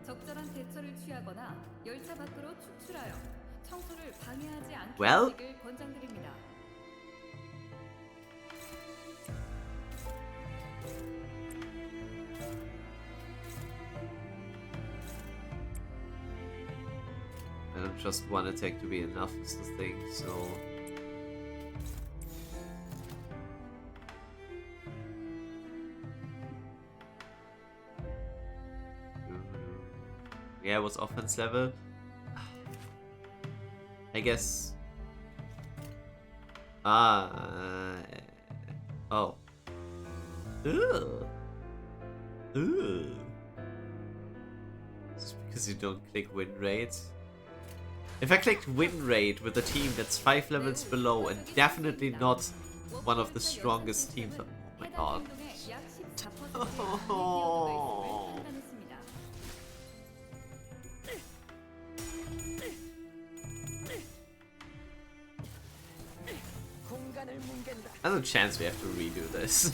적절한 대처를 취하거나 열차 밖으로 축출하여 청소를 방해하지 않게 하시길 권장드립니다. I don't just one attack to be enough is the thing, so... Yeah, what's offense level? I guess... Oh. Ooh. Just because you don't click win rate? If I clicked win rate with a team that's 5 levels below and definitely not one of the strongest teams... Oh my god. Oh. There's a chance we have to redo this.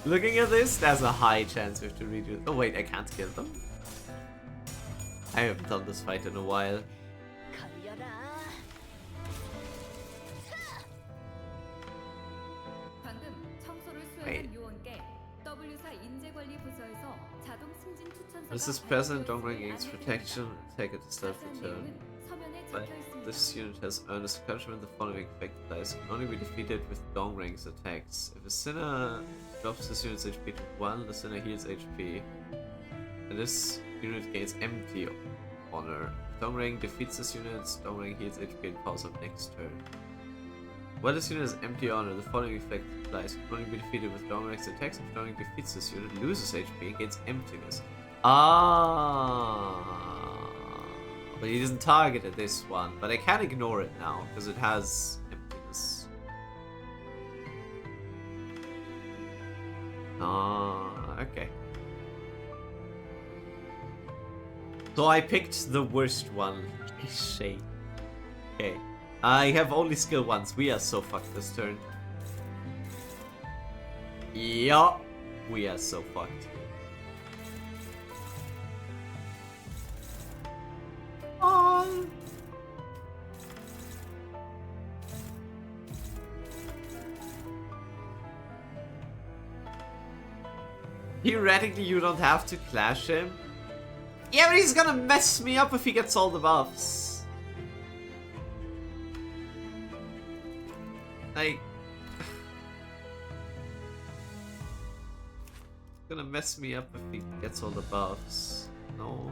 Looking at this, there's a high chance we have to redo it. Oh wait, I can't kill them. I haven't done this fight in a while. Wait. This is present, Dongrang gains protection, attack at the start of the turn. But this unit has earned a encouragement. The following effect applies. Can only be defeated with Dongrang's attacks. If a sinner drops this unit's HP to 1, the sinner heals HP. And this unit gains empty honor. If Dongrang defeats this unit, Dongrang heals HP and powers up next turn. While this unit has empty honor, the following effect applies. Can only be defeated with Dongrang's attacks. If Dongrang defeats this unit, loses HP and gains emptiness. Ah. But he doesn't target at this one. But I can't ignore it now, because it has emptiness. Ah, okay. So I picked the worst one. Shade. Okay. I have only skill once. We are so fucked this turn. Yeah. We are so fucked. Oh. Theoretically, you don't have to clash him. Yeah, but he's gonna mess me up if he gets all the buffs. Like... gonna mess me up if he gets all the buffs. No.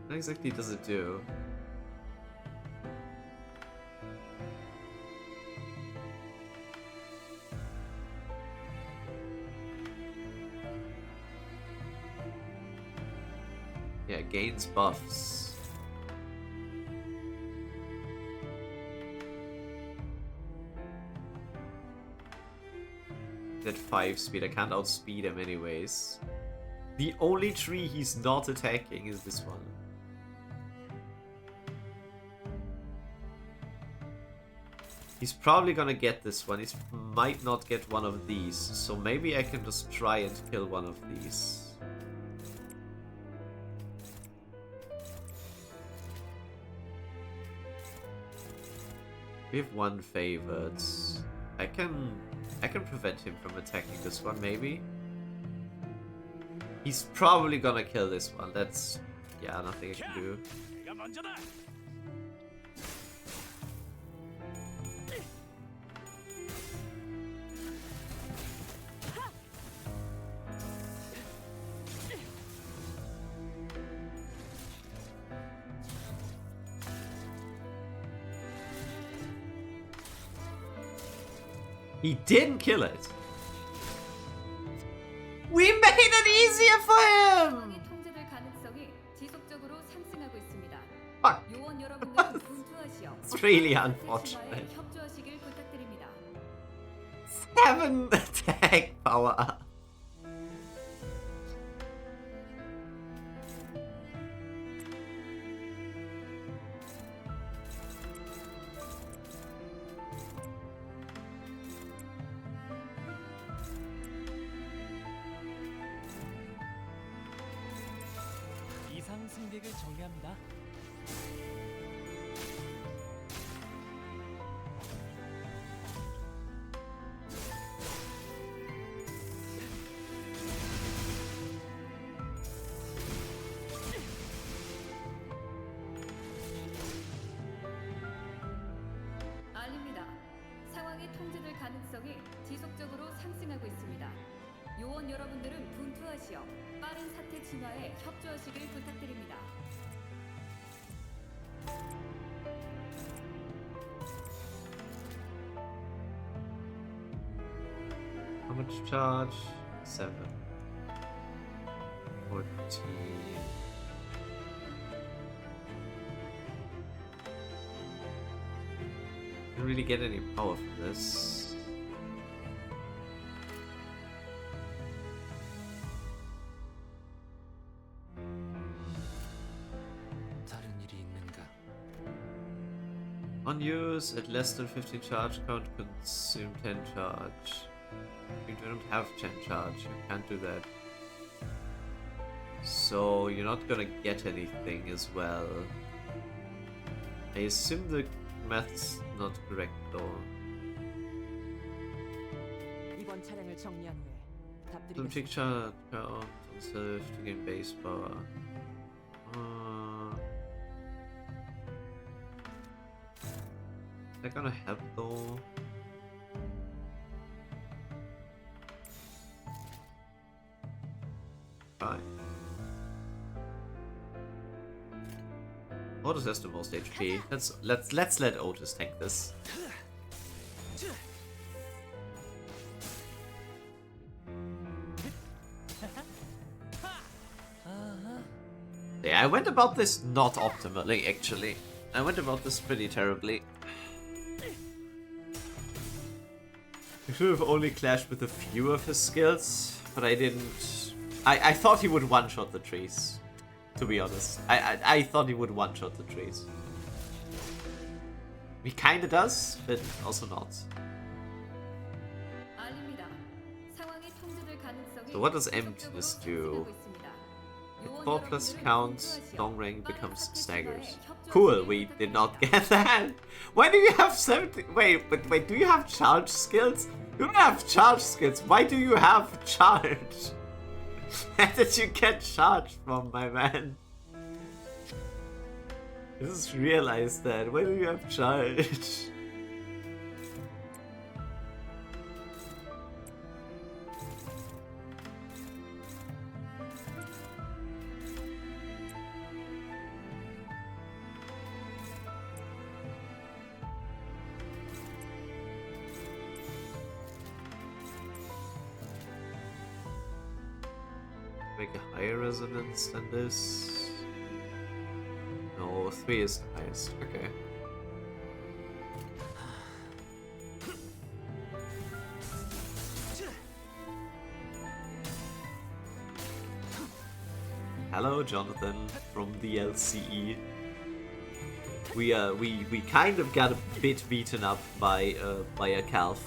What exactly does it do? Yeah, gains buffs. At 5 speed, I can't outspeed him anyways. The only tree he's not attacking is this one. He's probably gonna get this one. He might not get one of these. So maybe I can just try and kill one of these. We have one favored. I can prevent him from attacking this one, maybe. He's probably gonna kill this one. That's... yeah, nothing I can do. He didn't kill it. We made it easier for him. 통제될 가능성이 지속적으로 상승하고 있습니다. Fuck. 요원 여러분들은 분투하시어 It's really unfortunate. 협조하시길 부탁드립니다. 7 attack power. 이상 승객을 정리합니다. 알립니다. 상황이 통제될 가능성이 지속적으로 상승하고 있습니다. 요원 여러분들은 분투하시어 빠른 사태 진화에 협조하시길 부탁드립니다. How much charge? 7. 14. Didn't really get any power from this. 다른 일이 있는가? On use, at less than 15 charge count, consume 10 charge. You don't have 10 charge, you can't do that. So you're not gonna get anything as well. I assume the math's not correct though. 이번 차량을 정리한 후에 Some take charge count on self to gain base power. They're gonna help though. Fine. Otis has the most HP. Let's let Otis tank this. I went about this not optimally, actually. I went about this pretty terribly. I should have only clashed with a few of his skills, but I didn't. I thought he would one-shot the trees, to be honest. I thought he would one-shot the trees. He kinda does, but also not. So what does emptiness do? With 4 plus count, long range becomes staggers. Cool, we did not get that. Why do you have 70? Wait, do you have charge skills? You don't have charge skills. Why do you have charge? Where did you get charge from, my man? I just realized that. Why do you have charge? Make a higher resonance than this. No, 3 is the highest. Okay. Hello, Jonathan from the LCE. We kind of got a bit beaten up by a calf,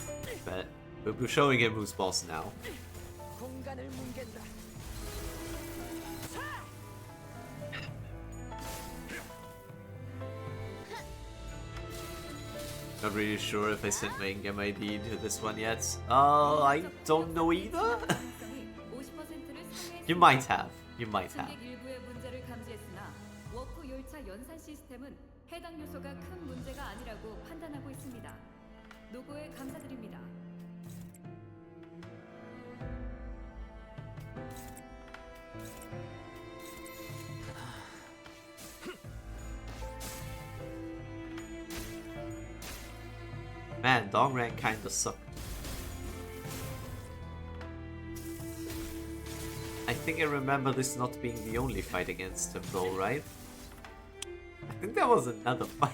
but we're showing him who's boss now. Not really sure if I sent my in-game ID to this one yet. I don't know either. You might have. You might have. 일부의 문제를 감지했으나 워크 열차 연산 시스템은 해당 요소가 큰 문제가 아니라고 판단하고 있습니다. 노고에 감사드립니다. Man, Dong rank kinda sucked. I think I remember this not being the only fight against him though, right? I think there was another fight.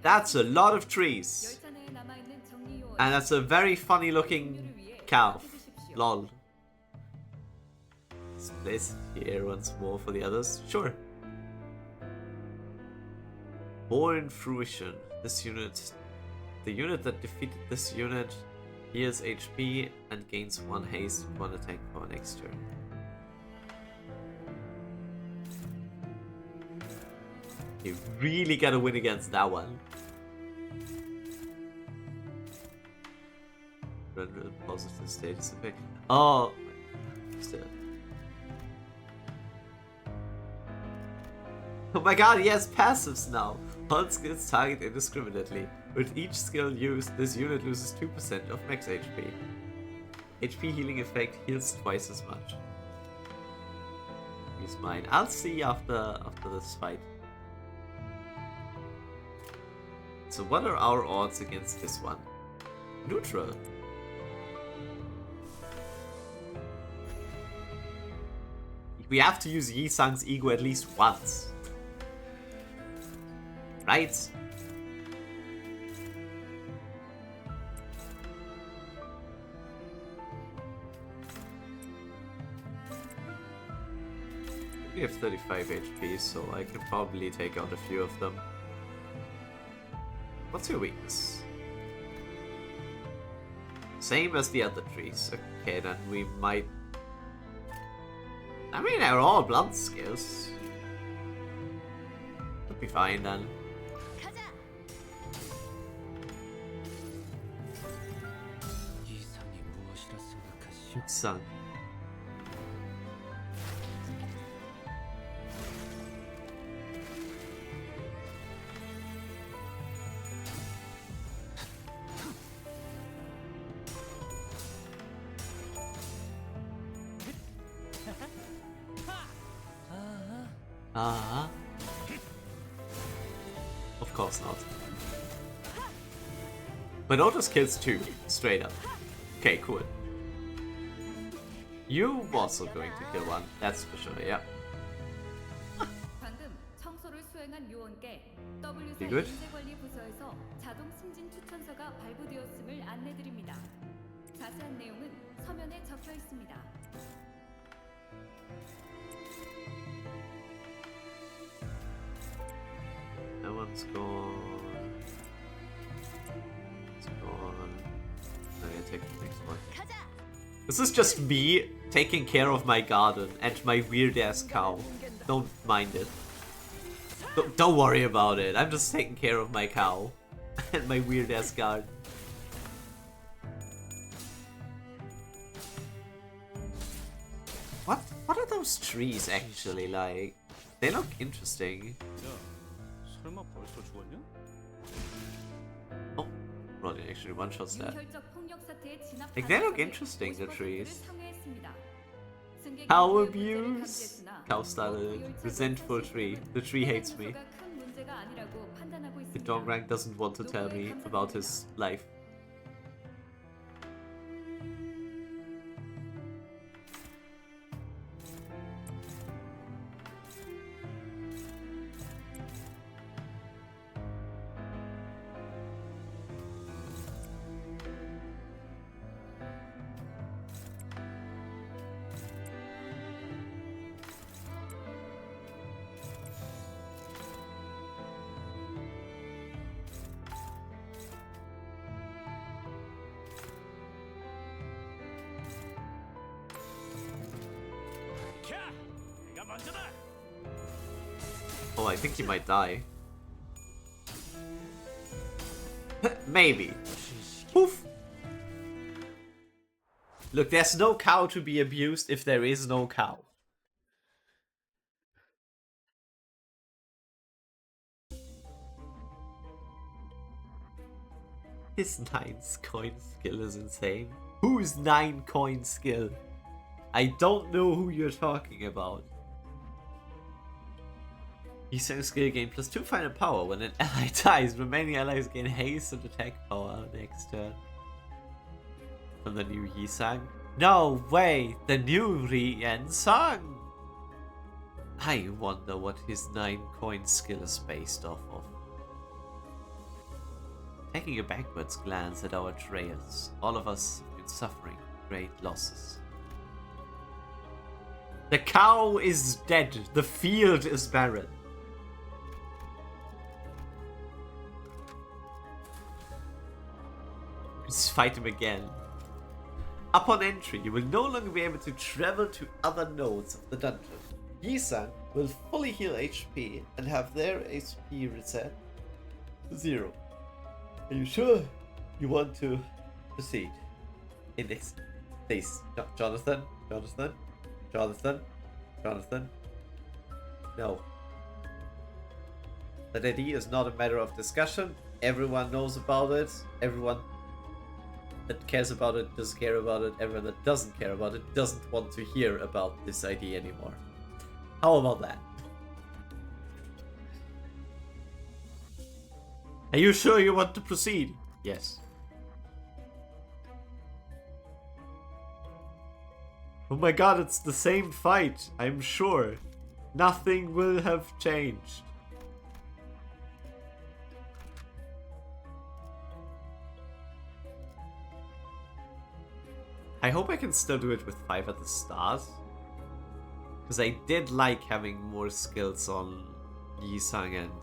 That's a lot of trees. And that's a very funny looking calf. Lol. Let's place it here once more for the others. Sure. Born Fruition. This unit. The unit that defeated this unit heals HP and gains 1 haste, 1 attack for next turn. You really gotta win against that one. Render positive status effect. Oh, still. Oh my god, he has passives now. All skills target indiscriminately. With each skill used, this unit loses 2% of max HP. HP healing effect heals twice as much. Use mine. I'll see after this fight. So what are our odds against this one? Neutral. We have to use Yi Sang's ego at least once. Right? We have 35 HP, so I can probably take out a few of them. What's your weakness? Same as the other trees. Okay, then we might... I mean, they're all blunt skills. Should be fine then. Sun. Of course not. But Otis kills 2, straight up. Okay, cool. You also going to kill one, that's for sure, yeah. 방금 청소를 수행한 요원께 W사 Be good. 인재관리 부서에서 자동 승진 추천서가 발부되었음을 안내드립니다. 자세한 내용은 서면에 적혀 있습니다. That one's gone. It's gone. No, yeah, take the next one. This is just me taking care of my garden and my weird ass cow. Don't mind it. Don't worry about it. I'm just taking care of my cow and my weird ass garden. What are those trees actually like? They look interesting. 설마 벌써 죽었냐? Oh, Rodin actually one-shots that. 혈적 폭력 사태에 진압 Like, they look 가능성이 interesting, the 50%를 trees. 상회했습니다. 승객 Cow 일부의 문제를 abuse. 감지했으나 Cow started 워크 resentful 열차 tree. 시스템은 The tree hates me. 해당 요소가 큰 문제가 아니라고 판단하고 The 있습니다. dog rank doesn't want to tell me about his life. 내가 먼저다. Oh, I think he might die. Maybe. Poof. Look, there's no cow to be abused if there is no cow. His 9 coin skill is insane. Who's 9 coin skill? I don't know who you're talking about. Using skill gain +2 final power. When an ally dies, remaining allies gain haste and attack power next turn. From the new Yisang? No way! The new Rian-sang! I wonder what his 9 coin skill is based off of. Taking a backwards glance at our trails, all of us have been suffering great losses. The cow is dead. The field is barren. Let's fight him again. Upon entry, you will no longer be able to travel to other nodes of the dungeon. Yisang will fully heal HP and have their HP reset to 0. Are you sure you want to proceed in this? Please, Jonathan. No. That idea is not a matter of discussion. Everyone knows about it. Everyone that cares about it does care about it. Everyone that doesn't care about it doesn't want to hear about this idea anymore. How about that? Are you sure you want to proceed? Yes. Oh my god, it's the same fight, I'm sure. Nothing will have changed. I hope I can still do it with 5 at the start. Because I did like having more skills on Yisang and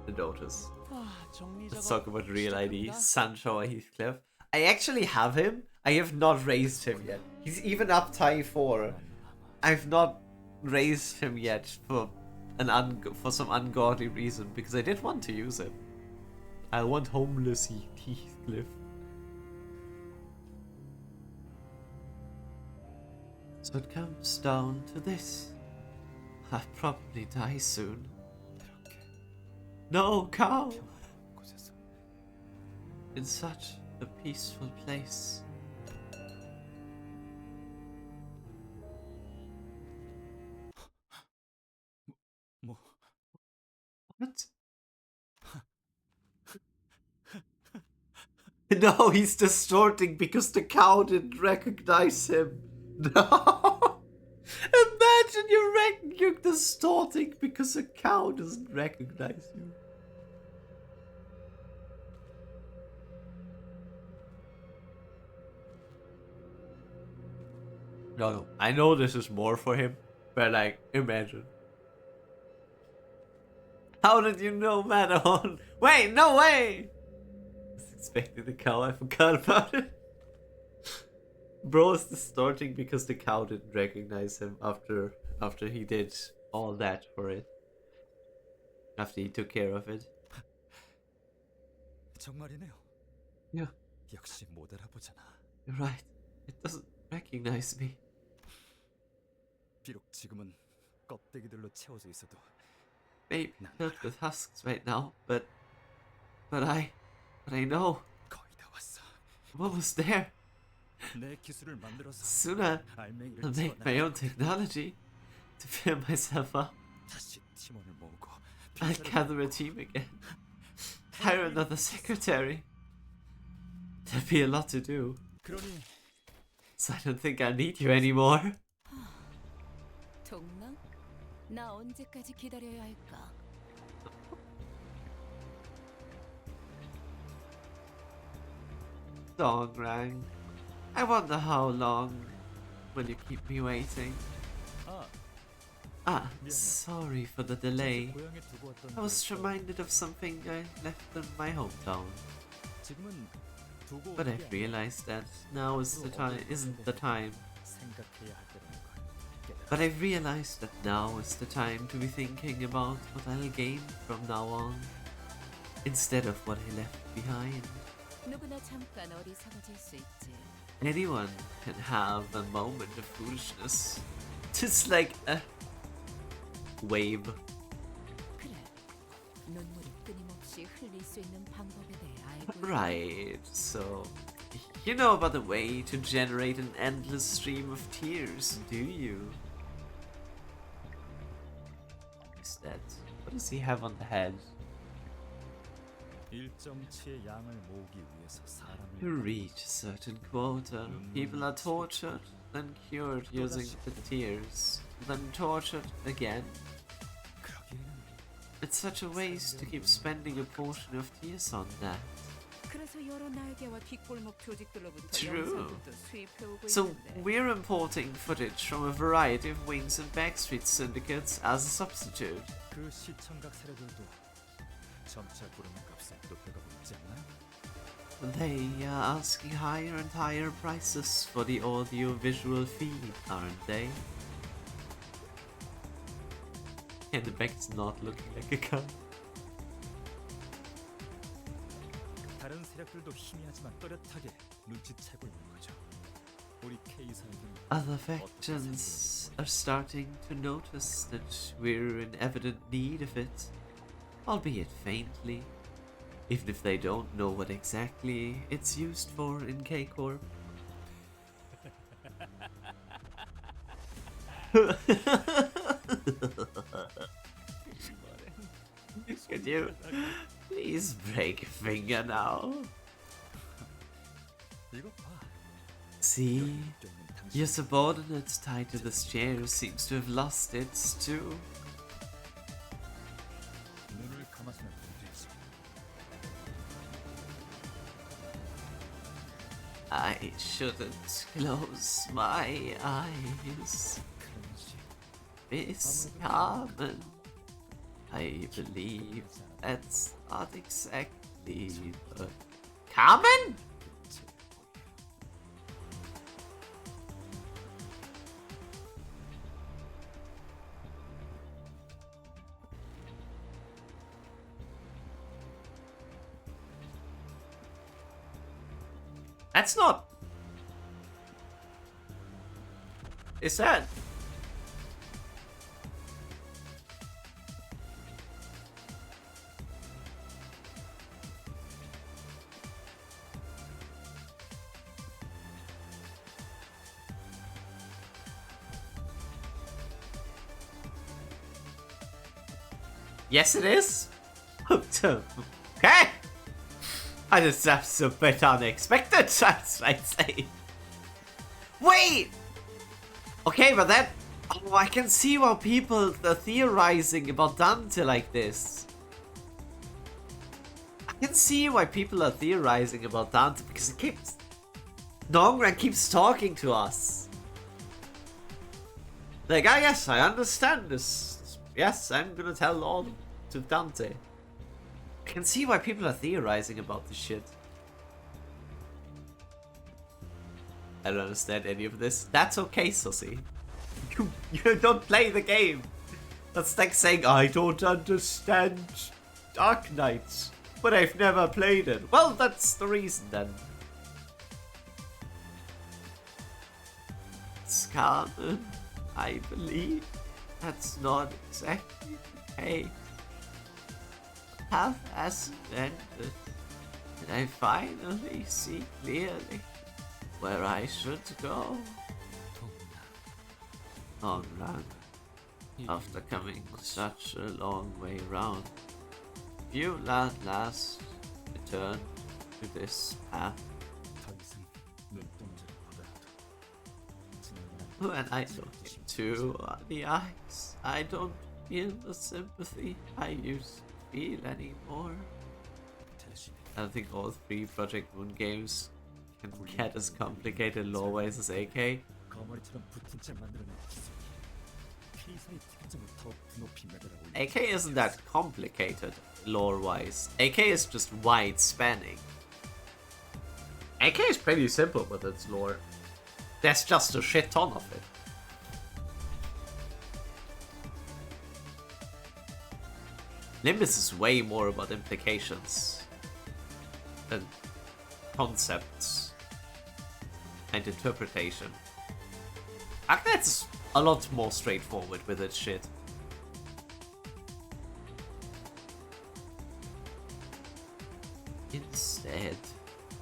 the daughters. Let's talk about real ID. Sancho Heathcliff. I actually have him. I have not raised him yet. He's even up tie 4. I've not raised him yet for some ungodly reason because I did want to use him. I want homeless Heathcliff. So it comes down to this. I'll probably die soon. No, cow! In such a peaceful place. What? No, he's distorting because the cow didn't recognize him. No! Imagine you're distorting because a cow doesn't recognize you. No, I know this is more for him, but like, imagine. How did you know Madon? Wait, no way! I was expecting the cow, I forgot about it. Bro is distorting because the cow didn't recognize him after he did all that for it. After he took care of it. 정말이네요. Yeah, 역시 못 알아보잖아. you're right. It doesn't recognize me. 비록 지금은 껍데기들로 채워져 있어도 Maybe filled with husks right now, but I know. 거의 다 왔어. I'm almost there. 내 기술을 만들어서 Soon I'll 알맹이를 make my own technology to fill myself up. 다시 팀원을 모으고 I'll gather a team again. Hire another secretary. There'll be a lot to do. 그러니 So I don't think I need you anymore. 동랑? 나 언제까지 기다려야 할까? Dong rang. I wonder how long will you keep me waiting? Ah, sorry for the delay. 고향에 두고 왔던 I was reminded of something I left in my hometown. 지금은 두고 But I've realized that now isn't the time. 생각해야 할 때라는 걸 깨달아. But I've realized that now is the time to be thinking about what I'll gain from now on, instead of what I left behind. 누구나 잠깐 어리석어질 수 있지. Anyone can have a moment of foolishness. Just like a wave. 그래. 눈물을 끊임없이 흘릴 수 있는 방법에 대해 알고 Right, so you know about the way to generate an endless stream of tears, do you? Is that... what does he have on the head? 일정치의 양을 모으기 위해서 To 사람을 reach a certain quota, people are tortured, then cured using the tears, then tortured again. 그러기에는 It's such a waste to keep spending a portion of tears on that. 그래서 여러 날개와 뒷골목 조직들로부터 True. 영상들도 수입해오고 So 있는데 we're importing footage from a variety of Wings and Backstreet syndicates as a substitute. 그 시청각 사례들도 점차 부르는 값을 높여가고 있지 않나? They are asking higher and higher prices for the audio-visual feed, aren't they? And the back's not looking like a cow. 다른 세력들도 희미하지만 또렷하게 눈치채고 있는 거죠. 우리 K 사회는 Other factions are starting to notice that we're in evident need of it, albeit faintly, even if they don't know what exactly it's used for in K-Corp. Could you please break a finger now? 이거 봐. See, 껴있는 당신 your subordinate tied to this chair seems to have lost it too. 눈을 감아서는 문제지. I shouldn't close my eyes. 그런지 Miss Carmen, I believe that's not exactly the... Carmen? That's not... Is that... Yes, it is. Okay. That's a bit unexpected, I'd say. Wait! Okay, but that... Oh, I can see why people are theorizing about Dante like this. I can see why people are theorizing about Dante because it keeps... Nongran keeps talking to us. Like, ah, yes, I understand this. Yes, I'm gonna tell all to Dante. I can see why people are theorizing about this shit. I don't understand any of this. That's okay, Sussy. You don't play the game. That's like saying, I don't understand Dark Knights, but I've never played it. Well, that's the reason then. It's canon, I believe. That's not exactly the case. Path has ended, and I finally see clearly where I should go. Long run. After coming such a long way round, you at last return to this path. When I look into the eyes, I don't feel the sympathy I used to feel anymore. I don't think all 3 Project Moon games can get as complicated lore-wise as AK. AK isn't that complicated lore-wise. AK is just wide-spanning. AK is pretty simple with its lore. There's just a shit ton of it. Limbus is way more about implications than concepts and interpretation. Agnet's a lot more straightforward with its shit. Instead,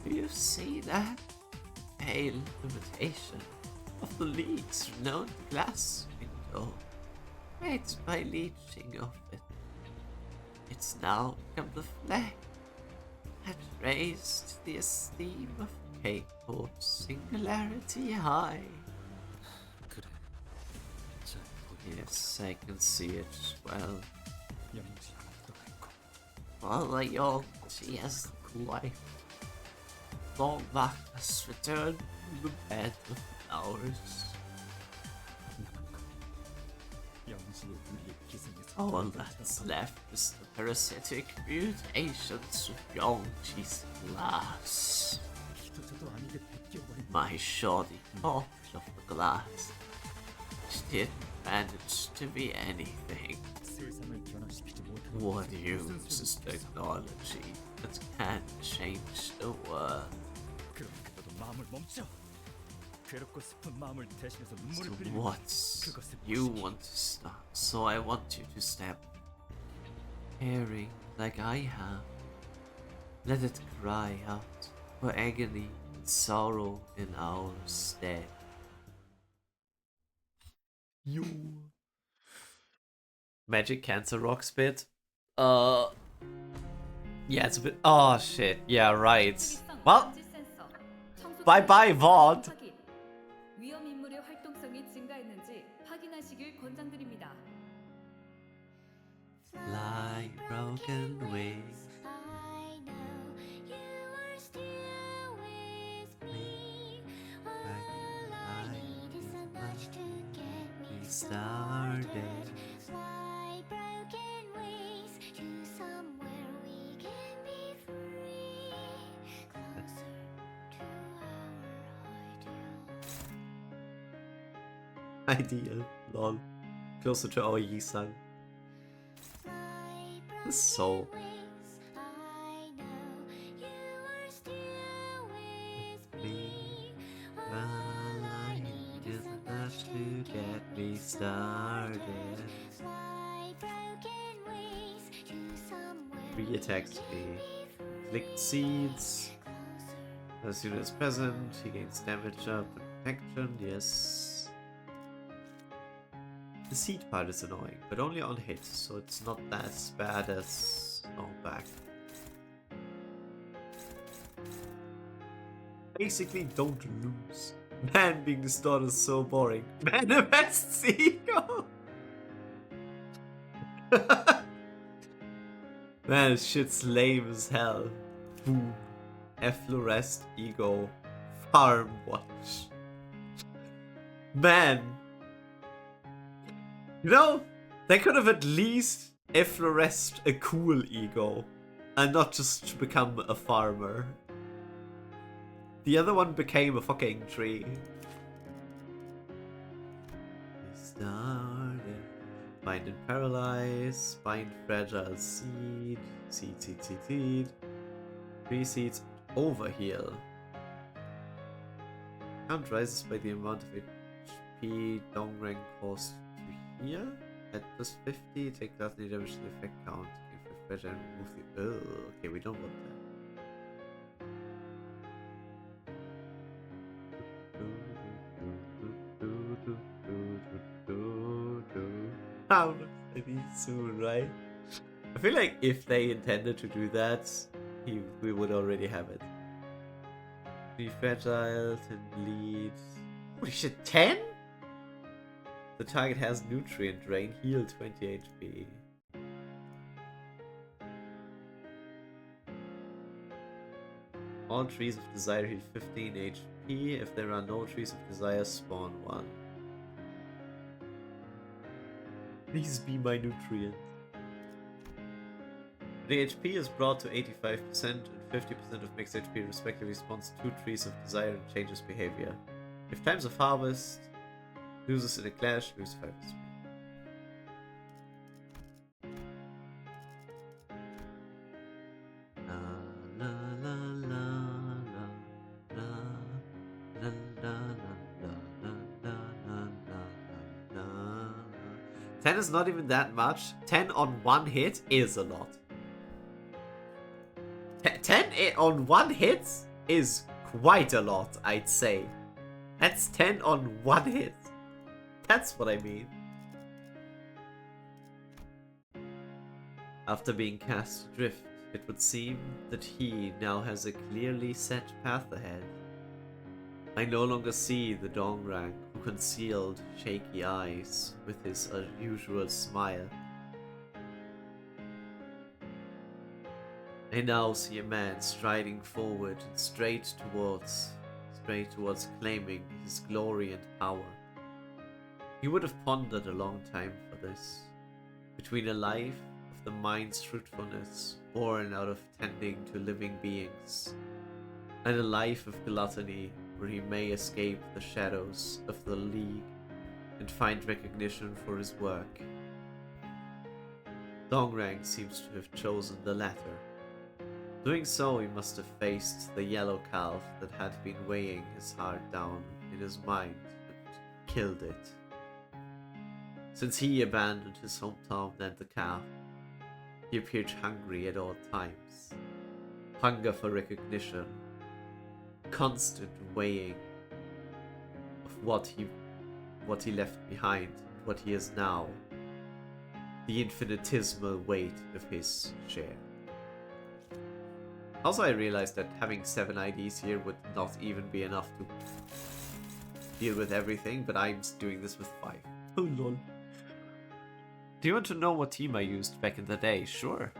do you see that pale imitation of the leads from known glass window made by leeching of it? It's now become the flame that raised the esteem of K-Corp's singularity high. Yes, I can see it well. While young, she has life. Long back has returned to the bed of flowers. All that's left is the parasitic mutations of Yongchi's glass. My shoddy copy of the glass, which didn't manage to be anything. What uses technology that can change the world? So what? You want to stop, so I want you to step. Caring like I have. Let it cry out for agony and sorrow in our stead. You. Magic Cancer Rocks bit? Yeah, it's a bit. Oh shit, yeah, right. Well, bye bye, VOD. 위험 인물의 활동성이 증가했는지 확인하시길 권장드립니다. Fly broken wings. I know you are still with me. All I need is a nudge to get me started. Fly broken wings to somewhere we can be free. Closer to our Ideal, lol. Closer to our Yi-san. The soul. I know you are still with me. All I need is a nudge to get me started. Fly broken wings to somewhere. Re-attacks me. Licked seeds. As soon as present, he gains damage up protection, yes. The seed part is annoying, but only on hit, so it's not that bad as knockback. Basically, don't lose Man, being this daughter is so boring. Manifests ego! Man, this shit's lame as hell. Boom. Efflorest ego. Farm watch. Man. You know, they could have at least efflorest a cool ego. And not just to become a farmer. The other one became a fucking tree. Started. Bind and paralyze. Bind fragile seed. Seed. 3 seeds. Overheal. Count rises by the amount of HP Dong rank cost to heal. At plus 50, take gluttony damage to the effect count. Give a fragile and remove the. Oh, okay, we don't want that. How maybe soon, right? I feel like if they intended to do that, we would already have it. Be fragile, 10 bleed. Holy shit, 10? The target has nutrient drain, heal 20 HP. All trees of desire heal 15 HP. If there are no trees of desire, spawn 1. Please be my nutrient. The HP is brought to 85% and 50% of max HP respectively spawns 2 trees of desire and changes behavior. If times of harvest loses in a clash, lose 5 speed. La la la la la la la la la la la. 10 is not even that much. 10 on one hit is a lot. 10 on one hit is quite a lot, I'd say. That's 10 on one hit. That's what I mean. After being cast adrift, it would seem that he now has a clearly set path ahead. I no longer see the Dongrang who concealed shaky eyes with his unusual smile. I now see a man striding forward and straight towards claiming his glory and power. He would have pondered a long time for this, between a life of the mind's fruitfulness born out of tending to living beings, and a life of gluttony where he may escape the shadows of the League and find recognition for his work. Dongrang seems to have chosen the latter. Doing so, he must have faced the yellow calf that had been weighing his heart down in his mind and killed it. Since he abandoned his hometown and the calf, he appeared hungry at all times. Hunger for recognition, constant weighing of what he left behind, what he is now, the infinitesimal weight of his share. Also, I realized that having 7 IDs here would not even be enough to deal with everything, but I'm doing this with 5. Oh lol. Do you want to know what team I used back in the day? Sure.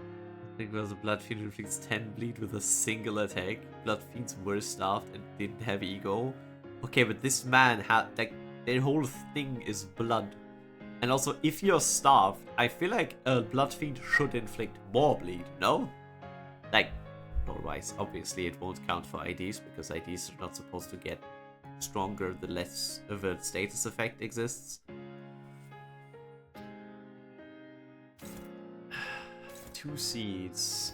I think it was a Blood Fiend who inflicts 10 bleed with a single attack. Blood Fiends were starved and didn't have ego. Okay, but this man had, like, their whole thing is blood. And also, if you're starved, I feel like a Blood Fiend should inflict more bleed, no? Like, otherwise, obviously it won't count for IDs, because IDs are not supposed to get stronger the less of a status effect exists. 2 seeds.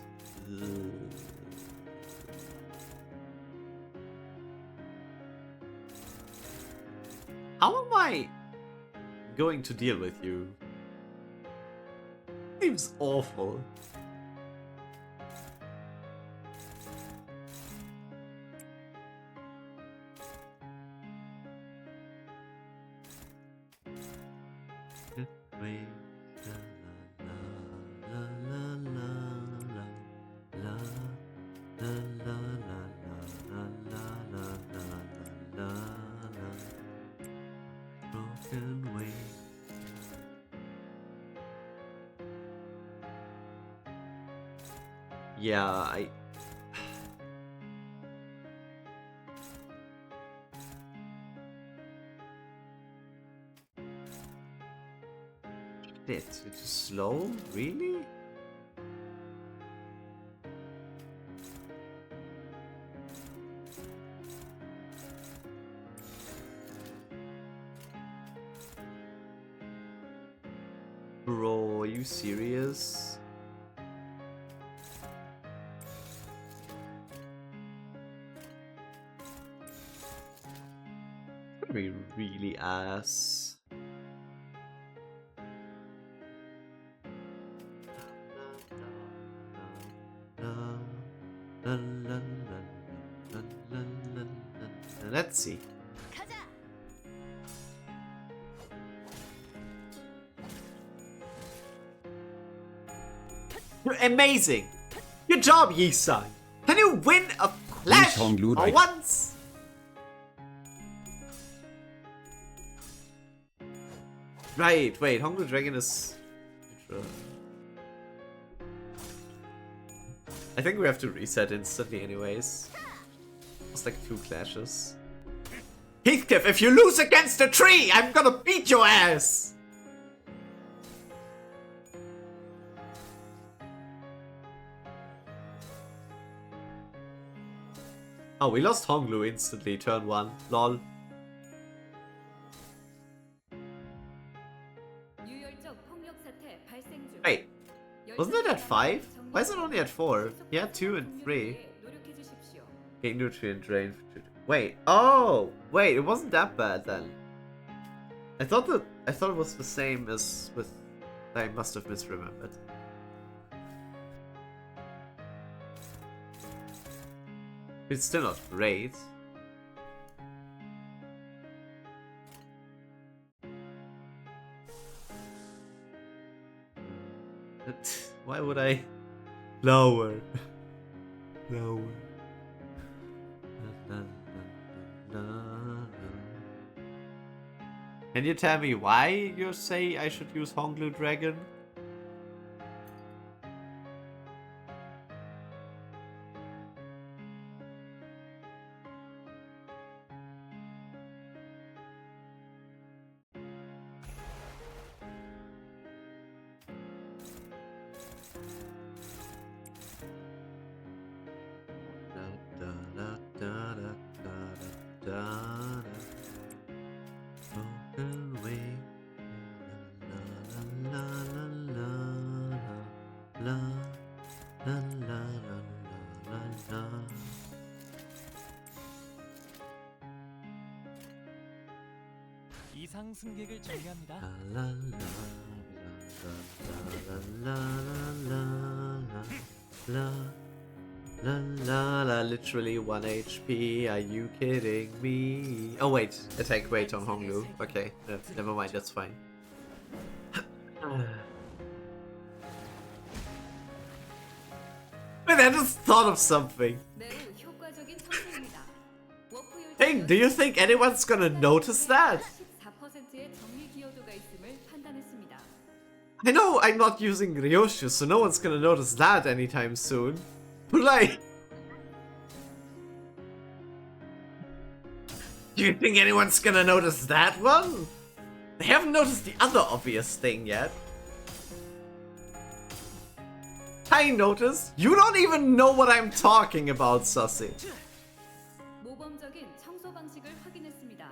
How am I going to deal with you? Seems awful. Yeah, I... Shit, it's slow? Really? Bro, are you serious? It's gonna be really ass. Let's see. You're amazing! Good job, Yi-san! Can you win a clash Honglu for Dragon. once? Right, wait, Honglu Dragon is... I think we have to reset instantly anyways. It's like 2 clashes. Heathcliff, if you lose against a tree, I'm gonna beat your ass! Oh, we lost Honglu instantly, turn 1. Lol. Wait, wasn't it at 5? Why is it only at 4? He had 2 and 3. Gain nutrient drain. Wait, oh! Wait, it wasn't that bad then. I thought it was the same as with... I must have misremembered. It's still not great. Why would I lower? Lower. Can you tell me why you say I should use Honglu Dragon? 이상 승객을 정리합니다. Literally 1 HP, are you kidding me? Oh wait, attack rate on Honglu. Okay, never mind, that's fine. Wait, I just thought of something. Hey, do you think anyone's gonna notice that? I know I'm not using Ryoshu, so no one's gonna notice that anytime soon. But like... Do you think anyone's gonna notice that one? They haven't noticed the other obvious thing yet. I noticed. You don't even know what I'm talking about, Sussy. 모범적인 청소 방식을 확인했습니다.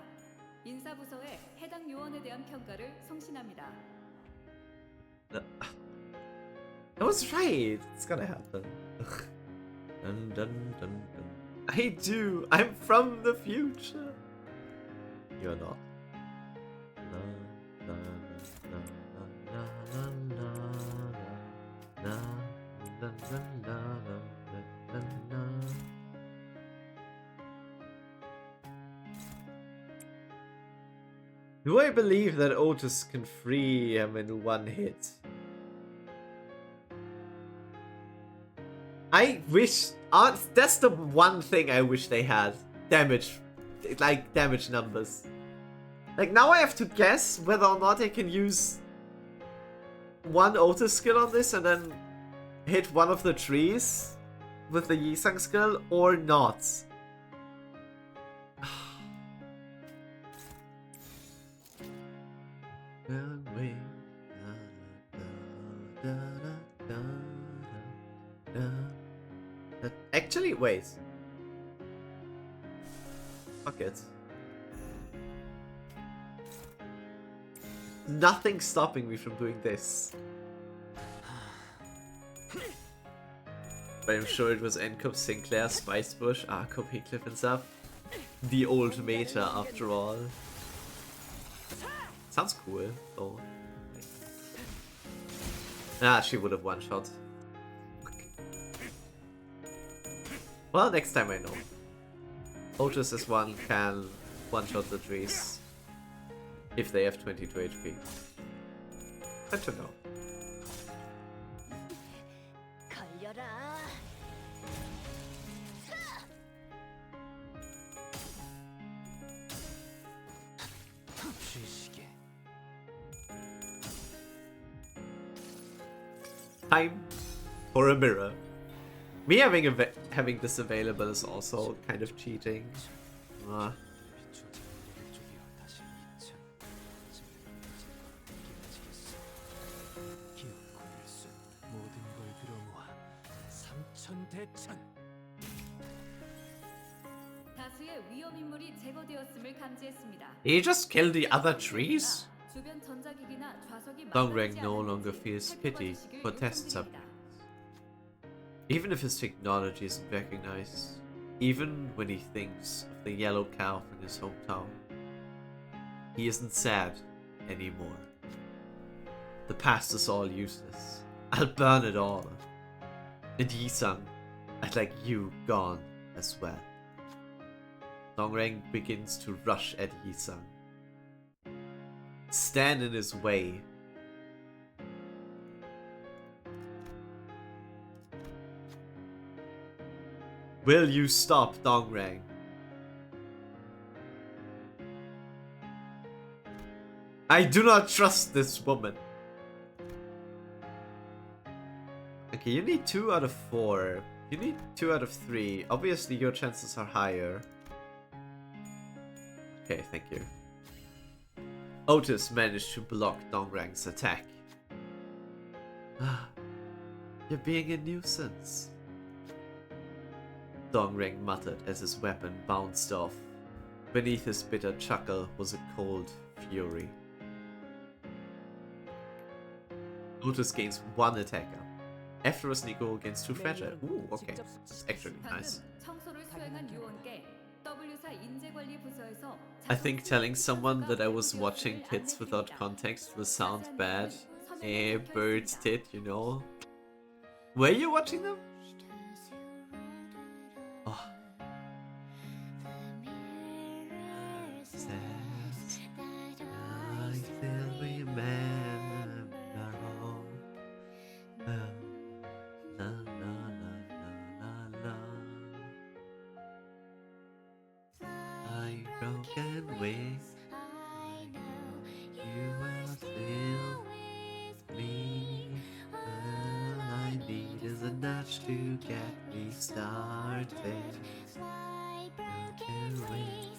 인사부서에 해당 요원에 대한 평가를 송신합니다. I was right. It's gonna happen. Dun, dun, dun, dun. I do. I'm from the future. You're not. Do I believe that Otis can free him in 1 hit? I wish... that's the one thing I wish they had. Damage. Like, damage numbers. Like, now I have to guess whether or not I can use 1 Otis skill on this and then hit one of the trees. with the Yisang skill or not? Actually, wait. Fuck it. Nothing's stopping me from doing this. But I'm sure it was N-Cup Sinclair, Spicebush, R-Cup Heathcliff and stuff. The old meta, after all. Sounds cool, though. Ah, she would have one-shot. Well, next time I know. Otis as one can one-shot the trees if they have 22 HP. Good to know. Time for a mirror. Me having this available is also kind of cheating. 다수의 위험 인물이 제거되었음을 감지했습니다. He just killed the other trees? 주변 전자기기나 좌석이 Dongrang no longer feels pity for test subjects. Even if his technology isn't recognized, even when he thinks of the yellow cow in his hometown, he isn't sad anymore. The past is all useless. I'll burn it all. And Yisang, I'd like you gone as well. Dongrang begins to rush at Yisang. Stand in his way. Will you stop, Dongrang? I do not trust this woman. Okay, you need 2 out of 4. You need 2 out of 3. Obviously, your chances are higher. Okay, thank you. Otis managed to block Dongrang's attack. You're being a nuisance. Dongrang muttered as his weapon bounced off. Beneath his bitter chuckle was a cold fury. Otis gains 1 attacker. After a sneak roll against 2 fragile. Ooh, okay. That's actually nice. I think telling someone that I was watching tits without context will sound bad. Eh, bird's tit, you know. Were you watching them? Oh. I still remember. La, la, la, la, la, la. I broken wings. You are still with me. All I need is a nudge to get me started. Broken wings.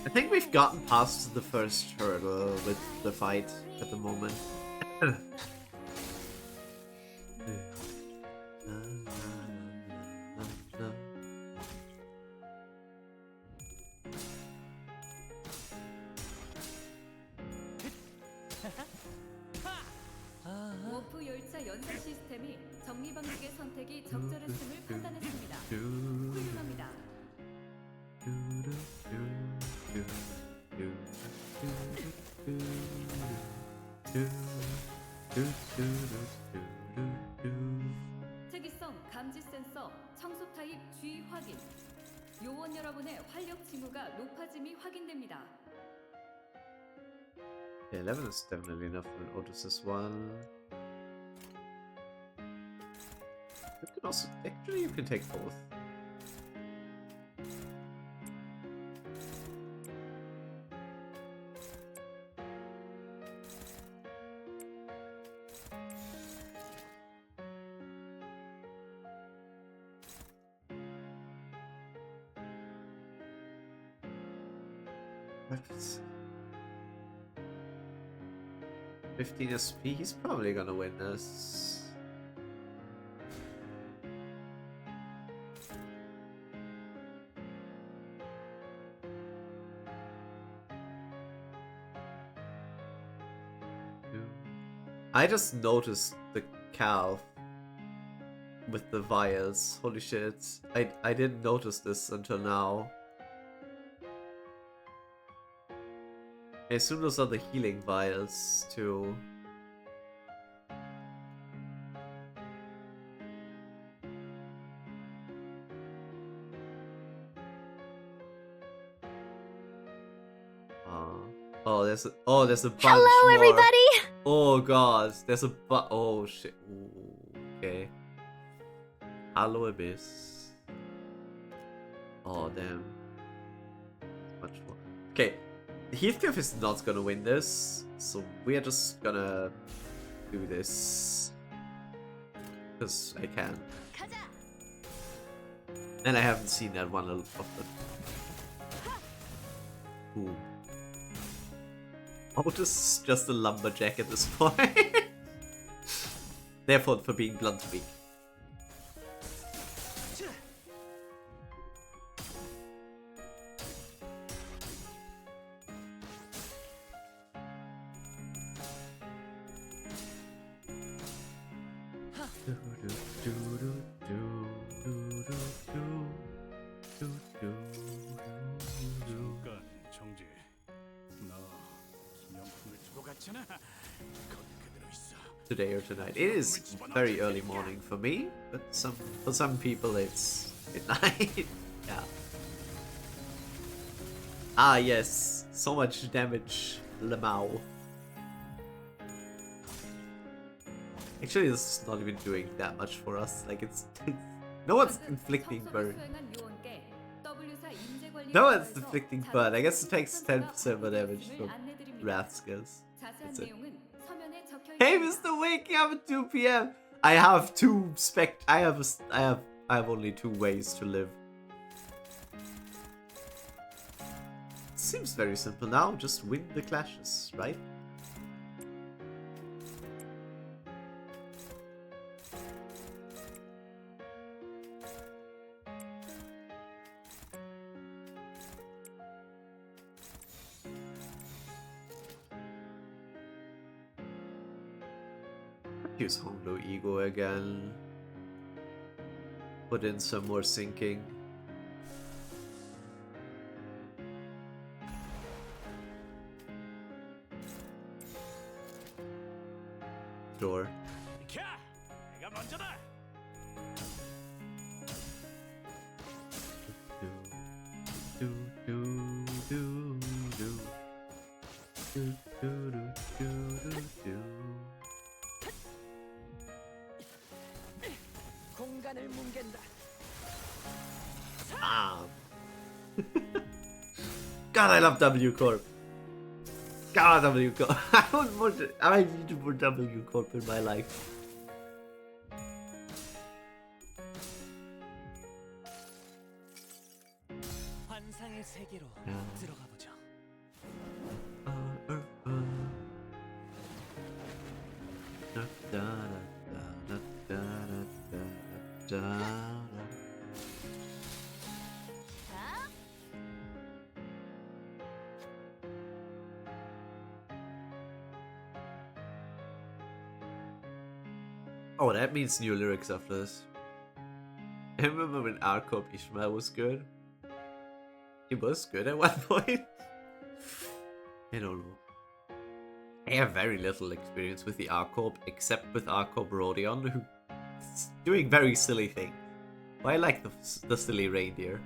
I think we've gotten past the first hurdle with the fight at the moment. 워프 열차 연산 시스템이 정리 방식의 선택이 적절했음을 판단했습니다. 훌륭합니다. 특이성 감지 센서 청소 타입 G 확인. 요원 여러분의 활력 징후가 높아짐이 확인됩니다. Yeah, 11 is definitely enough for an Otis as well. You can also, actually you can take both. That's 15 SP, he's probably gonna win this. I just noticed the calf with the vials. Holy shit. I didn't notice this until now. I assume those are the healing vials too. There's a bunch Hello, more. everybody! Oh god, there's a oh shit. Ooh, okay. Hello, Abyss. Oh damn. Much more. Okay, Heathcliff is not gonna win this, so we are just gonna do this because I can. And I haven't seen that one often. Ooh. Otis is just a lumberjack at this point. Therefore, for being blunt to me. Today or tonight. It is very early morning for me, but for some people it's midnight. Yeah. Ah yes, so much damage, Lemao. Actually, this is not even doing that much for us. Like it's no one's inflicting burn. No one's inflicting burn. I guess it takes 10% more damage from wrath skills. That's it. Hey, Mr. Waking up at 2 p.m. I have I have only 2 ways to live. Seems very simple now. Just win the clashes, right? Use Honglo Ego again. Put in some more sinking. Sure. Ah. God, I love W Corp. God, W Corp. I need more W Corp in my life. Oh, that means new lyrics after this. I remember when Arcop Ishmael was good. He was good at one point. I don't know. I have very little experience with the Arcorp, except with Arcorp Rodion, who's doing very silly things. But I like the silly reindeer.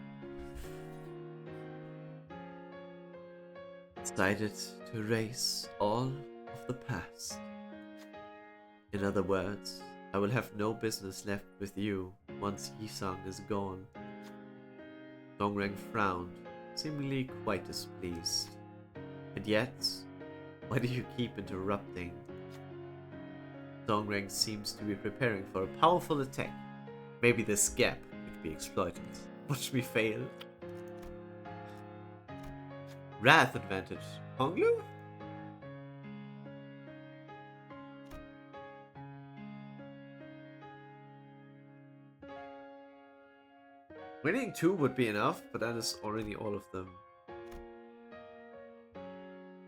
decided to erase all of the past. In other words, I will have no business left with you once Yisang is gone. Dongrang frowned, seemingly quite displeased. And yet, why do you keep interrupting? Dongrang seems to be preparing for a powerful attack. Maybe this gap could be exploited. Watch me fail. Wrath advantage. Honglu? Winning 2 would be enough, but that is already all of them.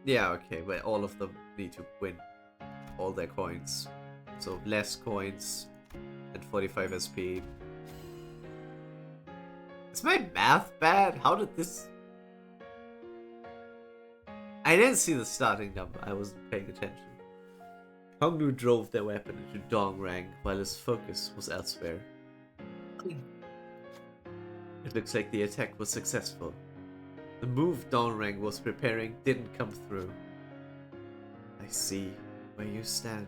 Yeah, okay, but all of them need to win all their coins. So less coins and 45 SP. Is my math bad? How did this... I didn't see the starting number, I wasn't paying attention. Honglu drove their weapon into Dongrang while his focus was elsewhere. It looks like the attack was successful. The move Dongrang was preparing didn't come through. I see where you stand.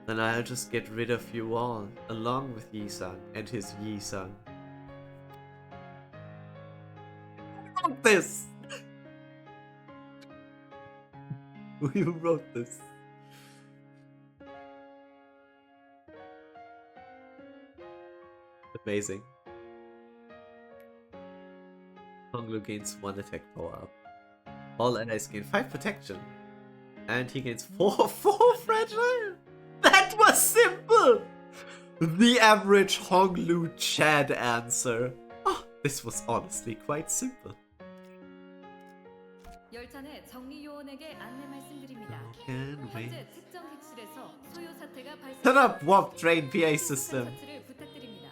Then I'll just get rid of you all, along with Yisang and his Yisang. Who wrote this? Who wrote this? Amazing. Honglu gains 1 attack power up. All allies gain 5 protection. And he gains 4 fragile! That was simple! The average Honglu Chad answer. Oh, this was honestly quite simple. 열차 내 정리 요원에게 안내 말씀드립니다. 현재 특정 객실에서 소요 사태가 Turn up 발생. warp train PA system. 처치를 부탁드립니다.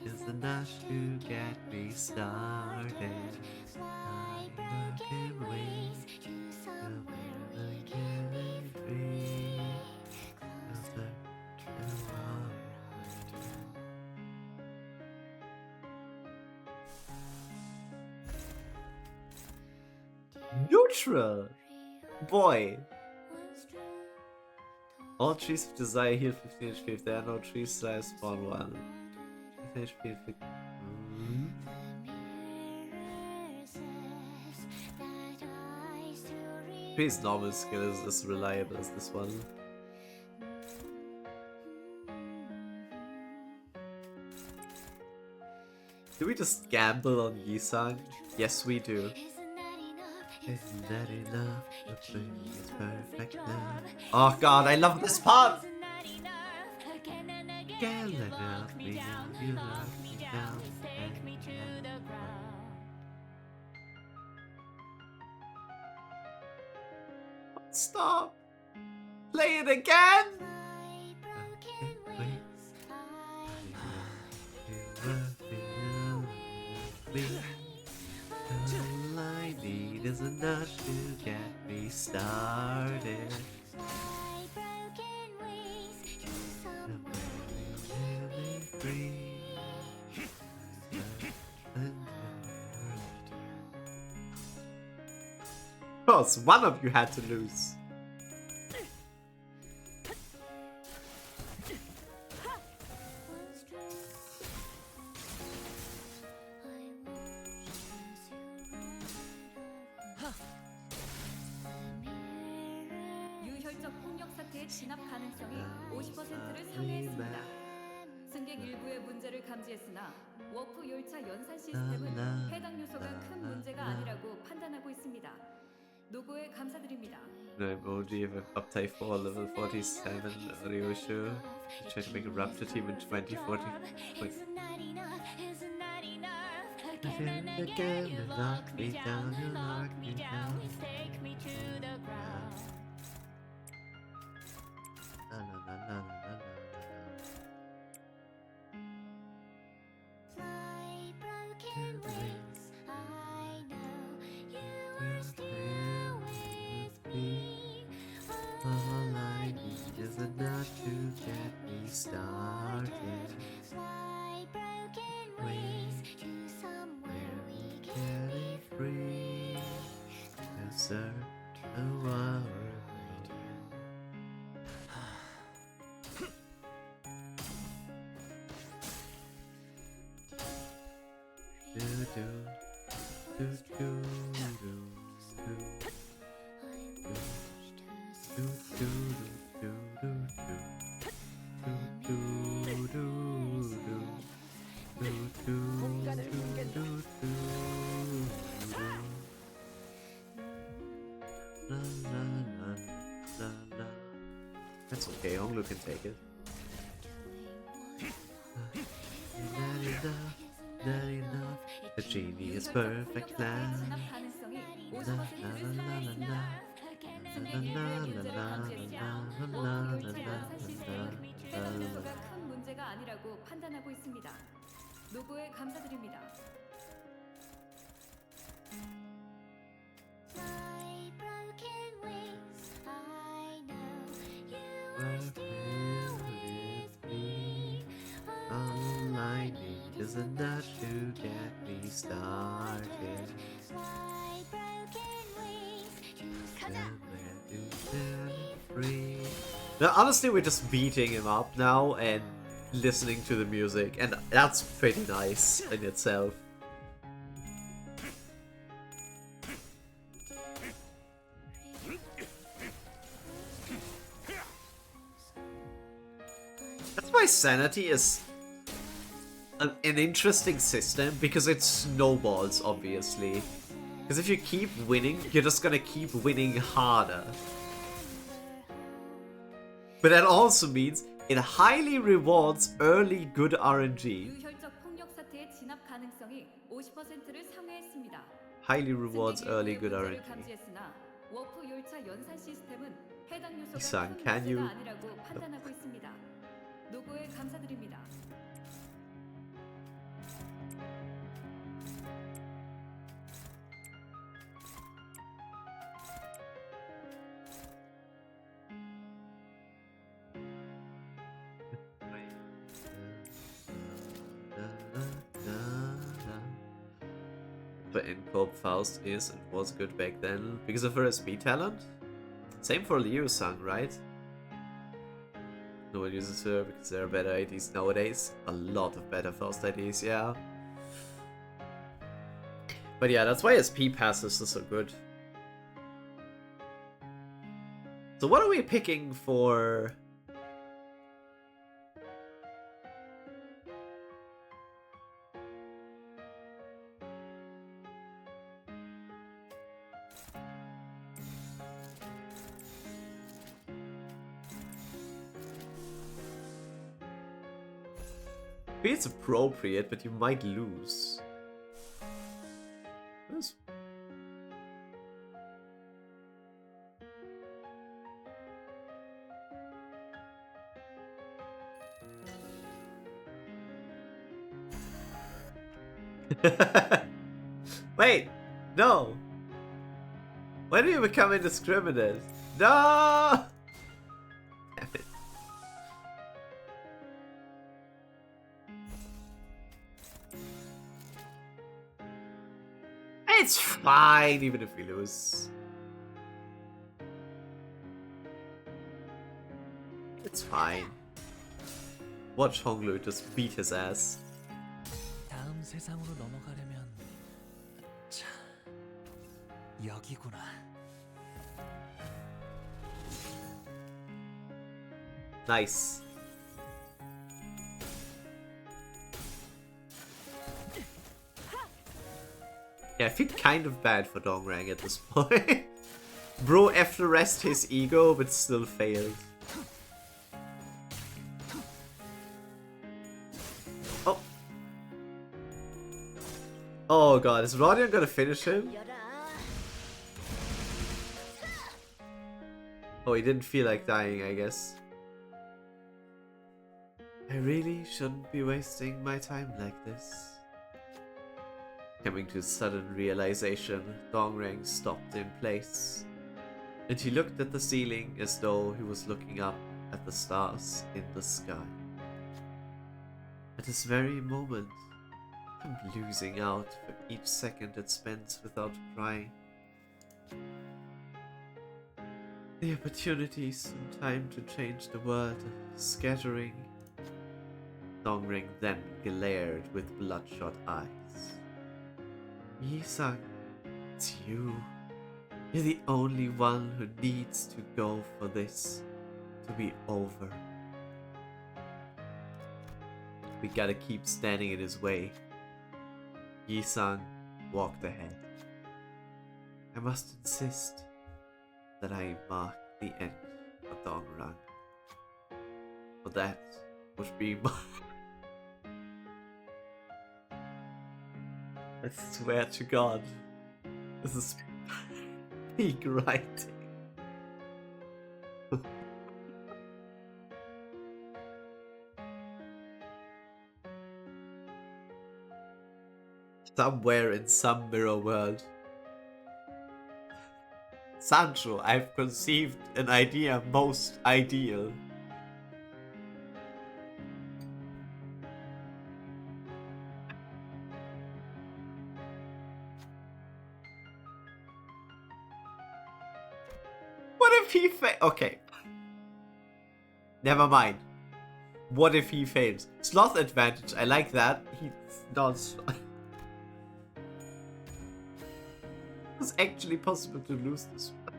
Is enough to get me started. Neutral! Boy! All trees of desire heal 15 HP. If there are no trees, desire spawn 1. 15 HP. His normal skill is as reliable as this one. Do we just gamble on Yisang? Yes, we do. Isn't that enough? The thing is perfect now. Oh god, I love this part! Can't let me down, you knock me down, take me to the ground. Stop! Play it again! All I need is enough to get me started. Of course, one of you had to lose. 유혈적 폭력 사태의 진압 가능성이 50%를 상회했습니다. 승객 일부의 문제를 감지했으나 워프 열차 연산 시스템은 해당 요소가 큰 문제가 아니라고 판단하고 있습니다. 노고에 감사드립니다. No emoji of Uptype 4 level 47 Ryoshu. Try to make a raptor team in 2040. Wait. Again, you knock me down, you knock me down, take me to the ground. Na na na na na na. My broken wings, I know you are still with me. All I need is enough to get me started. Fly broken wings to somewhere we can Get be free. That's okay, Honglu can take it. Not enough. The genie is perfect plan. 진압 가능성이 50%를 상회했습니다. 승객 일부의 문제를 감지했으나 워프 열차 연산 시스템은 해당 요소가 큰 문제가 아니라고 판단하고 있습니다. 노고에 감사드립니다. My broken wings, I know you Where are still with me. all I need is a nudge to get me started. My broken wings, 가자. Free. Now, honestly, we're just beating him up now and listening to the music, and that's pretty nice in itself. That's why Sanity is an interesting system, because it snowballs, obviously. Because if you keep winning, you're just gonna keep winning harder. But that also means it highly rewards early good RNG. 유혈적 폭력 사태의 진압 가능성이 50%를 상회했습니다. Highly rewards 승객 early 일부의 good 문제를 RNG. 감지했으나 워프 열차 연산 시스템은 해당 요소가 이상, 큰 can 문제가 you- 아니라고 판단하고 있습니다. 노고에 감사드립니다. But Incorp Faust is and was good back then because of her SP talent. Same for Liu Sang, right? No one uses her because there are better IDs nowadays. A lot of better Faust IDs, yeah. But yeah, that's why SP passes are so good. So what are we picking for? It's appropriate, but you might lose. Yes. Wait, no. When do you become indiscriminate? No! Damn it. It's fine, even if we lose. It's fine. Watch Honglu just beat his ass. 다음 세상으로 넘어가려면 자 여기구나. Nice. Yeah, I feel kind of bad for Dongrang at this point. Bro after rest his ego, but still failed. Oh. Oh god, is Rodion gonna finish him? Oh, he didn't feel like dying, I guess. I really shouldn't be wasting my time like this. Coming to sudden realization, Dongrang stopped in place, and he looked at the ceiling as though he was looking up at the stars in the sky. At this very moment, I'm losing out for each second it spends without crying. The opportunities and time to change the world are scattering. Dongrang then glared with bloodshot eyes. Yi-san, it's you. You're the only one who needs to go for this to be over. We gotta keep standing in his way. Yi-san walked ahead. I must insist that I mark the end of Dongrang. For that would be my... I swear to God, this is peak writing. Somewhere in some mirror world, Sancho, I've conceived an idea most ideal. What if he okay. Never mind. What if he fails? Sloth advantage, I like that. He's not... It's actually possible to lose this one.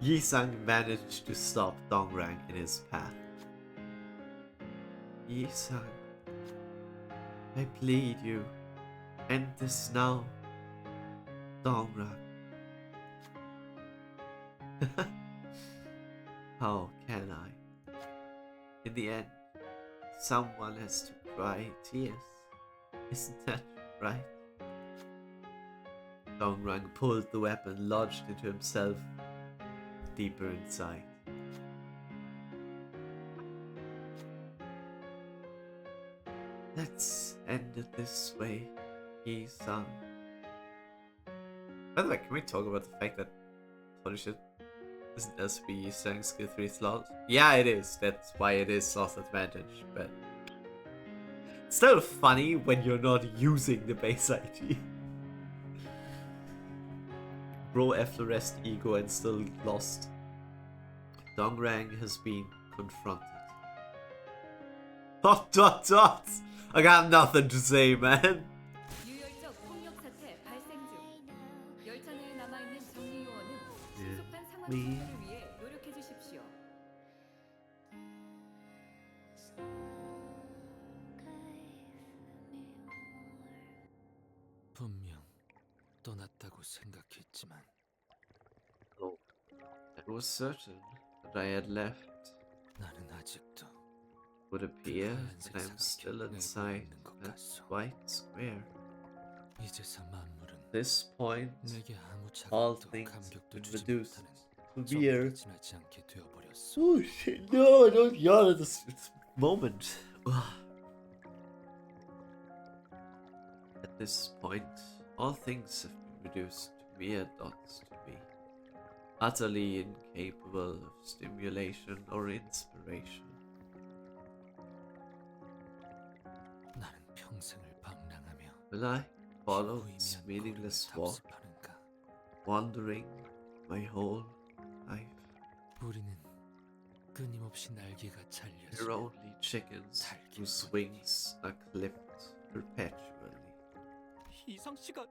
Yi-sang managed to stop Dongrang in his path. Yi-sang, I plead you, end this now. Dongrang. How can I? In the end, someone has to cry tears. Isn't that right? Dongrang pulled the weapon lodged into himself deeper inside. Let's end it this way, Yi-san. By the way, can we talk about the fact that, holy shit, isn't SB Yi-sang skill 3 slot? Yeah, it is. That's why it is sloth advantage, but it's still funny when you're not using the base ID. Bro Efflorest ego and still lost. Dongrang has been confronted. Dot dot dot! I got nothing to say, man. 유혈적 폭력 사태 발생 중. 열차 내에 남아 있는 정리 요원은 신속한 상황 해결을 위해 노력해 주십시오. 분명 떠났다고 생각했지만 Oh, I was certain that I had left. 나는 아직도 Would appear that I'm still inside that white square. 이제서 만물은 At this point, 내게 아무 all 자극도 things 감격도 been 주지 reduced 못하는 to mere. 지나지 않게 되어버렸어. Oh shit! No, I don't yawn at this moment. At this point, all things have been reduced to mere dots to me, utterly incapable of stimulation or inspiration. 나는 평생을 방랑하며 Will I follow this 무의미한 meaningless 거리를 walk, 답습하는가? wandering my whole life? 우리는 끊임없이 날개가 We're 잘려서 only chickens whose wings are clipped perpetually. 이상 씨가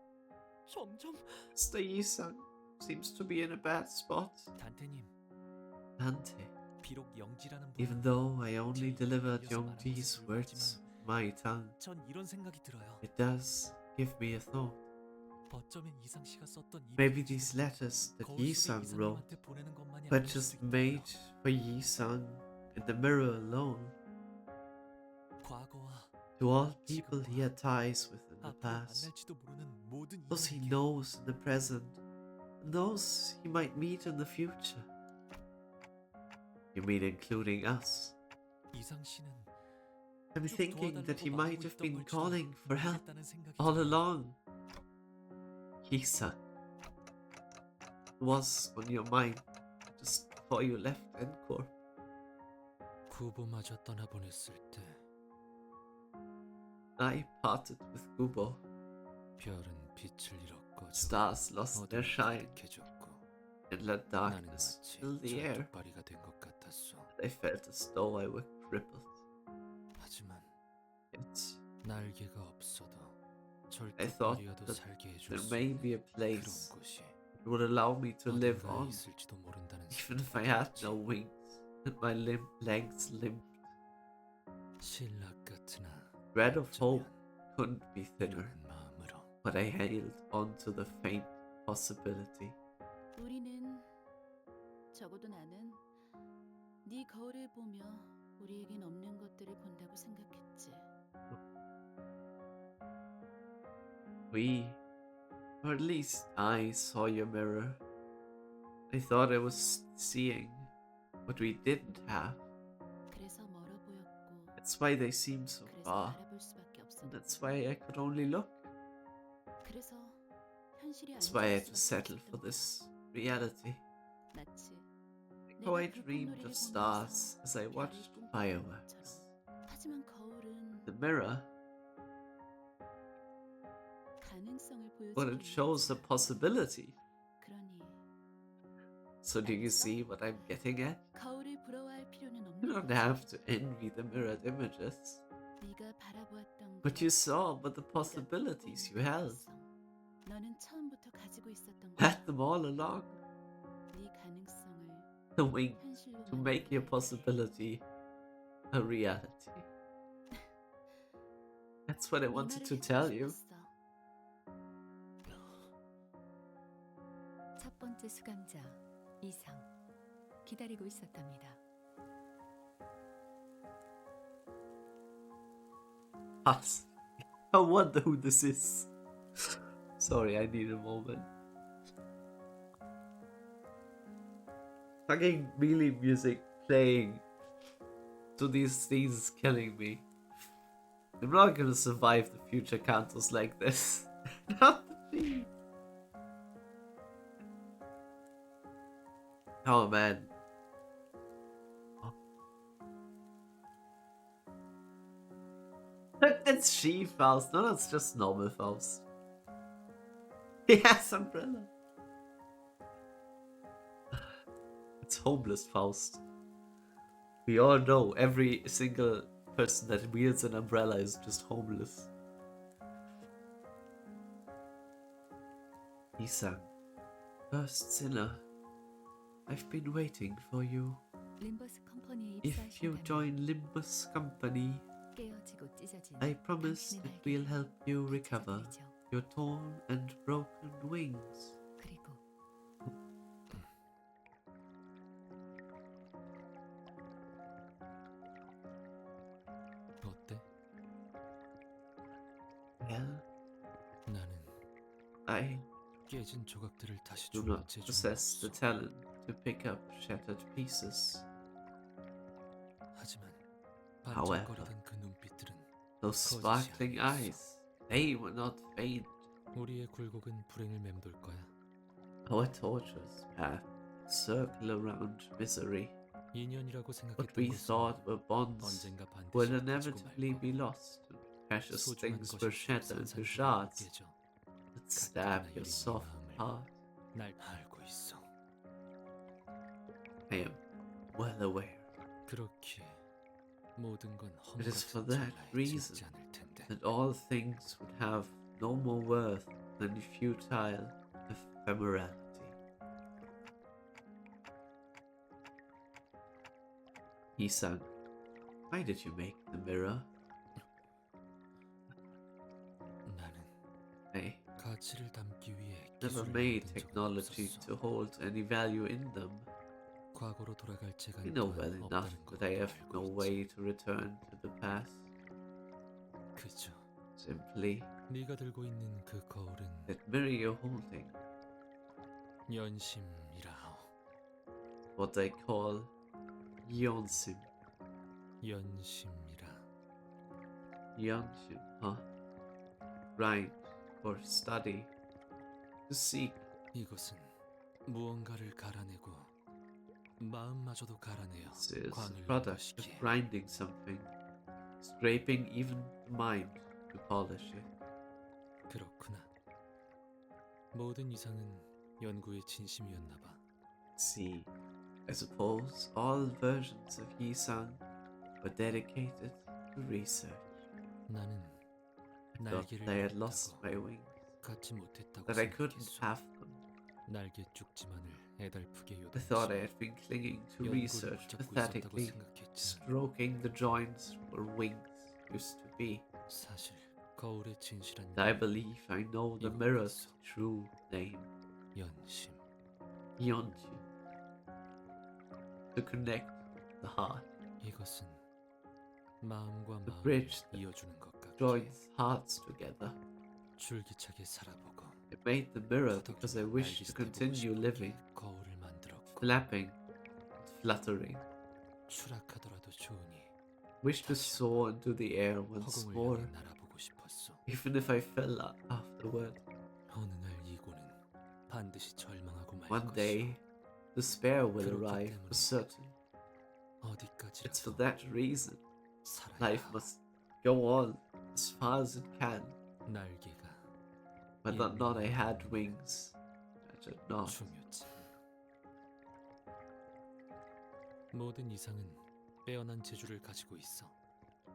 점점 Mr. Yi-sang seems to be in a bad spot. 단테님, Dante, 비록 영지라는 even though I only delivered Yongji's words from my tongue, 전 이런 생각이 들어요. it does give me a thought. 어쩌면 이상 씨가 썼던 이 Maybe these letters that 거울 속의 Yi-sang wrote 이상님한테 보내는 것만이 were 아닐 just 수도 made 있고요. for Yi-sang in the mirror alone. 과거와 To all people he had ties with in the 앞으로 past, 만날지도 모르는 모든 those he 이들에게 knows in the present, and those he might meet in the future. You mean including us? 이상 씨는 I'm 좀 thinking that he 도와달라고 might 말하고 have 있던 been 걸지도 calling for help 모르겠다는 생각이 all 들어요. along. Yi-sang, was on your mind just before you left Encore. 구보마저 떠나보냈을 때 I parted with Gubo. 별은 빛을 잃었고 Stars lost their shine 가득해졌고 and let 나는 darkness 마치 fill the air. 절뚝발이가 된 것 같았어. I felt as though I were crippled. 하지만 Yet 날개가 없어도 I thought 절뚝발이어도 that 살게 해줄 there 수 may 있는 be a 그런 place 곳이 that would allow me to live 어딘가에 on, 있을지도 모른다는 even if I had 생각이었지. no wings and my legs limped. 신락 같으나 Thread of hope 어쩌면 couldn't be thinner, 이런 마음으로 but I held onto the faint possibility. 우리는 적어도 나는 네 거울을 보며 우리에겐 없는 것들을 본다고 생각했지. We, or at least I, saw your mirror. I thought I was seeing what we didn't have. 그래서 멀어 보였고 That's why they seem so 그래서 far. 바라볼 수밖에 And 없었고 that's why I could only look. 그래서 현실이 That's why I had to 아닌 settle for this reality. 마치 Like how I dreamed of stars as I watched fireworks. 하지만 거울은 The mirror, 가능성을 well, 보여주기 it shows a possibility. 그러니 So do you see what I'm getting at? 거울을 부러워할 필요는 You 없는 don't 거지. have to envy the mirrored images. 네가 바라보았던 What you saw were the possibilities you held. 너는 처음부터 가지고 있었던 Had 거야. them all along. 네 가능성을 Knowing 현실로 to make your possibility a reality. That's what I wanted to tell you. 첫 번째 수감자 이상 기다리고 있었답니다. Us. I wonder who this is. Sorry, I need a moment. Fucking melee music playing. So these things is killing me. I'm not gonna survive the future Cantos like this. Not the theme. Oh man. Oh. Look, it's she Faust. No, that's just normal Faust. He has umbrella. It's homeless Faust. We all know every single person that wields an umbrella is just homeless. He sang, "First sinner, I've been waiting for you. 림버스 컴퍼니에 If you 입사하신다면 join Limbus Company, 깨어지고 찢어진 I promise 당신의 that we'll 날개를 help you recover 찾아드리죠. your torn and broken wings." 그리고 어때? Well, 나는 I 깨진 조각들을 다시 do not 재줄 possess the 없어. talent to pick up shattered pieces. 하지만 However, 반짝거리던 그 눈빛들은 those 거짓이 sparkling 아니었어. eyes, they were not feigned. 우리의 굴곡은 불행을 맴돌 거야. Our torturous path circle around misery. 인연이라고 What we 생각했던 thought 것은 were bonds 언젠가 will 반드시 inevitably 깨지고 be 말고 lost, and precious 소중한 things will 것이 shatter into 산산조각 shards 깨져. that stab 가뜩이나 your 여린 네 soft 마음을 heart. 날 알고 있어. I am well aware. 그렇기에 모든 건 It is for 험같은 that 전라에 reason 지지 않을 텐데. that all things would have no more worth than futile ephemerality. He sang, "Why did you make the mirror?" 나는 I 가치를 담기 위해 never 기술을 made 만든 적은 technology 없었어. to hold any value in them. 과거로 돌아갈 제가 I know 또한 well enough 없다는 that 걸 I have 알고 no 있지. way to return to the past. 그저 Simply, 네가 들고 있는 그 거울은 that mirror you're holding, 연심이라 하오. what I call Yonsim. 연심이라. Yonsim, huh? Grind or study, to seek. 이것은 무언가를 갈아내고 마음마저도 갈아내어 This is a 광을 product of 연구시키게. grinding something, scraping even the mind to polish it. 그렇구나. 모든 이상은 연구의 진심이었나 봐. See, I suppose all versions of Yisang were dedicated to research. 나는 thought 날개를 I had lost 잃었다고 my wings, 갖지 못했다고 that I couldn't 생각했소. have them. 날개 쭉지만을 애달프게 I thought I 요동치 had been clinging to 연골을 research 붙잡고 있었다고 pathetically, 생각했지만 stroking the joints where wings used to be. 사실 거울의 진실한 And I believe I know the mirror's true name, 연심. Yonju, to connect the heart, 이것은 마음과 the 마음을 bridge that 이어주는 것 같기에 joins hearts together. 줄기차게 살아보고 I made the mirror because I wished to continue living, 거울을 만들었고 flapping and fluttering. 추락하더라도 좋으니 Wished to soar into the air once 허공을 more, 향해 날아보고 싶었소. even if I fell afterward. 어느 날 이고는 반드시 절망하고 말 One 것이오. day, despair will 그렇기 arrive 때문에 for certain. It's for 어디까지라도 that reason 살아야 life must go on as far as it can. 날개가 Whether or not I had wings, mattered not. 중요치. 모든 이상은 빼어난 재주를 가지고 있어.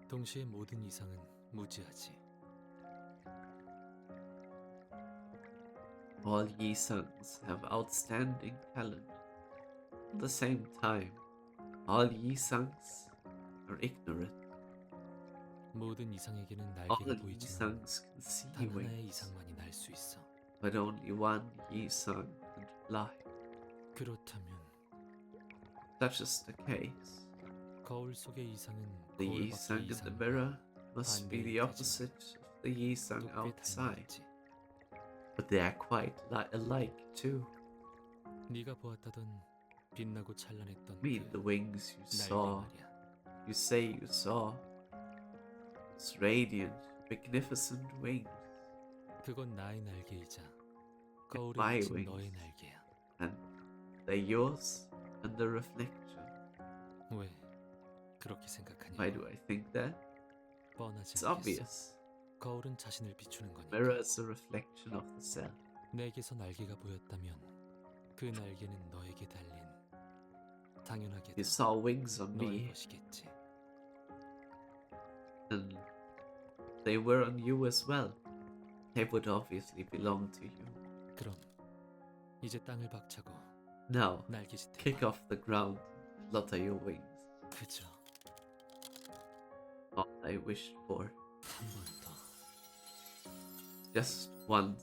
동시에 모든 이상은 무지하지. All ye sons have outstanding talent. At the same time, all ye sons are ignorant. 모든 이상에게는 All 날개가 ye 보이지만 sons can see 단 하나의 wings, 이상만이 날 수 있어. but only one ye son can fly. 그렇다면 Such is the case. 거울 속의 이상은 The 거울 ye 밖의 sun in the 이상과 mirror must be the 반대일 opposite of the ye sun 테지만 또 꽤 outside. 닮았지. But they are quite alike too. 네가 보았다던 빛나고 찬란했던 Mean the 그 wings you 날개 saw, 말이야. you say you saw. Those radiant, magnificent wings, 그건 나의 날개이자 거울에 my 비친 wings. 너의 날개야. and they're yours and the reflection. 왜 그렇게 생각하냐? Why do I think that? 뻔하지 It's 않겠어? obvious. 거울은 자신을 비추는 거니까. Mirror is a reflection of the self. 내게서 날개가 보였다면 그 날개는 너에게 달린 당연하게도 You saw wings on 너의 me, 것이겠지. and they were on you as well. They would obviously belong to you. 그럼 이제 땅을 박차고 Now, 날개짓 kick 해봐. off the ground, flutter your wings. 그저 All I wished for, 한 번 더 just one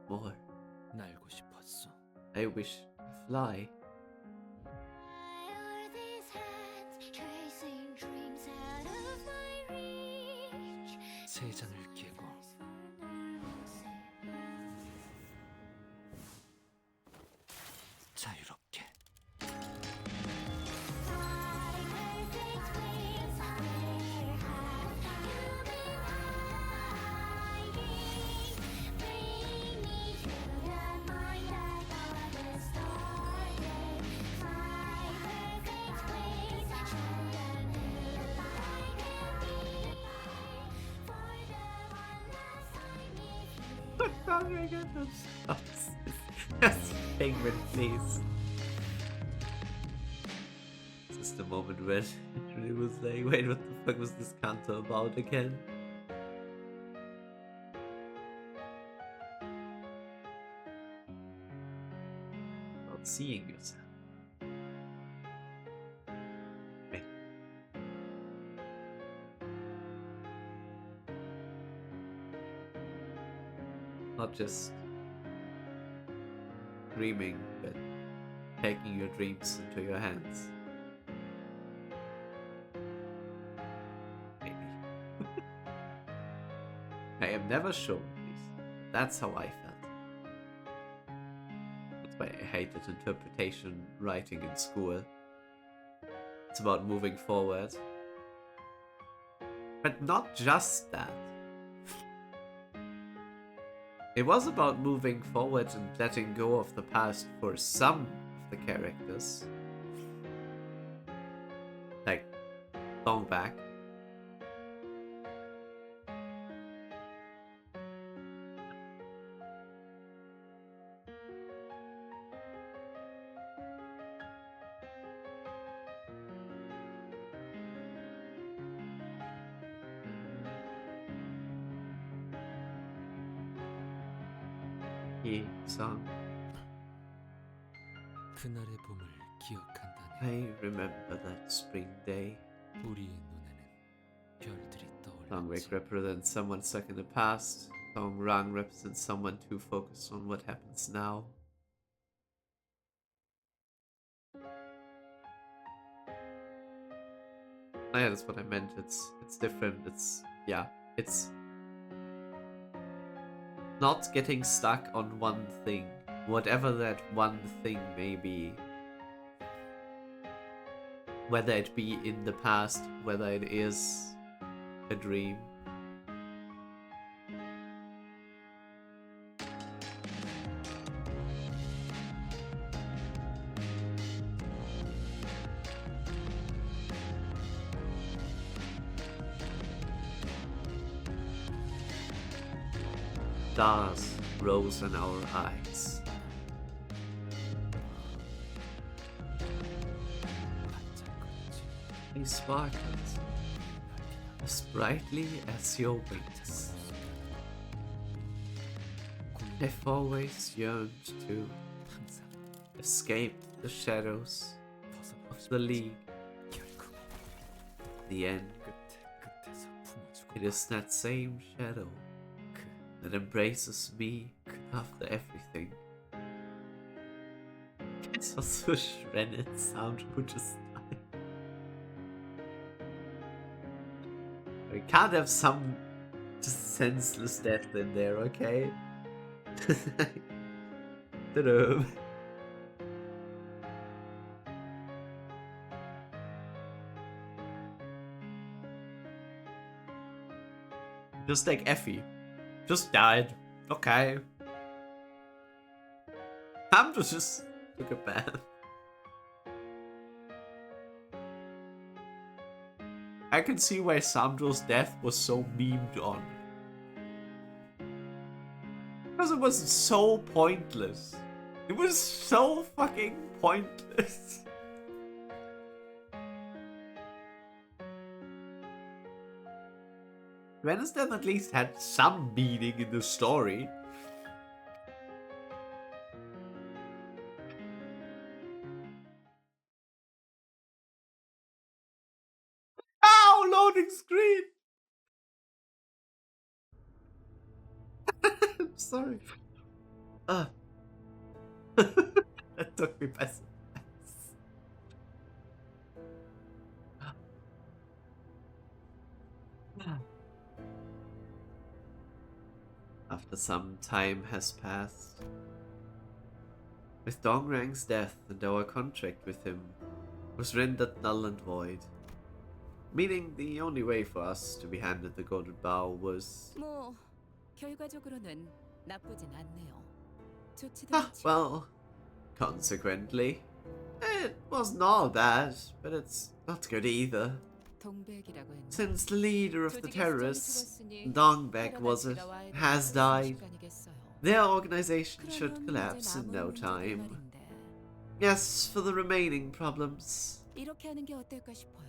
more. 날고 싶었어. I wish to fly. Why are these hands tracing dreams out of my reach? 세 장을 깨고 자유롭게. Yes, penguin, please. This is the moment when it really was like, wait, what the fuck was this Canto about again? About seeing yourself. Wait. Not just dreaming, but taking your dreams into your hands. Maybe. I am never sure, please. That's how I felt. That's why I hated interpretation writing in school. It's about moving forward. But not just that. It was about moving forward and letting go of the past for some of the characters. Like, long back. Marquis song. 그날의 봄을 기억한다네. I remember that spring day. 우리의 눈에는 별들이 Songwake 떠올랐지. represents someone stuck in the past. Songrang represents someone too focused on what happens now. Oh yeah, that's what I meant. It's different. It's not getting stuck on one thing, whatever that one thing may be. Whether it be in the past, whether it is a dream. Stars rose in our eyes. They sparkled as brightly as your wings. I've always yearned to escape the shadows of the League. The end. It is that same shadow that embraces me after everything. It's also a shredded sound who just died. We can't have some just senseless death in there, okay? Ta-da. Just like Effie. Just died. Okay. Canto just took a bath. I can see why Sandro's death was so memed on. Because it was so pointless. It was so fucking pointless. Wednesday at least had some meaning in the story. Ow! Loading screen! I'm sorry. That took me by surprise. After some time has passed, with Dongrang's death and our contract with him was rendered null and void, meaning the only way for us to be handed the golden bow was... 뭐 결과적으로는 나쁘진 않네요. 좋지도 Ah, 않지. well, consequently, it wasn't all bad, but it's not good either. 동백이라고 했나? Since the leader of the 조직의 terrorists, 수장이 죽었으니 Dongbek was it, 테러단지가 와야 has 될 died, 시간이겠어요. their organization should 그러면 collapse 이제 in 남은 no 문제는 time. 말인데, As for the remaining problems, 이렇게 하는 게 어떨까 싶어요.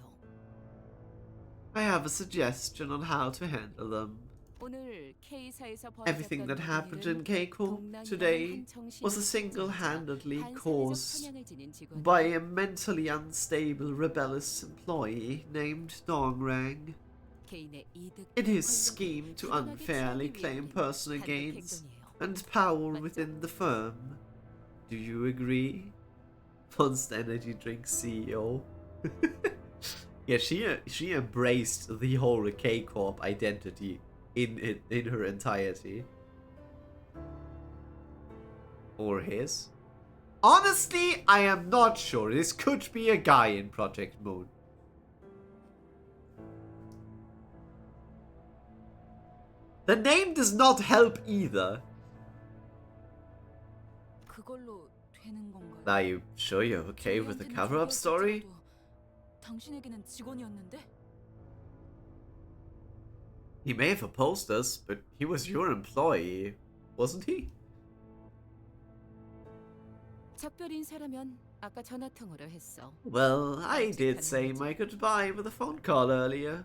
I have a suggestion on how to handle them. 오늘 K사에서 Everything that 벌어졌던 happened 일은 in K-Corp 동남이라는 today 한 정신이 was 직접 single-handedly 반사회적 caused 성향을 지닌 직원이 by a mentally unstable, rebellious employee named Dongrang. 개인의 이득 In his 권력을 scheme to 부당하게 unfairly 취하기 claim 위한 personal 반격 gains 행동이에요. and power within the firm. Do you agree? Monster Energy Drink CEO. Yeah, she embraced the whole K-Corp identity in her entirety. Or his. Honestly, I am not sure. This could be a guy in Project Moon. The name does not help either. 그걸로 되는 건가요? Are you sure you're okay with the cover-up story? 당신에게는 직원이었는데? He may have opposed us, but he was your employee, wasn't he? 작별 인사라면 아까 전화 통화로 했어. Well, I did say my goodbye with a phone call earlier.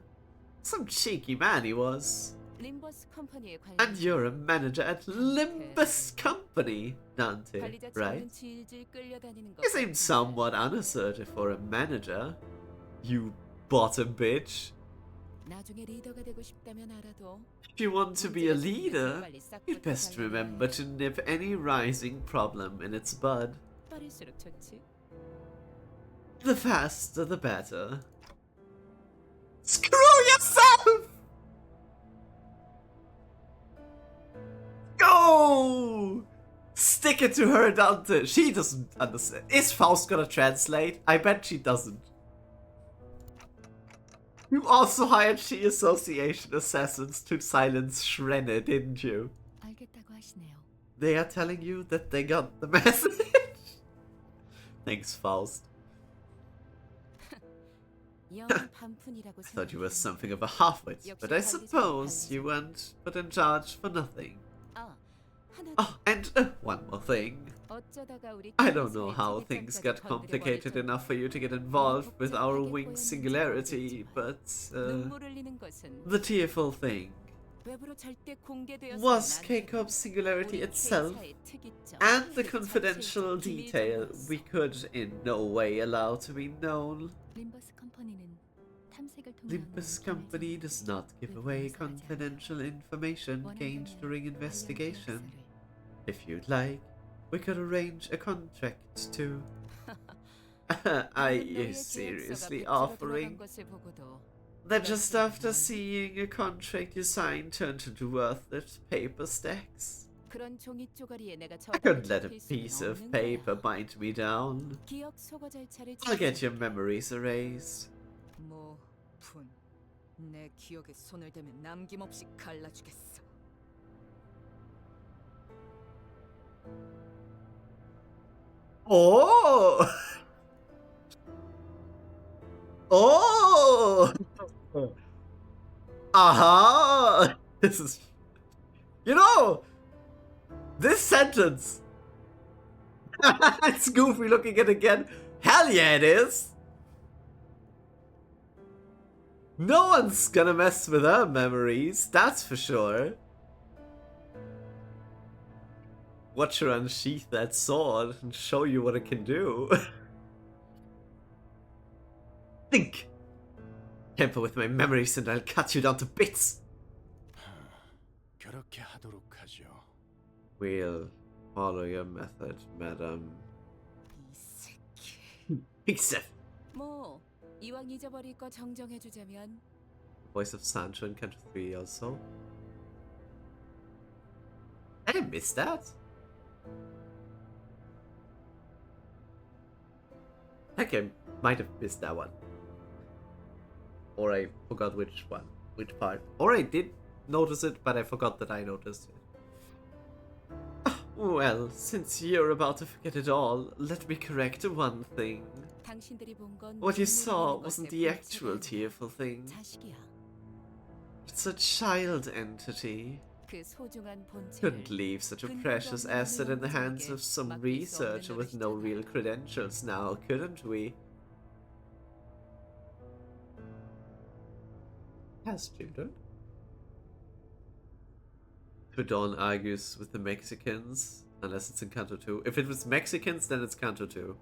Some cheeky man he was. 림버스 컴퍼니에 And you're a manager at Limbus Company, Dante, 관리자 right? 친구는 질질 끌려다니는 것 You seem 같은데. somewhat unassertive for a manager, you bottom bitch. 나중에 리더가 되고 싶다면 알아도 If you want to be a leader, 빨리 싹 you'd best 뻗어 remember to nip any rising problem in its bud. 빠를수록 좋지. The faster the better. Screw yourself! Go! Stick it to her, Dante. She doesn't understand. Is Faust gonna translate? I bet she doesn't. You also hired She Association assassins to silence Shrenner, didn't you? 알겠다고 하시네요. They are telling you that they got the message. Thanks, Faust. 영 반푼이라고 I thought you were 생각하는데. something of a halfwit, but I suppose you weren't put in charge for nothing. 아, 하나 Oh, and one more thing. 어쩌다가 우리 I don't know 케이스의 how TV things 장까지 got 건드려버릴 complicated 정도로 enough for you to get involved with our wing singularity, but 눈물 흘리는 것은 the tearful thing. 외부로 절대 공개되어서는 Was 안 K-Corp's singularity 우리 itself K사의 특이점, and the 그 confidential 자체의 비밀 detail 정보였어. we could in no way allow to be known. 림버스 컴퍼니는 탐색을 통해 Limbus Company does not give away confidential information gained during investigation. If you'd like, we could arrange a contract to... Are you seriously offering that just after seeing a contract you signed turned into worthless paper stacks? 그런 종이 쪼가리에 내가 I couldn't let a piece of paper bind me down. 기억 소거 절차를 I'll get your memories erased. 분. 내 기억에 손을 대면 남김없이 갈라주겠어. Oh! Oh! Aha! This is... You know! This sentence! It's goofy looking at it again. Hell yeah it is! No one's gonna mess with her memories, that's for sure. Watch her unsheath that sword and show you what it can do. Think! Tamper with my memories and I'll cut you down to bits! 그렇게 하도록 하죠. We'll follow your method, madam. Except 뭐 이왕 잊어버릴 거 정정해주자면 voice of Sancho in Canto 3 also. I missed that. I think I might have missed that one. Or I forgot which one, which part. Or I did notice it, but I forgot that I noticed it. Well, since you're about to forget it all, let me correct one thing. 당신들이 본 건 What you saw wasn't the actual tearful thing. 자식이야. It's a child entity. 그 소중한 본체를 Couldn't leave such a precious asset in the hands of some researcher with no real credentials now, couldn't we? Has children? Tudon argues with the Mexicans, unless it's in Canto 2. If it was Mexicans, then it's Canto 2.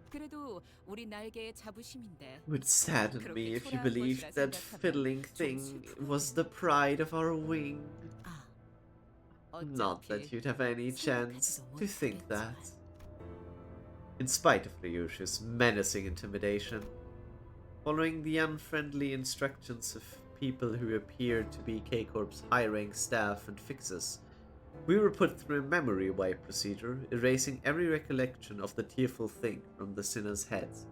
그래도 우리 날개의 자부심인데. It would sadden me if you believed that fiddling thing was the pride of our wing. Not that you'd have any chance to think that. In spite of Ryushi's menacing intimidation, following the unfriendly instructions of people who appeared to be K-Corp's high-rank staff and fixers, we were put through a memory wipe procedure, erasing every recollection of the tearful thing from the sinners' heads.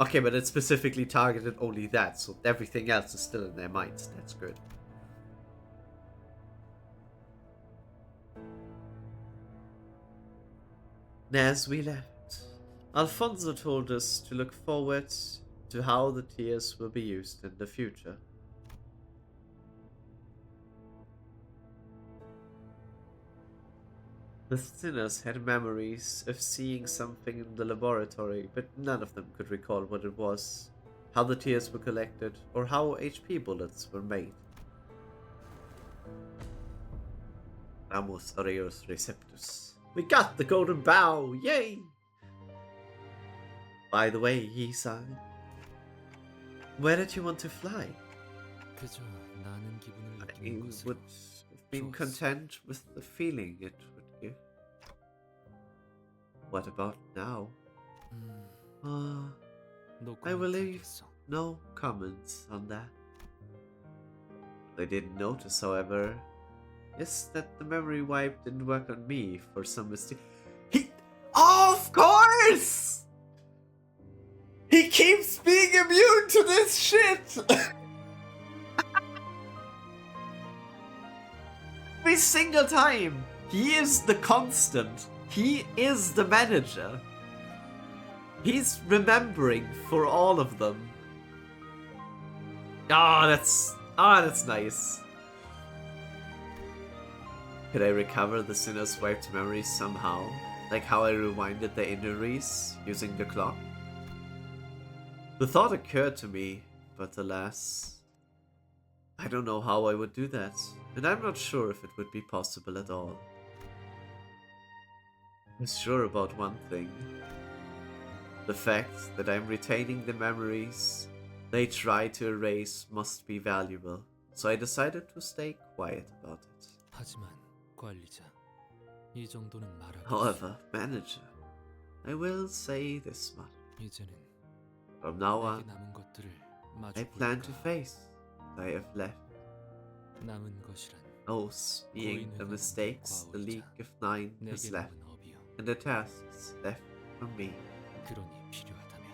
Okay, but it specifically targeted only that, so everything else is still in their minds. That's good. As we left, Alfonso told us to look forward to how the tears will be used in the future. The sinners had memories of seeing something in the laboratory, but none of them could recall what it was. how the tears were collected, or how HP bullets were made. Vamos, Oreos Receptus. We got the golden bow! Yay! By the way, Yi-san, where did you want to fly? 그저 나는 기분을 I 느끼는 것으로 would have been content with the feeling it would give. What about now? I will leave no comments on that. What I didn't notice, however, is that the memory wipe didn't work on me for some mistake. Of course! He keeps being immune to this shit! Every single time! He is the constant. He is the manager. He's remembering for all of them. That's nice. Could I recover the sinner's wiped memories somehow? Like how I rewinded the injuries using the clock? The thought occurred to me, but alas, I don't know how I would do that, and I'm not sure if it would be possible at all. I'm sure about one thing. The fact that I'm retaining the memories they try to erase must be valuable, so I decided to stay quiet about it. 하지만 관리자, 이 정도는 말하고 However, manager, I will say this much. 이제는 From now on, 내게 남은 것들을 I plan to 마주볼까? face what I have left. 남은 것이란 Those being the mistakes the League of Nine has 내게 left, 남은 업이요. and the tasks left from me. 그러니 필요하다면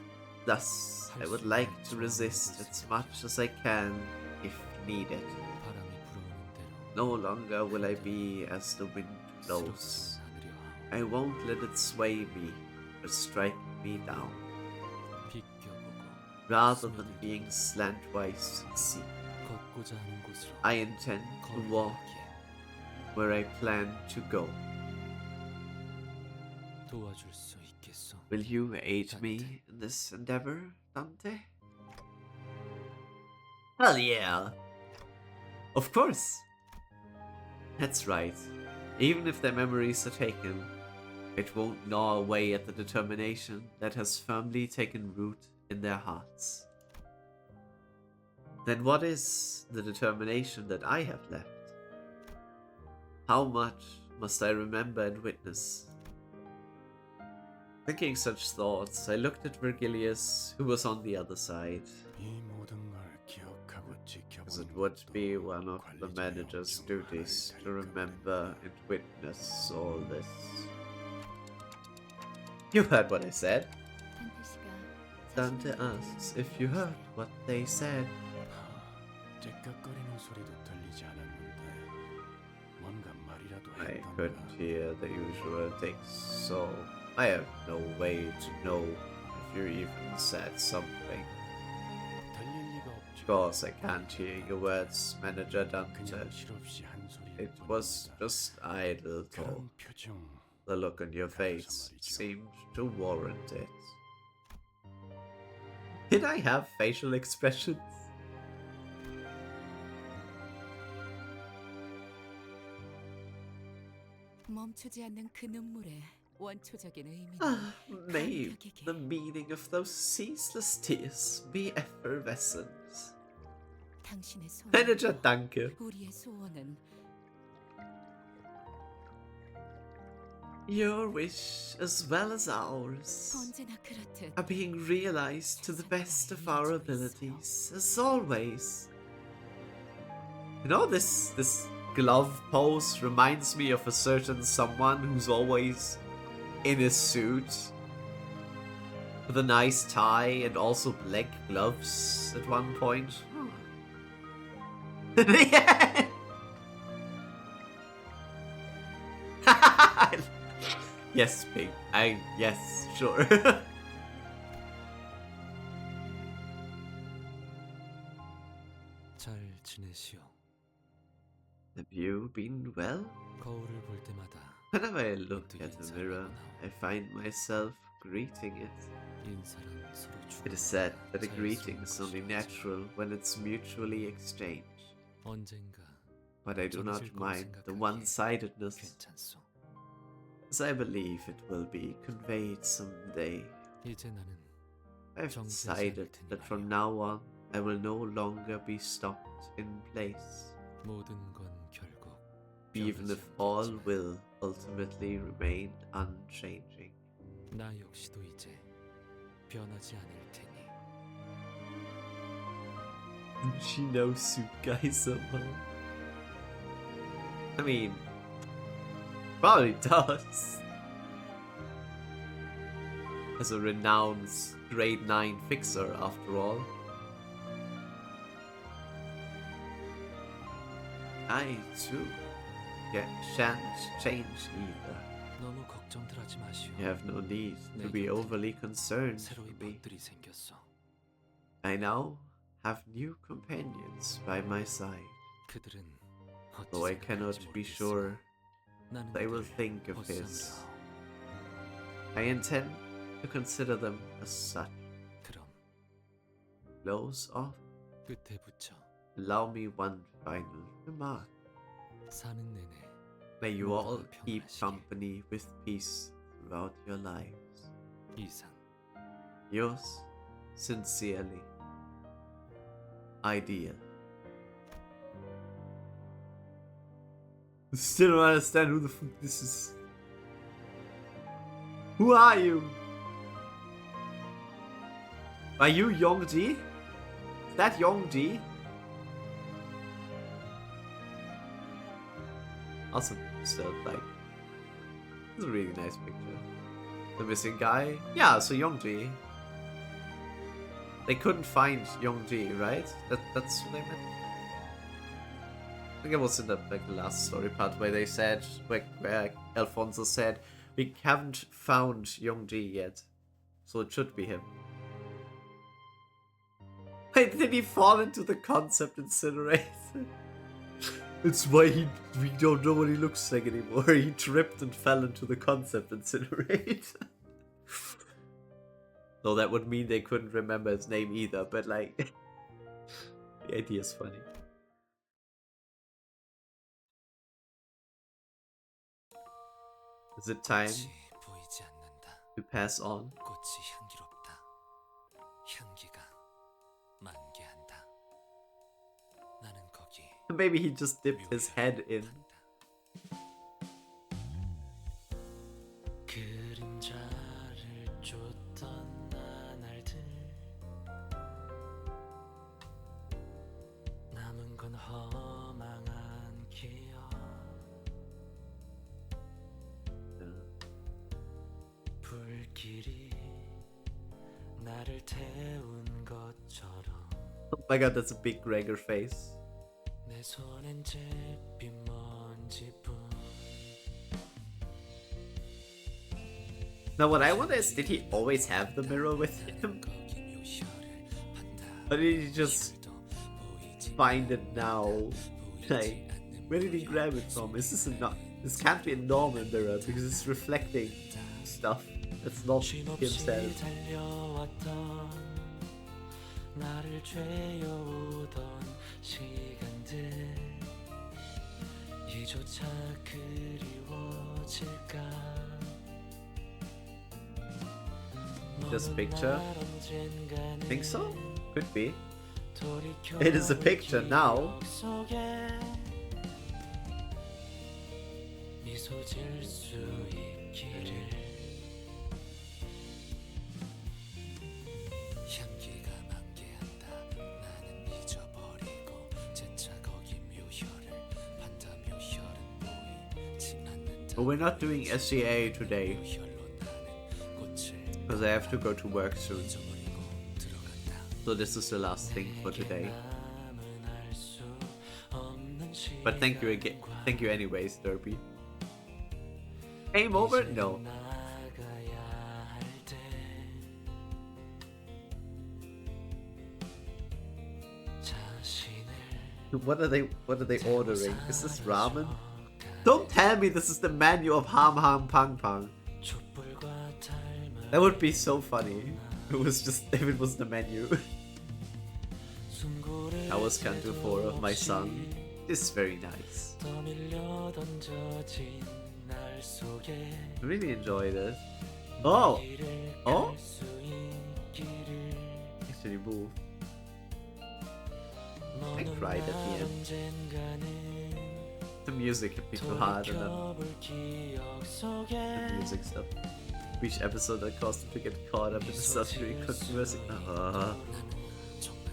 Thus, I would like to resist as much as I can if needed. 바람이 불어오는 대로 No longer will I be as the wind blows. 스럽지는 않으려 하오. I won't let it sway me or strike me down. 비껴보고 Rather than being slantwise to sea, 걷고자 하는 곳으로 I intend to walk 걸어가기에 where I plan to go. 도와줄 수 있겠소? Will you aid me in this endeavor, Dante? Hell yeah! Of course! That's right. Even if their memories are taken, it won't gnaw away at the determination that has firmly taken root in their hearts. Then what is the determination that I have left? How much must I remember and witness? Thinking such thoughts, I looked at Virgilius, who was on the other side, as it would be one of the manager's duties to remember and witness all this. You heard what I said? Dante asks if you heard what they said. I couldn't hear the usual ticks, so I have no way to know if you even said something. Of course I can't hear your words, Manager Dante. It was just idle talk. The look on your face seemed to warrant it. Did I have facial expressions? 멈추지 않는 그 눈물의 원초적인 의미는 May 간격이게. the meaning of those ceaseless tears be effervescent. 당신의 Manager 소원, Danke. 우리의 소원은 Your wish as well as ours 언제나 그렇듯 are being realized to the best of our abilities, as always. You know, this glove pose reminds me of a certain someone who's always in a suit with a nice tie and also black gloves at one point. Yeah. Yes, Pig. Yes, sure. 잘 지내시오. Have you been well? 거울을 볼 때마다 Whenever I look at the mirror, I find myself greeting it. 인사란 서로 주고 It is said that a 자연스러운 greeting is only 것이라지. natural when it's mutually exchanged. 언젠가 But I do not 정해질 거라 mind the 생각하기에 one-sidedness, 괜찮소. as I believe it will be conveyed someday. 이제 나는 I've 정지하지 않을 decided 테니 that from 말이야. now on I will no longer be stopped in place, 모든 건 결국 even if 변하지 all 않겠지만 will ultimately remain unchanging. 나 역시도 이제 변하지 않을 테니. She knows Sukai somehow. I mean, probably does. As a renowned grade 9 fixer, after all. I too shan't change either. 너무 걱정들 하지 마시오. You have no need to be overly concerned for 새로운 me. 것들이 생겼어. I now have new companions by my side. 그들은 어찌 Though I 생각할지 cannot be 모르겠으나 sure 나는 they will 그들을 think of 보쌈으로 his. 하오. I intend to consider them as such. 그럼 Close off. 끝에 붙여 Allow me one final remark. 사는 내내 May you all 모두가 keep 평안하시길. company with peace throughout your lives. 이상. Yours sincerely, Ideal. Still don't understand who the fuck this is. Who are you? Are you Yongji? Is that Yongji? Awesome. Still, like, it's a really nice picture. The missing guy? Yeah, so Yongji. They couldn't find Yongji, right? That's what they meant. I think it was in the last story part where they said, where Alfonso said, we haven't found Yongji yet, so it should be him. Wait, did he fall into the concept incinerator? It's why we don't know what he looks like anymore. He tripped and fell into the concept incinerator. Though that would mean they couldn't remember his name either, but like, the idea is funny. Is it time 꽃이 보이지 않는다. to pass on? 꽃이 향기롭다. 향기가 만개한다. 나는 거기 Maybe he just dipped his head in. 그림자를 쫓던 나날들 남은 건 허망한 기억 불길이 나를 태운 것처럼 Oh my god, that's a big Gregor face. 내 손엔 잿빛 먼지뿐 Now what I wonder is, did he always have the mirror with him? Or did he just find it now? Like, where did he grab it from? Is this this can't be a normal mirror because it's reflecting stuff that's not himself. 나를 죄어오던 시간들 이조차 그리워질까 This picture? Think so? Could be. It is a picture now. 미소 지을 수 있기를 향기가 만개한다 나는 잊어버리고 재차 거기 묘혈을 판다 묘혈은 보이지 않는다 But we're not doing SCA today because I have to go to work soon. So this is the last thing for today. But thank you again. Thank you anyways, Derby. Game over? No. What are they ordering? Is this ramen? Don't tell me this is the menu of Ham Ham Pang Pang. That would be so funny. If it was the menu. How was Canto 4 of my son? This is very nice. I really enjoyed it. Oh! Oh? Actually move. I cried at the end. The music hit me too hard and then the music stuff. Each episode that caused him to get caught up in the suffering controversy.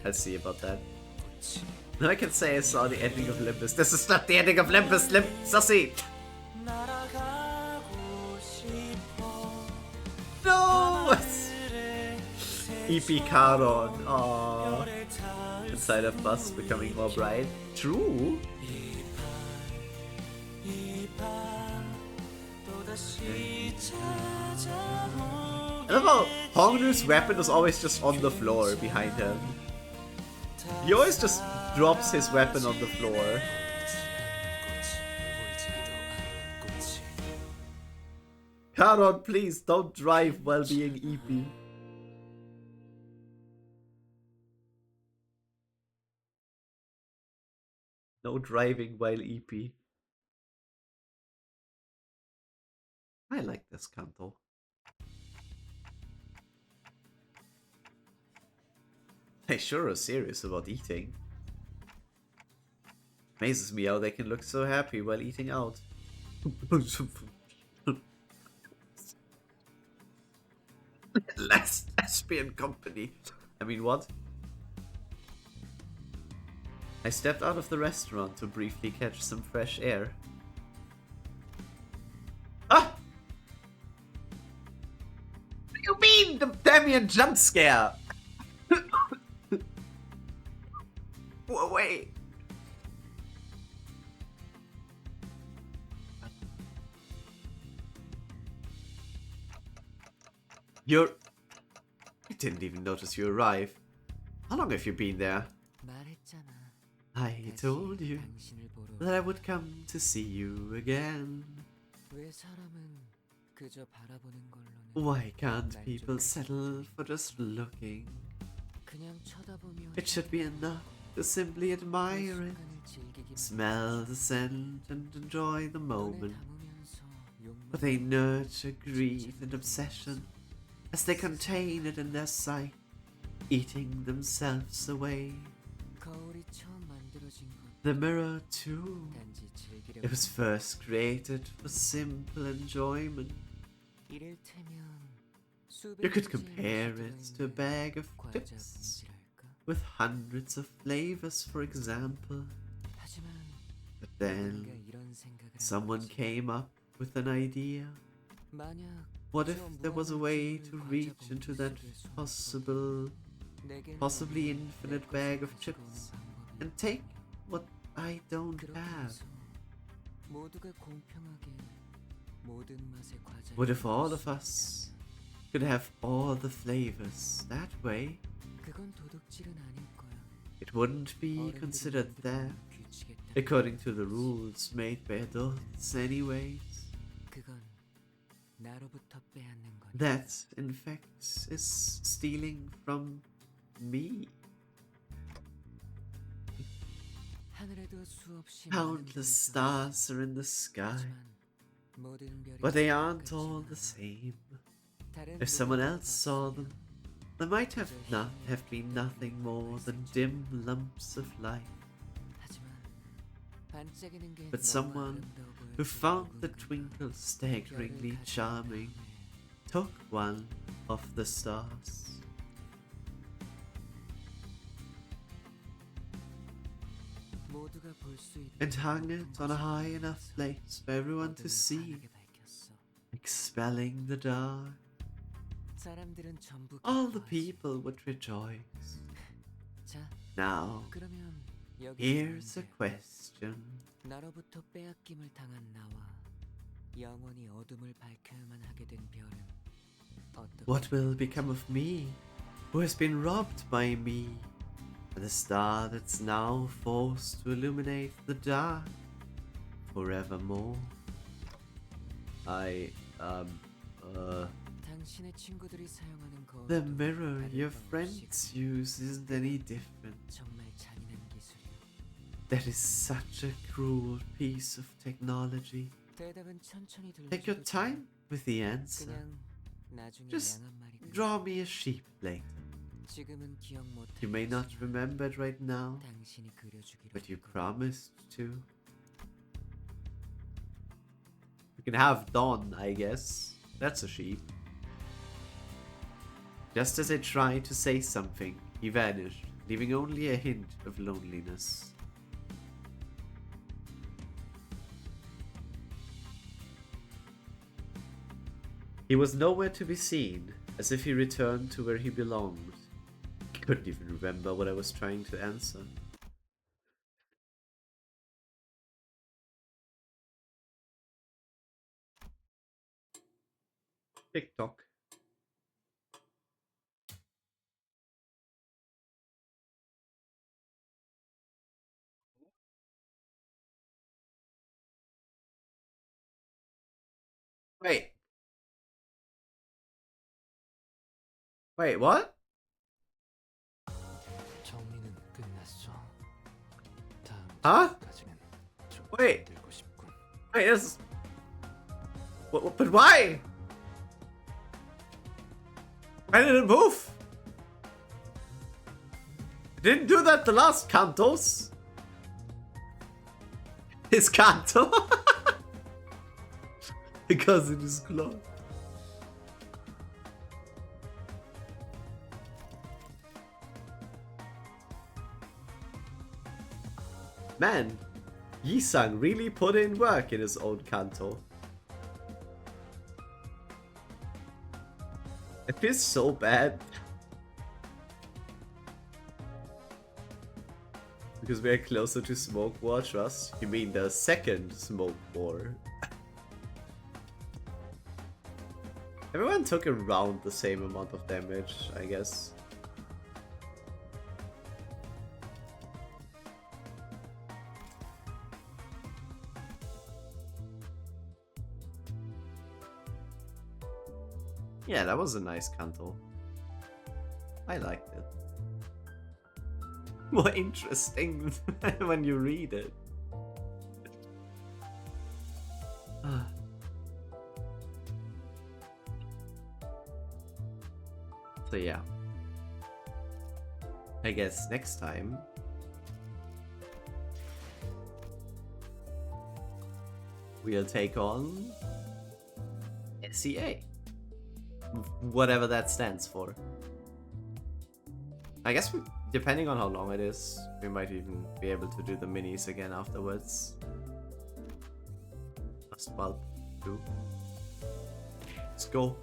I'll see about that. Now I can say I saw the ending of Limbus. This is not the ending of Limbus, Sussy! No! EP Caron. Aww. Inside of bus becoming more bright. True. I love how Hongnu's weapon is always just on the floor behind him. He always just drops his weapon on the floor. Caron, please don't drive while being EP. No driving while EP. I like this Canto. They sure are serious about eating. Amazes me how they can look so happy while eating out. Last lesbian company. I mean, what? I stepped out of the restaurant to briefly catch some fresh air. Ah! What do you mean? The Damien jump scare! Go away! I didn't even notice you arrived. How long have you been there? I told you that I would come to see you again. Why can't people settle for just looking? It should be enough to simply admire it, smell the scent and enjoy the moment. But they nurture greed and obsession as they contain it in their sight, eating themselves away. The mirror too. It was first created for simple enjoyment. You could compare it to a bag of chips with hundreds of flavors, for example. But then someone came up with an idea. What if there was a way to reach into that possibly infinite bag of chips and take what I don't have? What if all of us could have all the flavors that way? It wouldn't be considered theft, according to the rules made by adults anyways. That, in fact, is stealing from me. Countless stars are in the sky, but they aren't all the same. If someone else saw them, they might have been nothing more than dim lumps of light. But someone who found the twinkle staggeringly charming took one of the stars. And hung it on a high enough place for everyone to see, expelling the dark. All the people would rejoice. Now, here's a question. What will become of me, who has been robbed by me, and the star that's now forced to illuminate the dark forevermore? 당신의 친구들이 사용하는 거울도 The mirror 다른 your 방식으로 friends use isn't any different. 정말 잔인한 기술이야. That is such a cruel piece of technology. 대답은 천천히 Take your 들려줘도 time with the answer. 그냥 나중에 Just 양 한 마리 draw me a sheep later. 지금은 기억 못 You may not remember it right now, 당신이 그려주기로 but you 한 거. promised to. You can have Dawn, I guess. That's a sheep. Just as I tried to say something, he vanished, leaving only a hint of loneliness. He was nowhere to be seen, as if he returned to where he belonged. I couldn't even remember what I was trying to answer. TikTok. Wait. Wait, what? 정리는 끝났어. 다음 Huh? 작업까지는 좀 Wait. 만들고 싶군. Wait, this. But why? Why did it move? It didn't do that the last Cantos. His Canto. Because it is close. Man, Yi-sang really put in work in his own Canto. It feels so bad. Because we are closer to Smoke War, trust? You mean the second Smoke War? Everyone took around the same amount of damage, I guess. Yeah, that was a nice Canto. I liked it. More interesting when you read it. So yeah. I guess next time we'll take on SEA. Whatever that stands for. I guess depending on how long it is, we might even be able to do the minis again afterwards. Last bulb, too. Let's go.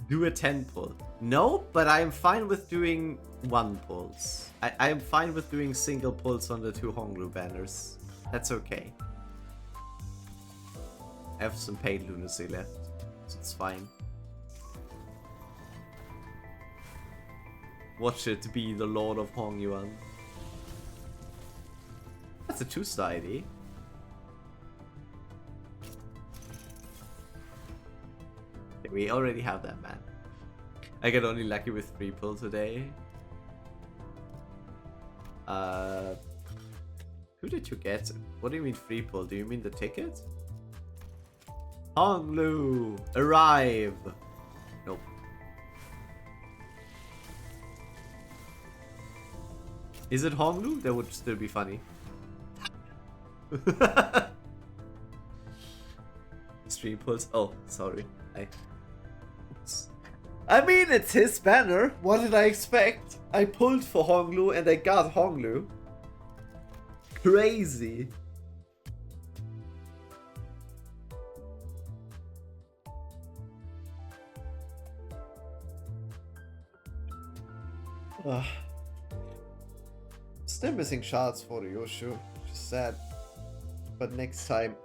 Do a 10 pull. No, but I am fine with doing 1 pulls. I am fine with doing single pulls on the 2 Honglu banners. That's okay. I have some pain lunacy left, so it's fine. Watch it be the Lord of Hong Yuan. That's a 2-star ID. We already have that, man. I get only lucky with 3 pull today. Who did you get? What do you mean free pull? Do you mean the ticket? Honglu! Arrive! Nope. Is it Honglu? That would still be funny. Stream pulls. Oh, sorry. I mean, it's his banner. What did I expect? I pulled for Honglu and I got Honglu. Crazy. Still missing shots for the Yoshu, which is sad. But next time,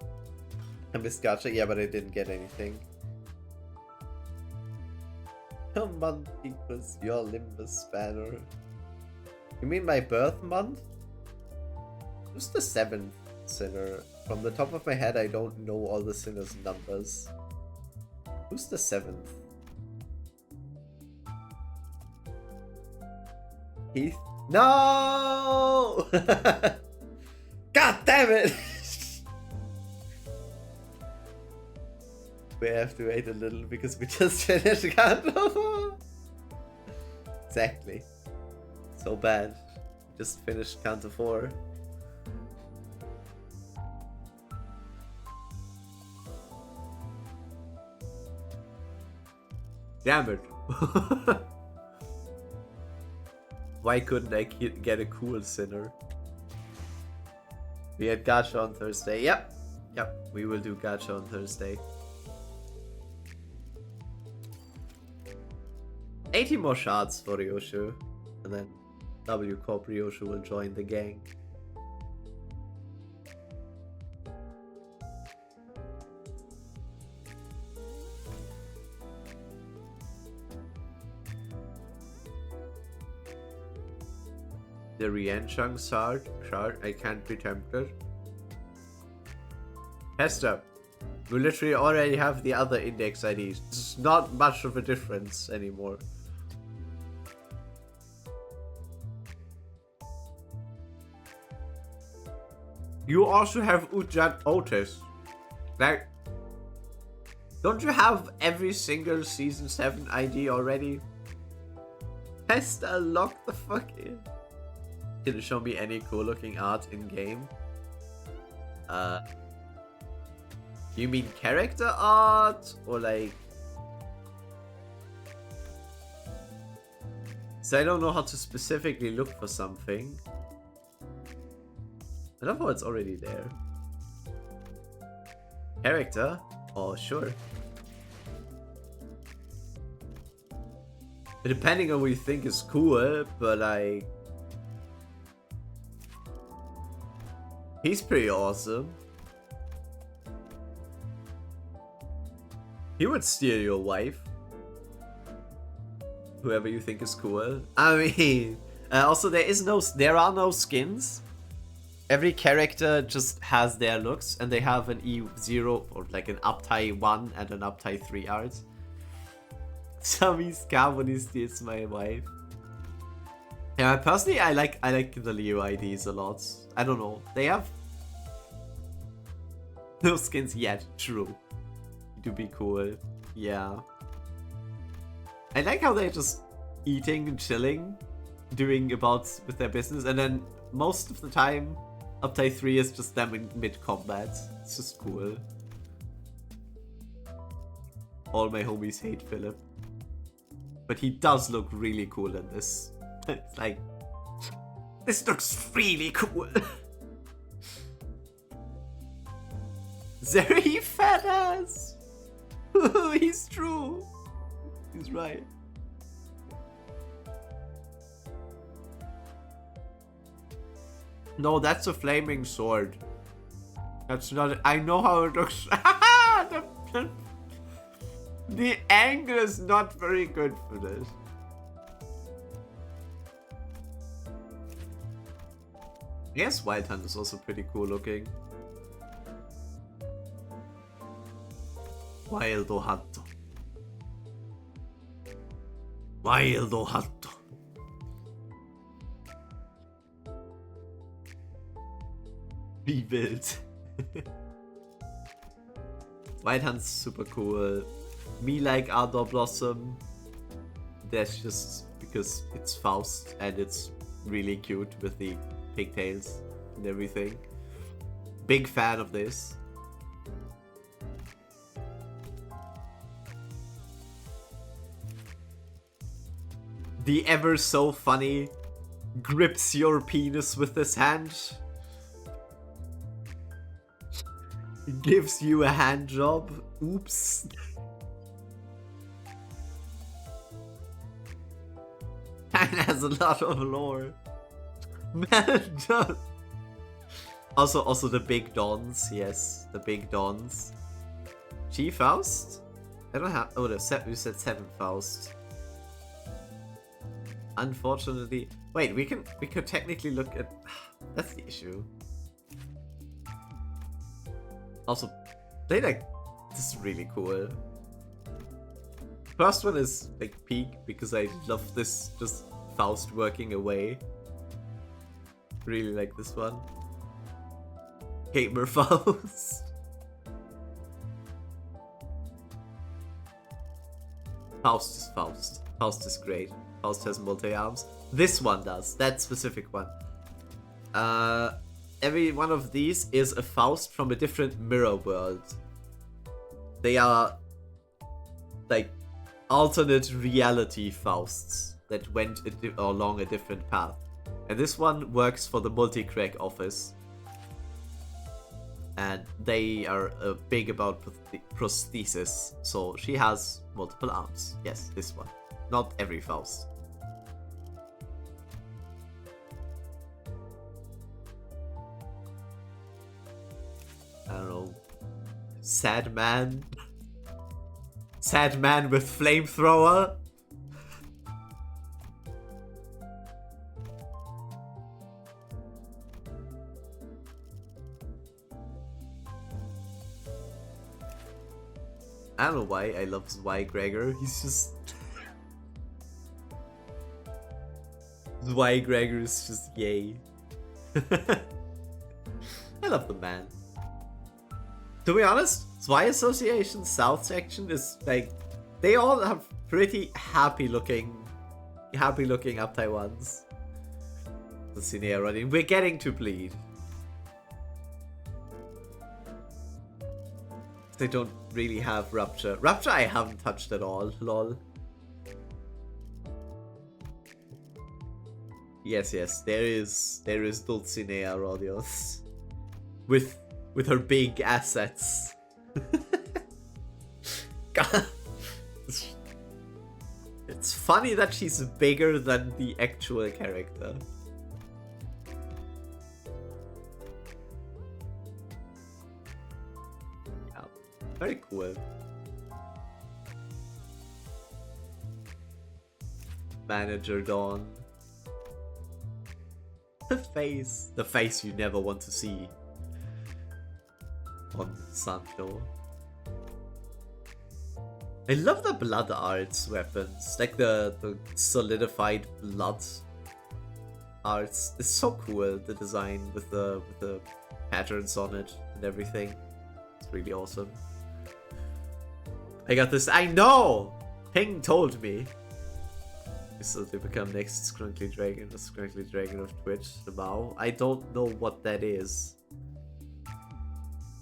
I missed Gacha. Yeah, but I didn't get anything. A month equals your Limbus banner. You mean my birth month? Who's the 7th sinner? From the top of my head, I don't know all the sinners' numbers. Who's the 7th? Heath? No! God damn it! We have to wait a little because we just finished Canto. Exactly. So bad. Just finished Canto 4. Damn it. Why couldn't I get a cool sinner? We had gacha on Thursday. Yep. Yep. We will do gacha on Thursday. 80 more shots for Ryoshu. And then W Corp Ryoshu will join the gang. The Rienchang shard, I can't be tempted. Hester, we literally already have the other index IDs. It's not much of a difference anymore. You also have Ujat Otis. Like, don't you have every single season 7 ID already? Hester, lock the fuck in. Can you show me any cool looking art in game? You mean character art? Or like... So I don't know how to specifically look for something. I don't know it's already there. Character? Oh, sure. Depending on what you think is cool, but like... He's pretty awesome. He would steal your wife. Whoever you think is cool. I mean, also there are no skins. Every character just has their looks, and they have an E0 or like an uptie 1 and an uptie 3 art. Sammy's Carbony steals my wife. Yeah, personally, I like the Leo IDs a lot. I don't know. They have no skins yet. True. To be cool. Yeah. I like how they're just eating and chilling, doing about with their business, and then most of the time, uptie 3 is just them in mid-combat. It's just cool. All my homies hate Philip. But he does look really cool in this. It's like, this looks really cool. Zeri fat ass. He's true. He's right. No, that's a flaming sword. That's not. I know how it looks. The angle is not very good for this. Yes, Wild Hunt is also pretty cool looking. Wild Hunt. Wild Hunt. Wie wild. Wild Hunt's super cool. Me like Ardor Blossom. That's just because it's Faust and it's really cute with the pigtails and everything. Big fan of this. The ever so funny grips your penis with his hand. Gives you a hand job. Oops. And has a lot of lore. Man, also the big dons, yes, the big dons. G Faust? I don't have. Oh, you said 7 Faust. Unfortunately, wait. We could technically look at. That's the issue. Also, they like this is really cool. First one is like peak because I love this just Faust working away. Really like this one. Gamer Faust. Faust is Faust. Faust is great. Faust has multi-arms. This one does. That specific one. Every one of these is a Faust from a different mirror world. They are like alternate reality Fausts that went along a different path. And this one works for the multi-crack office. And they are big about prosthesis. So she has multiple arms. Yes, this one. Not every Faust. I don't know. Sad man. Sad man with flamethrower. I don't know why I love Gregor. He's just... Gregor is just yay. I love the man. To be honest, Zwei Association South section is like... They all have pretty happy looking up Taiwans. The Cinea running. We're getting to bleed. They don't really have Rupture. Rupture I haven't touched at all, lol. Yes, there is Dulcinea Rodios. With her big assets. God. It's funny that she's bigger than the actual character. Yeah, very cool. Manager Dawn. The face you never want to see on Sancho. I love the blood arts weapons, like the solidified blood arts. It's so cool, the design with the patterns on it and everything. It's really awesome. I got this. I know. Ping told me. So they become next Scrunkly Dragon, the Scrunkly Dragon of Twitch, the Mao. I don't know what that is.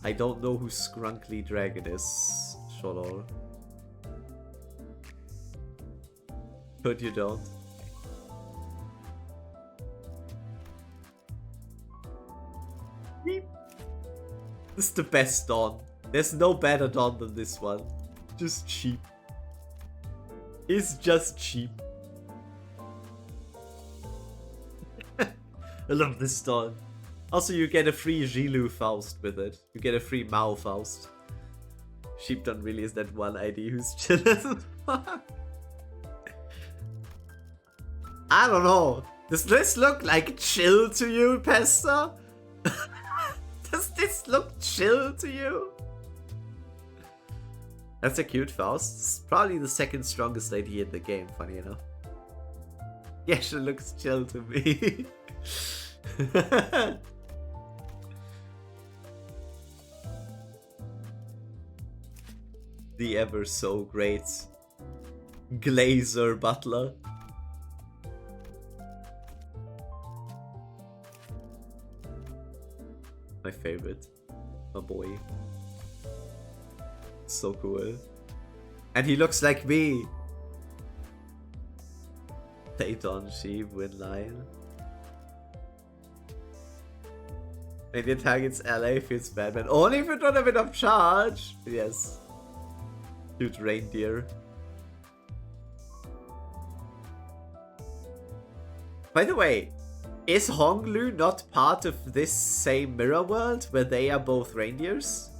I don't know who Scrunkly Dragon is, Sholol. But you don't. This is the best Dawn. There's no better Dawn than this one. Just cheap. It's just cheap. I love this Dawn. Also, you get a free Jilu Faust with it. You get a free Mao Faust. Sheepdon really is that one ID who's chill as fuck. I don't know. Does this look like chill to you, Pesta? Does this look chill to you? That's a cute Faust. It's probably the second strongest ID in the game, funny enough. Yeah, she looks chill to me. The ever so great Glazer Butler. My favorite. My boy. So cool. And he looks like me. Phaeton, Sheep, Winline. Maybe it targets LA feels bad, but only if you don't have enough charge. Yes. Cute reindeer. By the way, is Honglu not part of this same mirror world where they are both reindeers?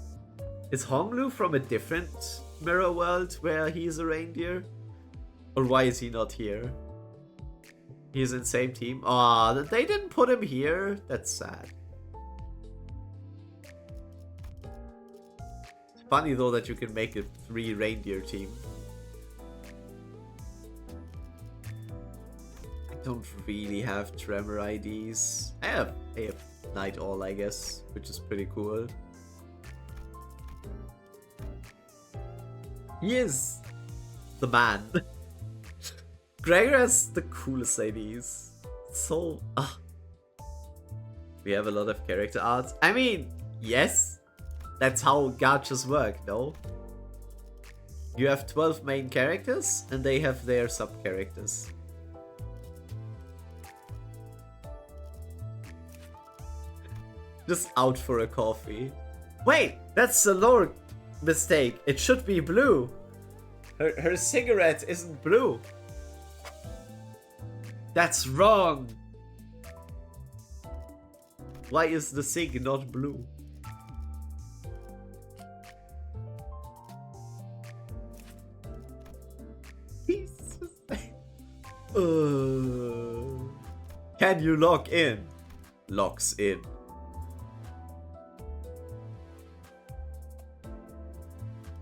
Is Honglu from a different mirror world where he's a reindeer? Or why is he not here? He's in the same team? Aw, they didn't put him here? That's sad. Funny though that you can make a 3 reindeer team. I don't really have Tremor IDs. I have Night All, I guess, which is pretty cool. He is the man. Gregor has the coolest IDs. So, we have a lot of character art. I mean, yes, that's how gachas work, no? You have 12 main characters, and they have their sub-characters. Just out for a coffee. Wait, that's a lore mistake. It should be blue. Her cigarette isn't blue. That's wrong. Why is the cig not blue? Can you log in? Logs in.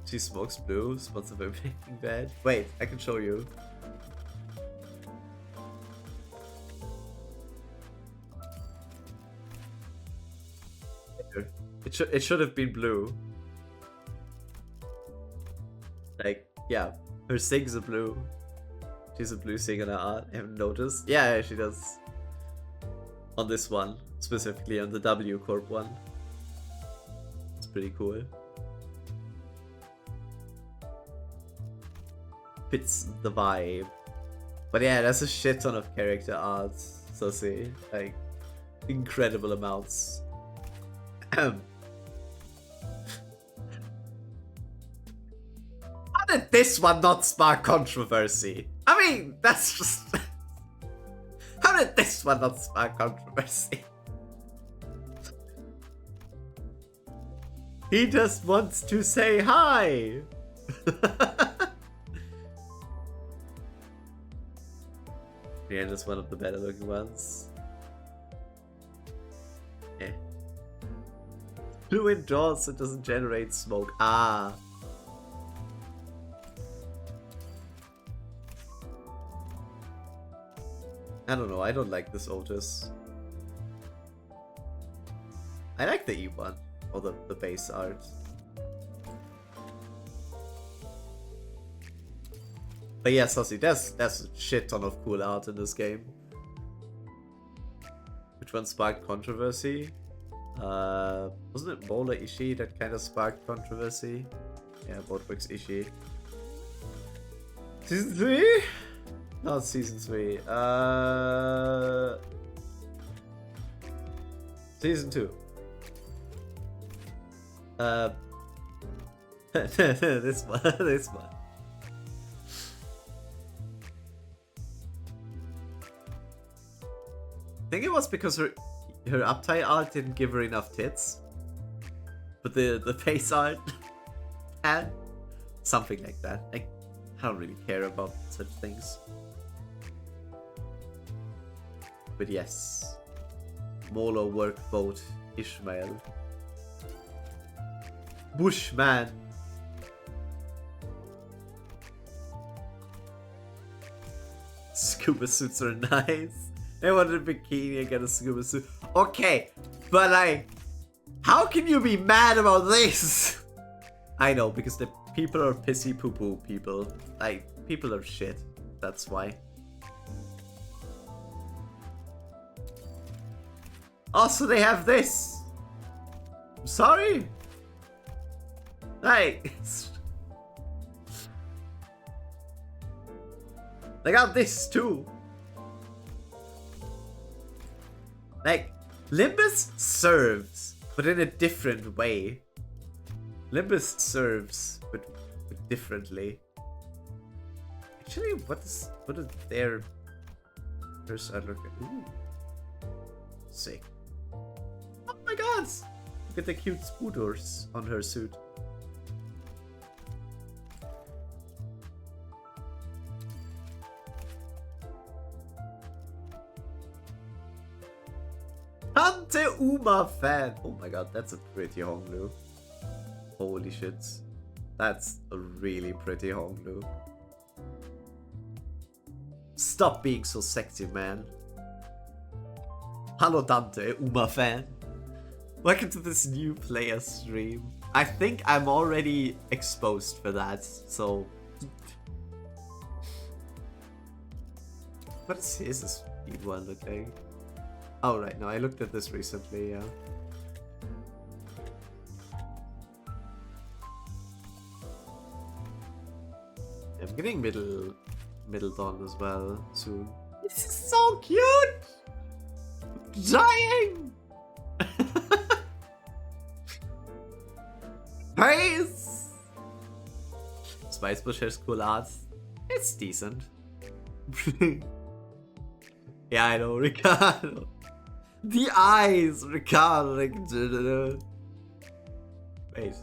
She smokes blue, sponsored by Breaking Bad. Wait, I can show you. It should have been blue. Like, yeah, her cigs are blue. She's a blue cig in her art. I haven't noticed. Yeah, she does. On this one, specifically on the W Corp one. It's pretty cool. Fits the vibe. But yeah, that's a shit ton of character art, so see, like, incredible amounts. How did this one not spark controversy? I mean, that's just... How did this one not spark controversy? He just wants to say hi! Yeah, just one of the better looking ones. Eh. Blue indoors, so it doesn't generate smoke. Ah. I don't know, I don't like this Otis. I like the E1, or the base art. But yeah, Sussy, that's a shit ton of cool art in this game. Which one sparked controversy? Wasn't it Mola Ishii that kind of sparked controversy? Yeah, Boatworks Ishii. Season 3? Not Season 3. Season 2. This one. This one. I think it was because her uptight art didn't give her enough tits. But the face art had something like that. I don't really care about such things. But yes. Molo workboat Ishmael. Bushman. Scuba suits are nice. I wanted a bikini, I got a scuba suit. Okay, but like, how can you be mad about this? I know, because the people are pissy poo poo people. Like, people are shit. That's why. Also, they have this. I'm sorry. Like, they got this too. Like, Limbus serves, but in a different way. Limbus serves, but differently. Actually, what is their first look at? Ooh. Sick. Oh my god! Look at the cute spooders on her suit. Tante Uma fan. Oh my god, that's a pretty Honglu. Holy shit. That's a really pretty Honglu. Stop being so sexy, man. Hello Dante, Uma fan. Welcome to this new player stream. I think I'm already exposed for that, so... What is his speed one looking? Oh right, no, I looked at this recently, yeah. I'm getting middle dawn as well soon. This is so cute! I'm dying! Praise! Spicebush has cool art. It's decent. Yeah, I know, Ricardo. The eyes, Ricardo. Wait.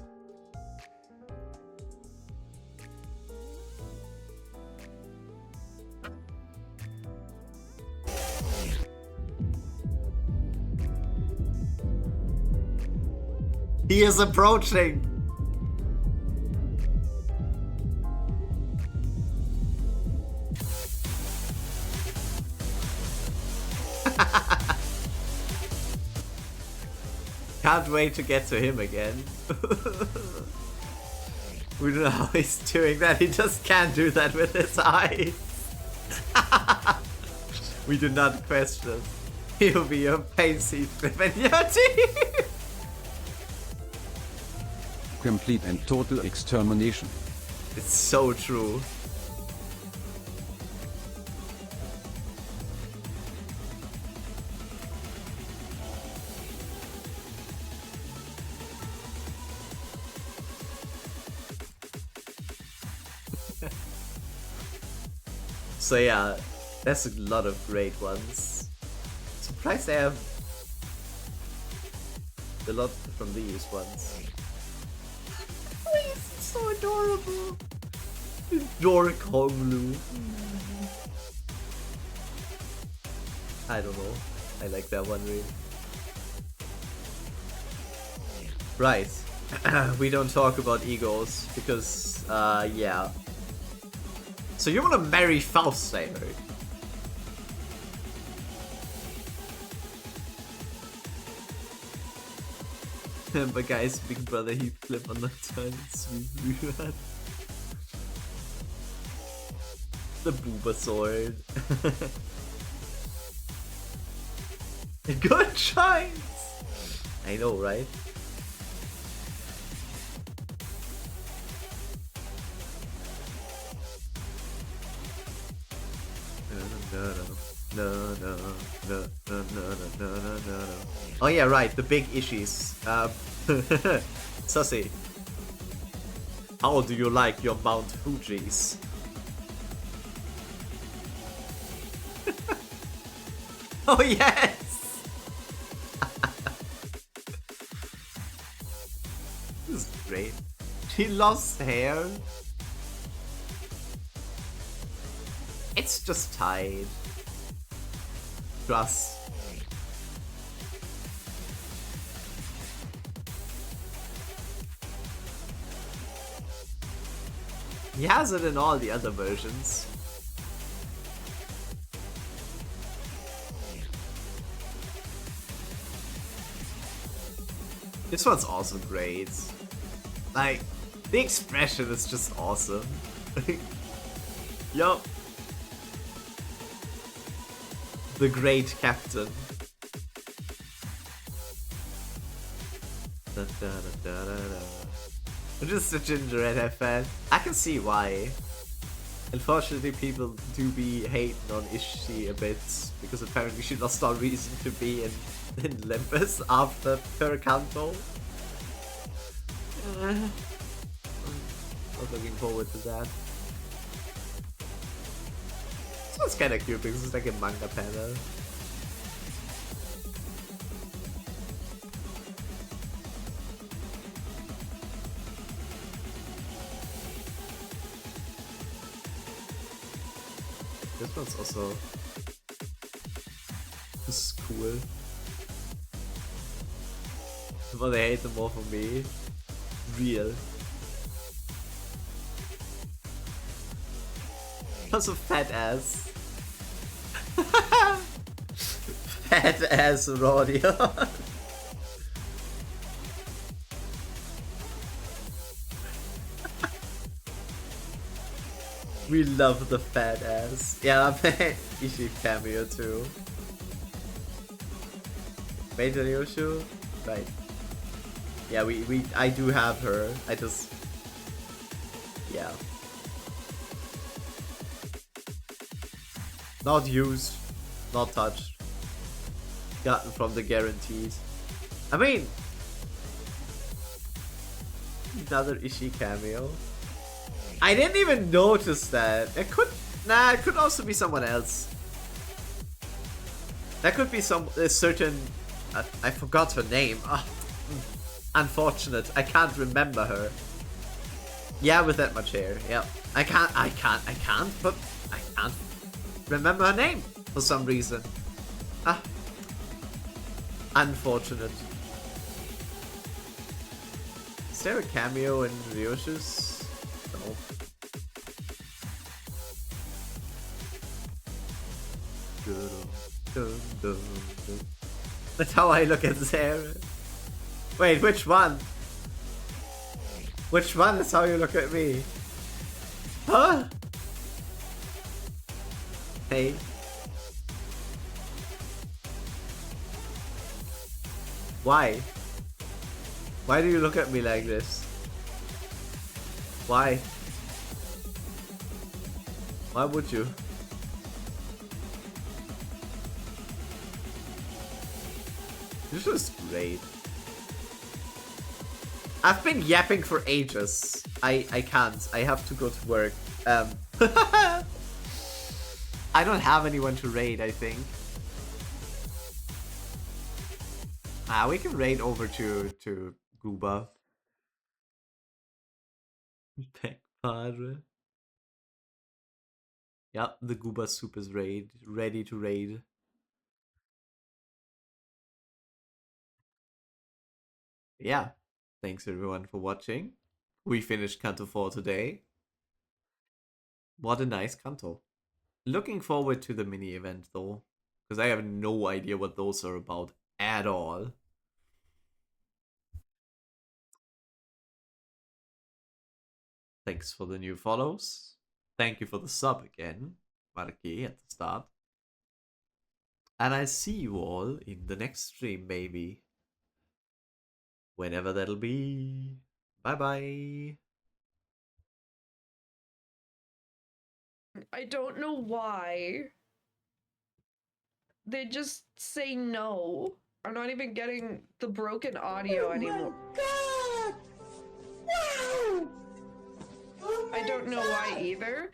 He is approaching. Can't wait to get to him again. We don't know how he's doing that. He just can't do that with his eyes. We do not question. He'll be your pansy flip in your teeth. Complete and total extermination. It's so true. So yeah, there's a lot of great ones. Surprised I have a lot from these ones. Oh, he's so adorable. Dork Honglu. I don't know. I like that one really. Right. We don't talk about egos because yeah. So you want to marry Faust, I heard. But guys, Big Brother, he flip on the turn. Sweet rerun. The Booba sword. Good choice! I know, right? No. Oh yeah, right, the big issues. Sussy. How do you like your Mount Fuji's? Oh yes! This is great. She lost hair. It's just tied. Trust. He has it in all the other versions. This one's also great. Like, the expression is just awesome. Yup. The great captain. I'm just a Gingerhead fan. I can see why. Unfortunately, people do be hating on Ishii a bit because apparently she lost all reason to be in Limbus after her Canto. Not looking forward to that. This one's kinda cute because it's like a manga panel. This one's also... This is cool. The more they hate, the more for me. real. That's a fat ass. Fat ass Rodion. We love the fat ass. Yeah, I bet Ishii cameo too. Major Yoshu? Right. Yeah, I do have her. I just... Yeah. Not used. Not touched. Gotten from the guarantees. I mean... Another Ishii cameo. I didn't even notice that. It could... Nah, it could also be someone else. That could be a certain... I forgot her name. Oh, unfortunate. I can't remember her. Yeah, with that much hair. Yeah. I can't remember her name for some reason. Ah. Unfortunate. Is there a cameo in Ryoshu's? No. That's how I look at Sarah. Wait, which one? Which one is how you look at me? Huh? Hey. Why? Why do you look at me like this? Why? Why would you? This is great. I've been yapping for ages. I can't. I have to go to work. I don't have anyone to raid, I think. We can raid over to Gooba. Peck Padre. Yep, the Gooba soup is ready to raid. Yeah. Thanks everyone for watching. We finished Canto 4 today. What a nice Canto. Looking forward to the mini event though, because I have no idea what those are about at all. Thanks for the new follows. Thank you for the sub again, Marki, at the start. And I'll see you all in the next stream, maybe. Whenever that'll be. Bye bye. I don't know why. They just say no. I'm not even getting the broken audio anymore. God! Wow! I don't know why either.